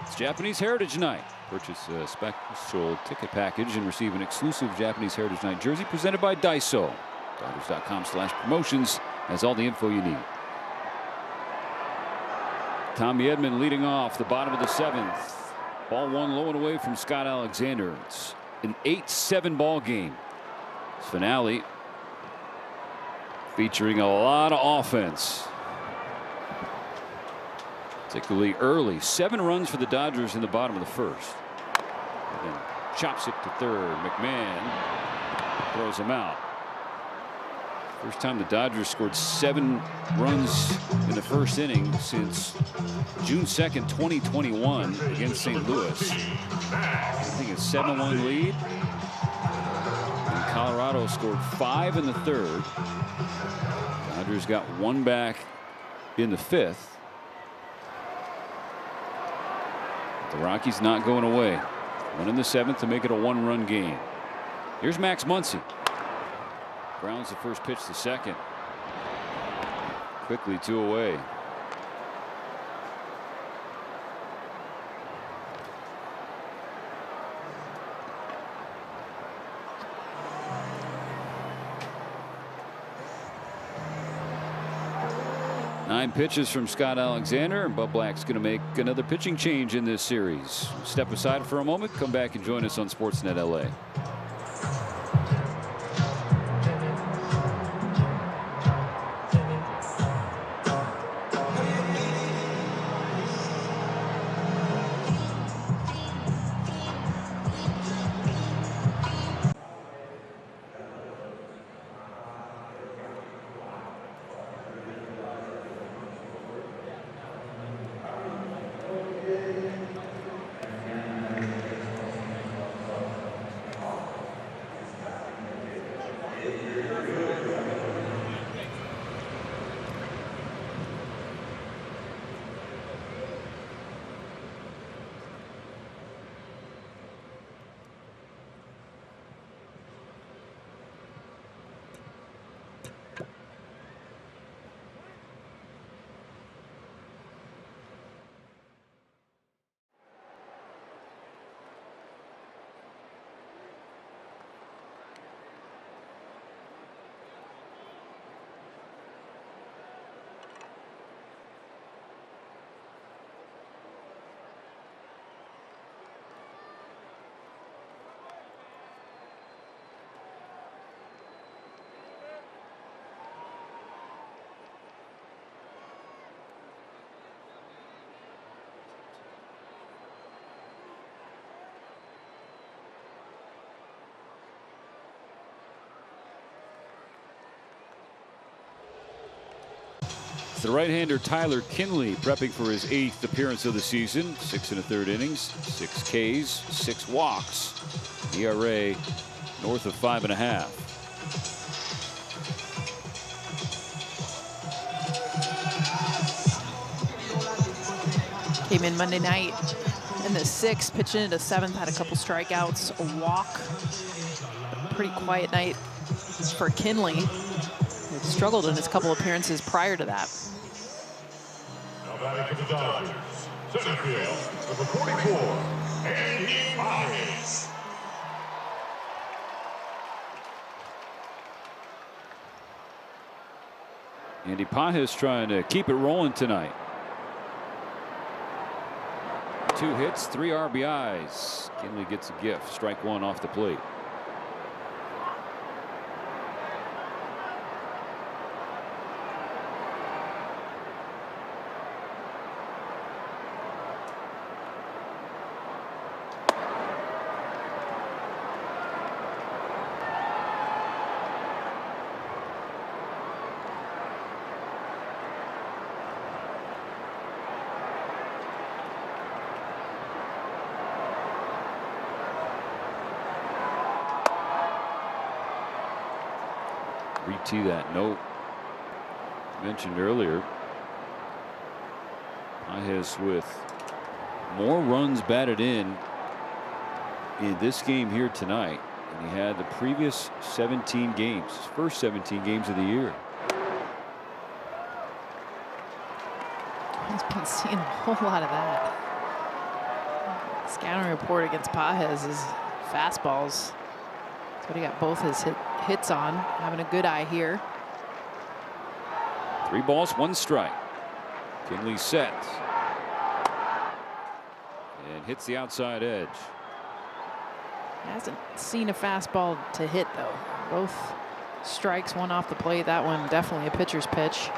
It's Japanese Heritage Night. Purchase a special ticket package and receive an exclusive Japanese Heritage Night jersey presented by Daiso. Dodgers.com/promotions has all the info you need. Tommy Edman leading off the bottom of the 7th. Ball one low and away from Scott Alexander. It's an 8-7 ball game. This finale featuring a lot of offense. Particularly early. 7 runs for the Dodgers in the bottom of the 1st. And then chops it to third. McMahon throws him out. First time the Dodgers scored 7 runs in the 1st inning since June 2nd, 2021 against St. Louis. I think it's 7-1 lead. And Colorado scored 5 in the 3rd. Dodgers got 1 back in the 5th. The Rockies not going away. 1 in the 7th to make it a 1-run game. Here's Max Muncy. Grounds the first pitch to second. Quickly 2 away. Nine pitches from Scott Alexander, and Bud Black's going to make another pitching change in this series. Step aside for a moment, come back and join us on Sportsnet LA. 6th. The right-hander Tyler Kinley prepping for his 8th appearance of the season. 6 1/3 innings, 6 Ks, 6 walks. ERA north of 5.5. Came in Monday night in the 6th, pitching into 7th, had a couple strikeouts, a walk. A pretty quiet night for Kinley. He struggled in his couple appearances prior to that. Now batting for the Dodgers, center field, number 44, Andy Pages. Andy Pages trying to keep it rolling tonight. 2 hits, 3 RBIs. Kinley gets a gift. Strike 1 off the plate. Re-tee that note mentioned earlier. Pages with more runs batted in this game here tonight than he had the previous 17 games, his first 17 games of the year. He's been seeing a whole lot of that. Scouting report against Pages is fastballs. That's what he got both his hits on. Having a good eye here. 3 balls, 1 strike. Kinley set. hits the outside edge. Hasn't seen a fastball to hit, though. Both strikes, one off the plate. That one definitely a pitcher's pitch.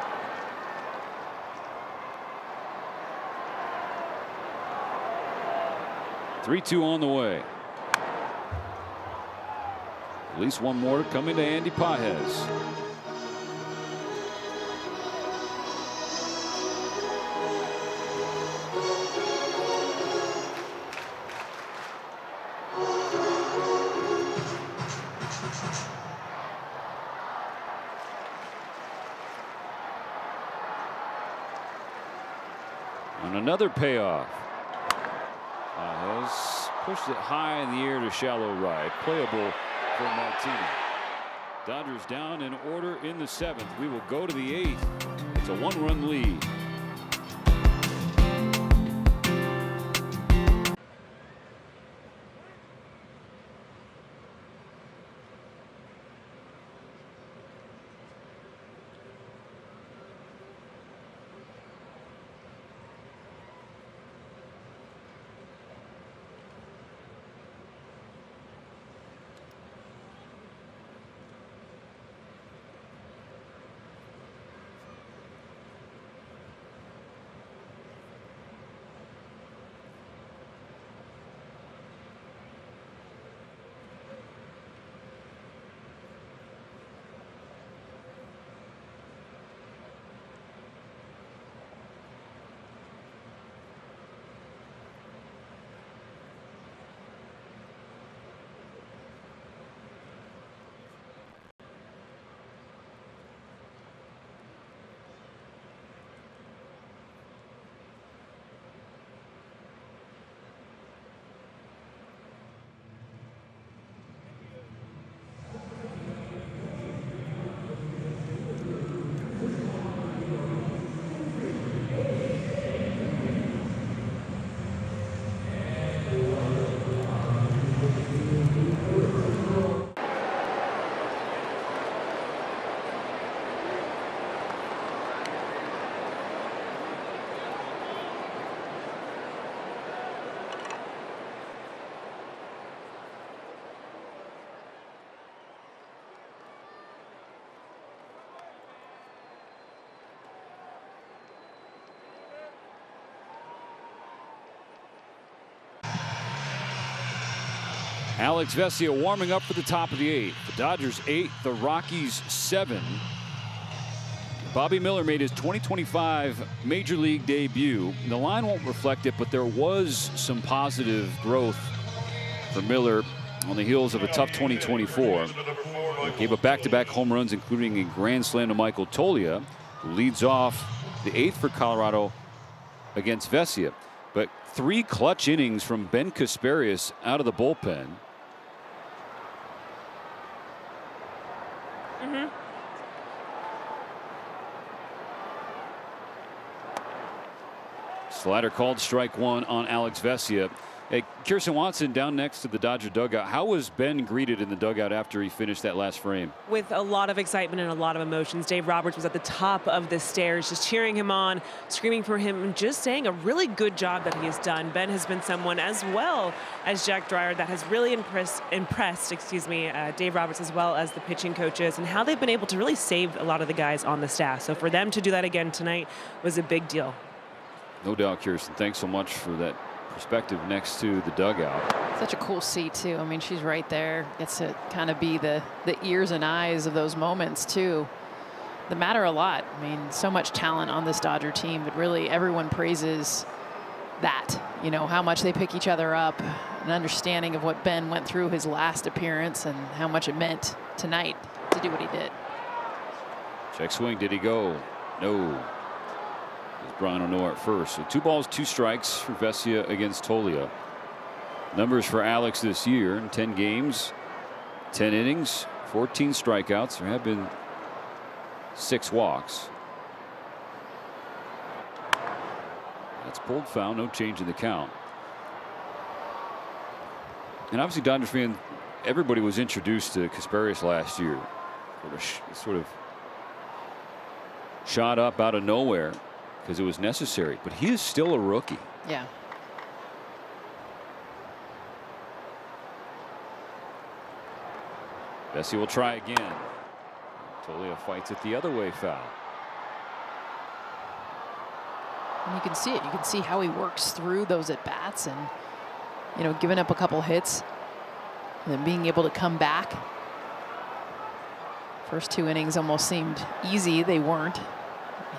Three-two on the way. At least one more coming to Andy Pages. And another payoff. Pages pushed it high in the air to shallow right. Playable for Martini. Dodgers down in order in the 7th. We will go to the 8th. It's a 1-run lead. Alex Vesia warming up for the top of the 8th. The Dodgers 8, the Rockies 7. Bobby Miller made his 2025 Major League debut. The line won't reflect it, but there was some positive growth for Miller on the heels of a tough 2024. He gave up back-to-back home runs, including a grand slam to Michael Toglia, who leads off the 8th for Colorado against Vesia. But 3 clutch innings from Ben Kasparius out of the bullpen. Slider called strike 1 on Alex Vesia. Hey, Kirsten Watson down next to the Dodger dugout. How was Ben greeted in the dugout after he finished that last frame? With a lot of excitement and a lot of emotions. Dave Roberts was at the top of the stairs, just cheering him on, screaming for him, and just saying a really good job that he has done. Ben has been someone, as well as Jack Dreyer, that has really impressed Dave Roberts, as well as the pitching coaches, and how they've been able to really save a lot of the guys on the staff. So for them to do that again tonight was a big deal. No doubt, Kirsten. Thanks so much for that perspective next to the dugout. Such a cool seat, too. I mean, she's right there. Gets to kind of be the ears and eyes of those moments, too. That matter a lot. I mean, so much talent on this Dodger team, but really everyone praises that. You know, how much they pick each other up, an understanding of what Ben went through his last appearance and how much it meant tonight to do what he did. Check swing. Did he go? No. Brian O'Neill at first. So 2 balls, 2 strikes for Vesia against Toglia. Numbers for Alex this year in 10 games, 10 innings, 14 strikeouts. There have been 6 walks. That's pulled foul, no change in the count. And obviously, Dodgers fan, everybody was introduced to Kasparius last year. Sort of shot up out of nowhere because it was necessary, but he is still a rookie. Yeah. Bessie will try again. Tolia fights it the other way, foul. And you can see it. You can see how he works through those at-bats and, you know, giving up a couple hits and then being able to come back. First 2 innings almost seemed easy. They weren't.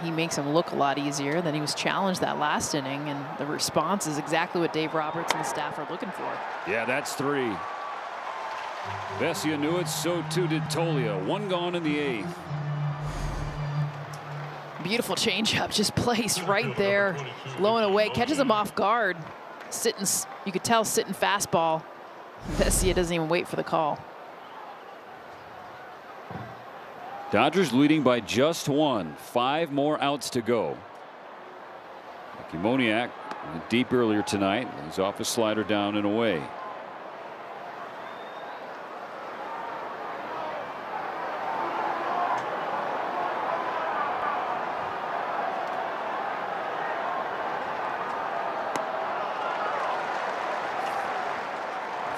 He makes them look a lot easier. Then he was challenged that last inning, and the response is exactly what Dave Roberts and the staff are looking for. Yeah, that's 3. Bessie knew it, so too did Tolia. 1 gone in the 8th. Beautiful changeup, just placed right there, low and away, catches him off guard. Sitting, you could tell, sitting fastball. Bessie doesn't even wait for the call. Dodgers leading by just 1. 5 more outs to go. Moniak went deep earlier tonight. He's off a slider down and away.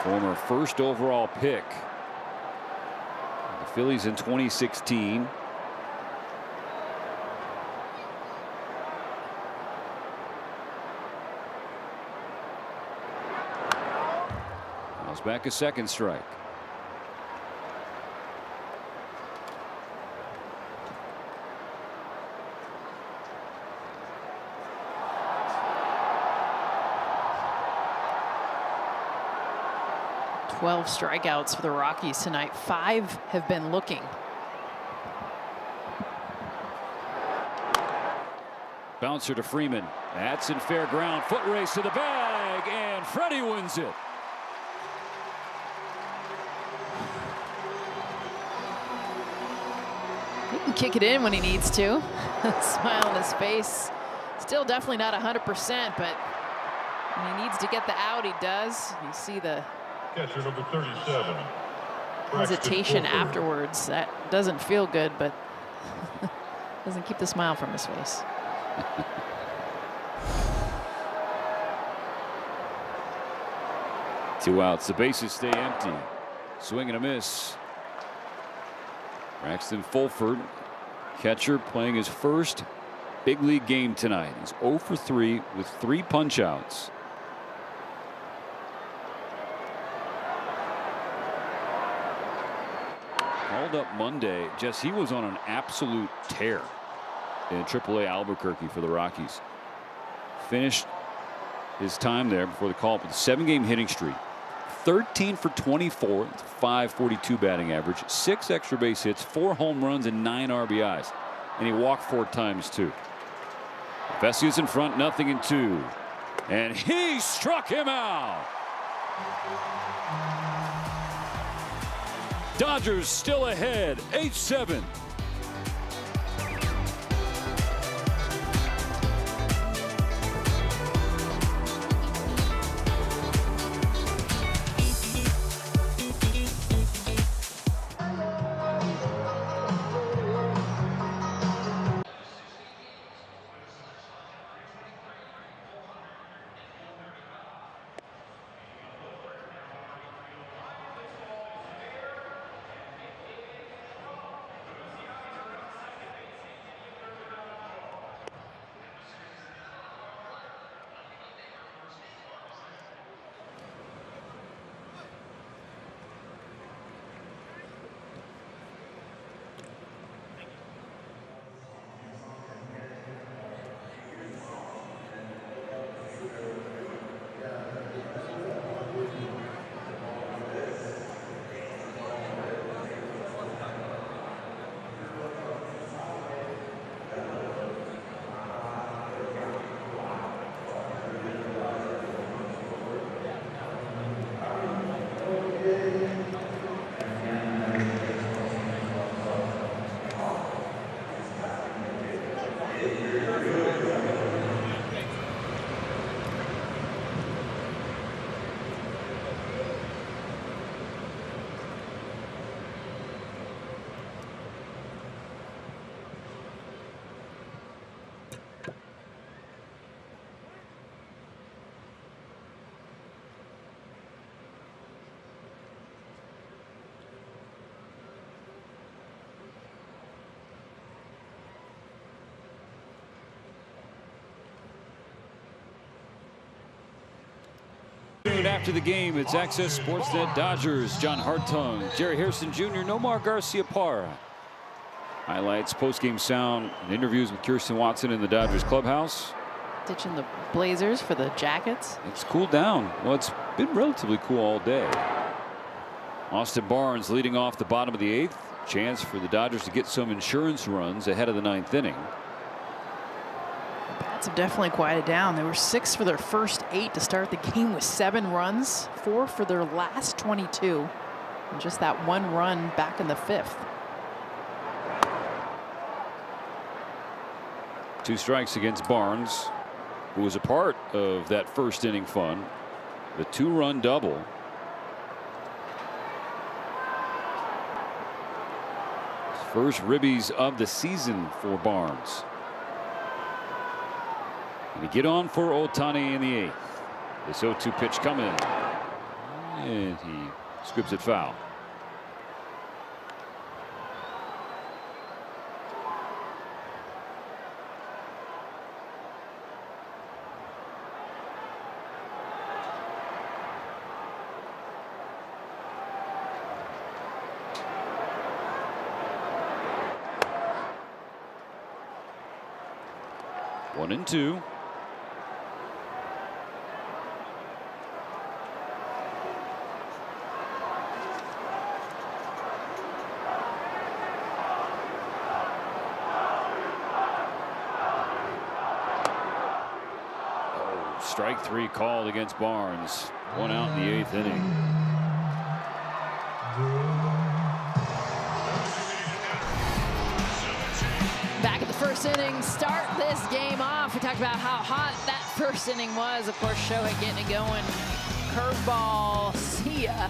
Former first overall pick. The Phillies in 2016. Now back a second strike. Twelve strikeouts for the Rockies tonight. 5 have been looking. Bouncer to Freeman. That's in fair ground. Foot race to the bag, and Freddie wins it. He can kick it in when he needs to. Smile on his face. Still definitely not 100%, but when he needs to get the out, he does. You see the Catcher number 37. hesitation afterwards. That doesn't feel good, but doesn't keep the smile from his face. Two outs. The bases stay empty. Swing and a miss. Braxton Fulford, catcher, playing his first big league game tonight. He's 0 for 3 with 3 punch outs. Called up Monday. Jess, he was on an absolute tear in AAA Albuquerque for the Rockies. Finished his time there before the call up with a 7-game hitting streak. 13 for 24, it's a .542 batting average, 6 extra base hits, 4 home runs, and 9 RBIs. And he walked 4 times too. Vessia's in front, 0-2. And he struck him out. Dodgers still ahead, 8-7. after the game. It's Access Sportsnet Dodgers. John Hartung, Jerry Harrison Jr., Nomar Garciaparra. Highlights, post-game sound, and interviews with Kirsten Watson in the Dodgers clubhouse. Ditching the Blazers for the Jackets. It's cooled down. Well, it's been relatively cool all day. Austin Barnes leading off the bottom of the 8th. Chance for the Dodgers to get some insurance runs ahead of the 9th inning. Bats have definitely quieted down. They were 6 for their first 8 to start the game with 7 runs, 4 for their last 22, and just that 1 run back in the 5th. 2 strikes against Barnes, who was a part of that first inning fun. The 2-run double. First ribbies of the season for Barnes. And to get on for Ohtani in the 8th. This 0-2 pitch coming. And he scripts it foul. One and 2. Strike 3 called against Barnes. 1 out in the 8th inning. Back at the first inning, start this game off. We talked about how hot that first inning was. Of course, Shohei getting it going. Curveball, see ya.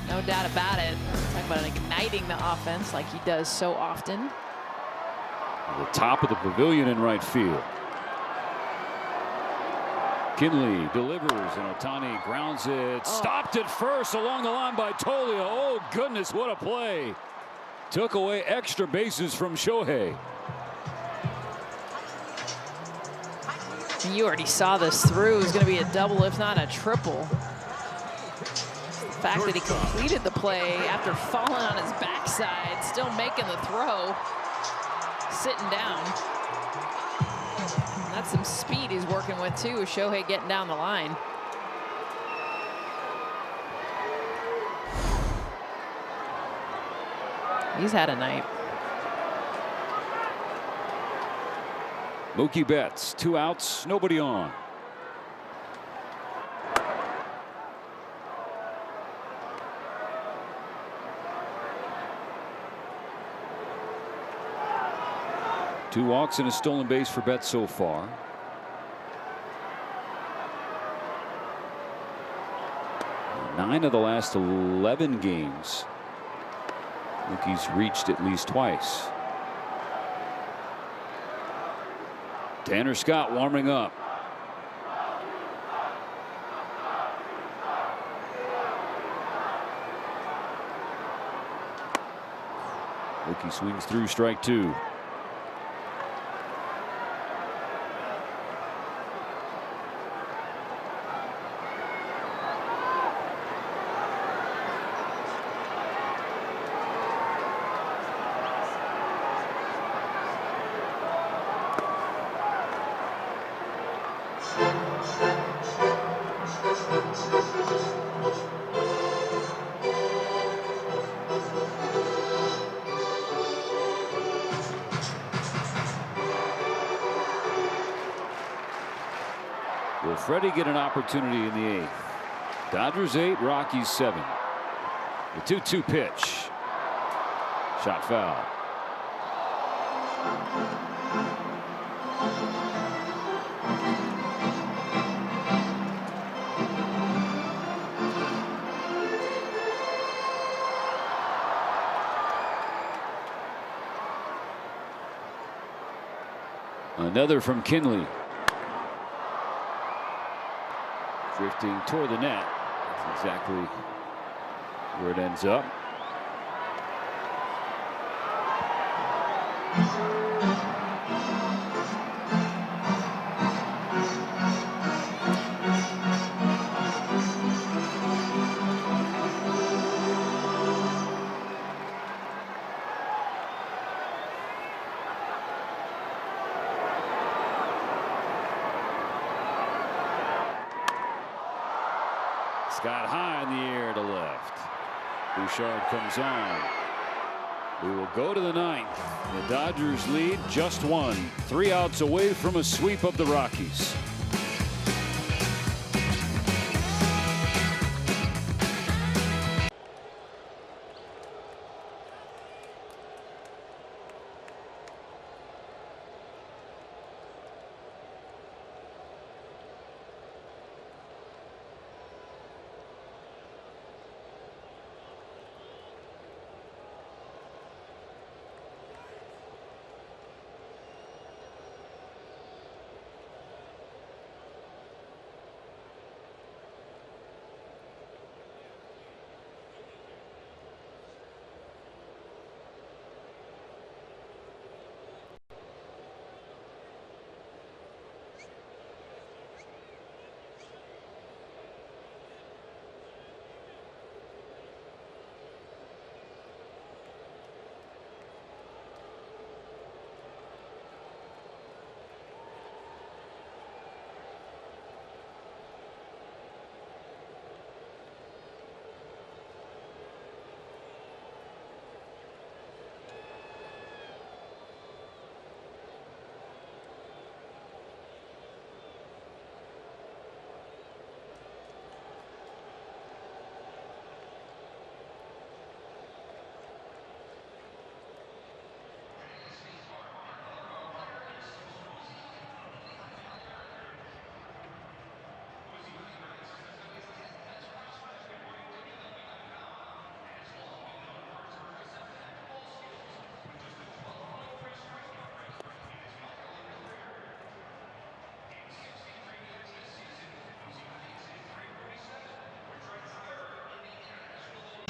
No doubt about it. Talking about igniting the offense like he does so often. The top of the pavilion in right field. Kinley delivers and Ohtani grounds it. Stopped at first along the line by Tolio. Oh goodness, what a play. Took away extra bases from Shohei. You already saw this through. It was going to be a double, if not a triple. The fact that he completed the play after falling on his backside, still making the throw, sitting down. That's some speed he's working with too. Shohei getting down the line. He's had a night. Mookie Betts, 2 outs, nobody on. Two walks and a stolen base for Betts so far. Nine of the last 11 games, Mookie's reached at least twice. Tanner Scott warming up. Mookie swings through, strike 2. Will Freddie get an opportunity in the 8th? Dodgers 8, Rockies 7. The 2-2 pitch. Shot foul. Another from Kinley. Drifting toward the net. That's exactly where it ends up. Scott high in the air to left. Bouchard comes on. We will go to the ninth. The Dodgers lead just one. 3 outs away from a sweep of the Rockies.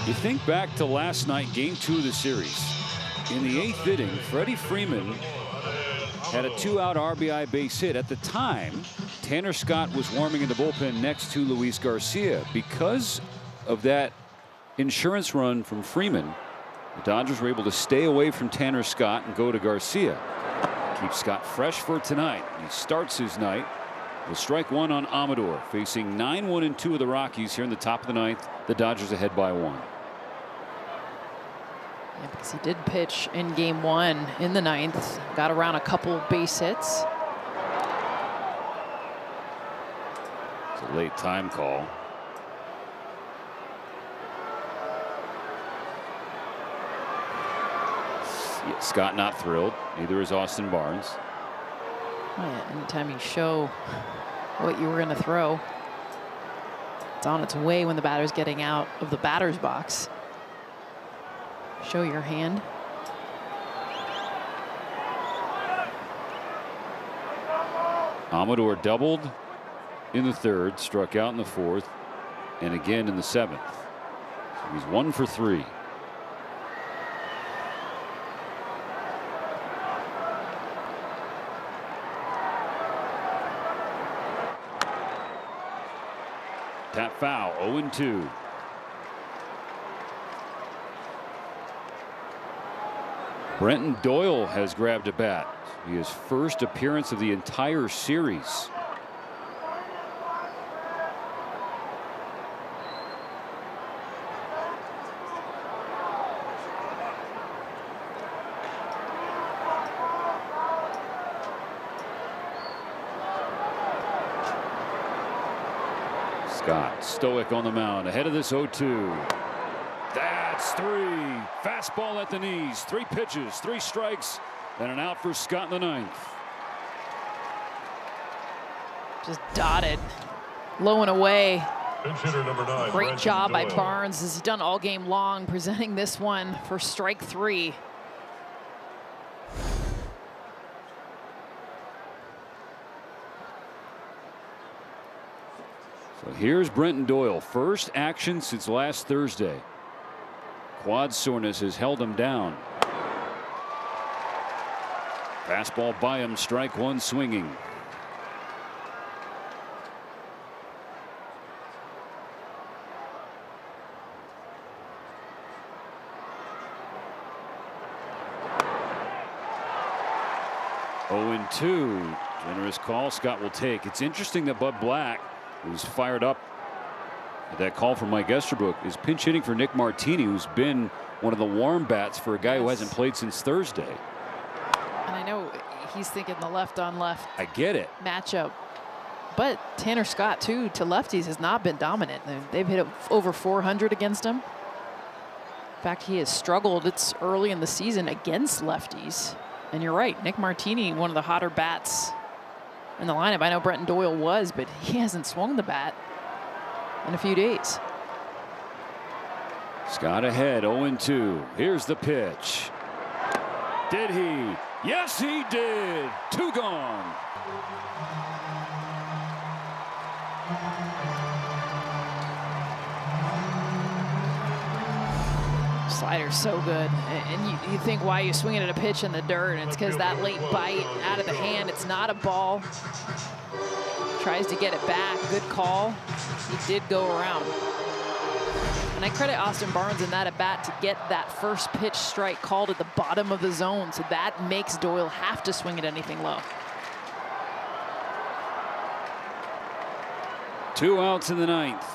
You think back to last night, game 2 of the series. In the 8th inning, Freddie Freeman had a 2-out RBI base hit. At the time, Tanner Scott was warming in the bullpen next to Luis Garcia. Because of that insurance run from Freeman, the Dodgers were able to stay away from Tanner Scott and go to Garcia. Keep Scott fresh for tonight. He starts his night with strike 1 on Amador, facing 9-1-2 of the Rockies here in the top of the 9th. The Dodgers ahead by 1. Yeah, because he did pitch in game 1 in the 9th. Got around a couple base hits. It's a late time call. Yeah, Scott not thrilled. Neither is Austin Barnes. Oh, yeah, anytime you show what you were going to throw, it's on its way when the batter's getting out of the batter's box. Show your hand. Amador doubled in the 3rd, struck out in the 4th, and again in the 7th. So he's 1 for 3. Tap foul, 0-2. Brenton Doyle has grabbed a bat. His first appearance of the entire series. Scott stoic on the mound ahead of this 0-2. That's 3. Fastball at the knees. 3 pitches, 3 strikes, and an out for Scott in the 9th. Just dotted, low and away. Pinch hitter number 9. Great job by Doyle. Barnes. He's done all game long, presenting this one for strike 3. So here's Brenton Doyle. First action since last Thursday. Quad soreness has held him down. Fastball by him, strike 1 swinging. Generous call Scott will take. It's interesting that Bud Black, who's fired up That call from Mike Estabrook is pinch hitting for Nick Martini, who's been one of the warm bats for a guy who hasn't played since Thursday. And I know he's thinking the left on left. I get it. Matchup. But Tanner Scott, too, to lefties has not been dominant. They've hit over 400 against him. In fact, he has struggled. It's early in the season against lefties. And you're right, Nick Martini, one of the hotter bats in the lineup. I know Brenton Doyle was, but he hasn't swung the bat in a few days. Scott ahead, 0-2. Here's the pitch. Did he? Yes, he did. 2 gone. Slider's so good, and you think why you swinging at a pitch in the dirt, and it's because that late bite out of the hand. It's not a ball. Tries to get it back. Good call. He did go around. And I credit Austin Barnes in that at bat to get that first pitch strike called at the bottom of the zone, so that makes Doyle have to swing at anything low. 2 outs in the 9th.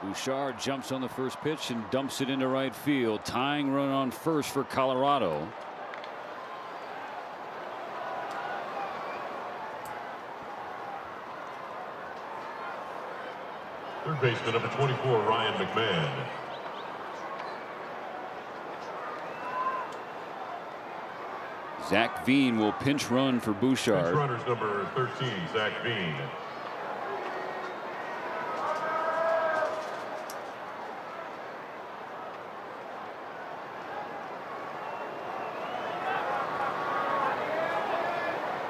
Bouchard jumps on the first pitch and dumps it into right field. Tying run on first for Colorado. Third baseman number 24, Ryan McMahon. Zach Veen will pinch run for Bouchard. Pinch runners number 13, Zach Veen.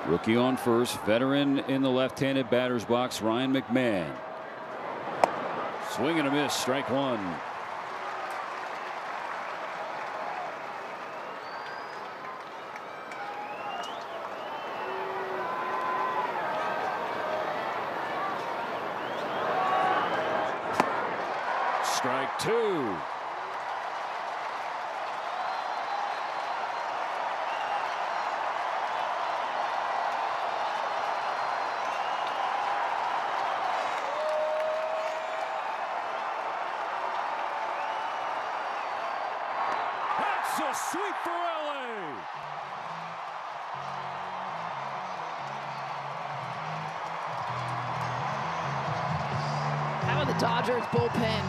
Rookie on first, veteran in the left-handed batter's box, Ryan McMahon. Swing and a miss, strike 1. Strike 2. That's a sweep for LA. How about the Dodgers bullpen?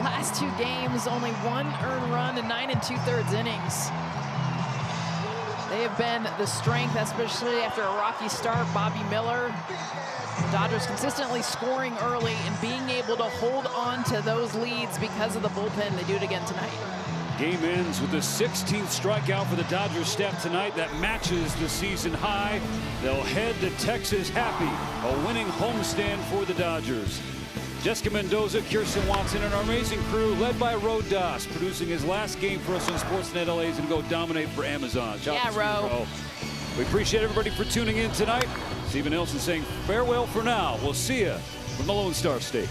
Last 2 games, only 1 earned run in 9 2/3 innings. They have been the strength, especially after a rocky start. Bobby Miller, Dodgers consistently scoring early and being able to hold on to those leads because of the bullpen. They do it again tonight. Game ends with the 16th strikeout for the Dodgers staff tonight. That matches the season high. They'll head to Texas happy. A winning homestand for the Dodgers. Jessica Mendoza, Kirsten Watson, and our amazing crew led by Ro Das, producing his last game for us on Sportsnet LA is going to go dominate for Amazon. Shout out to Ro. We appreciate everybody for tuning in tonight. Stephen Nelson saying farewell for now. We'll see you from the Lone Star State.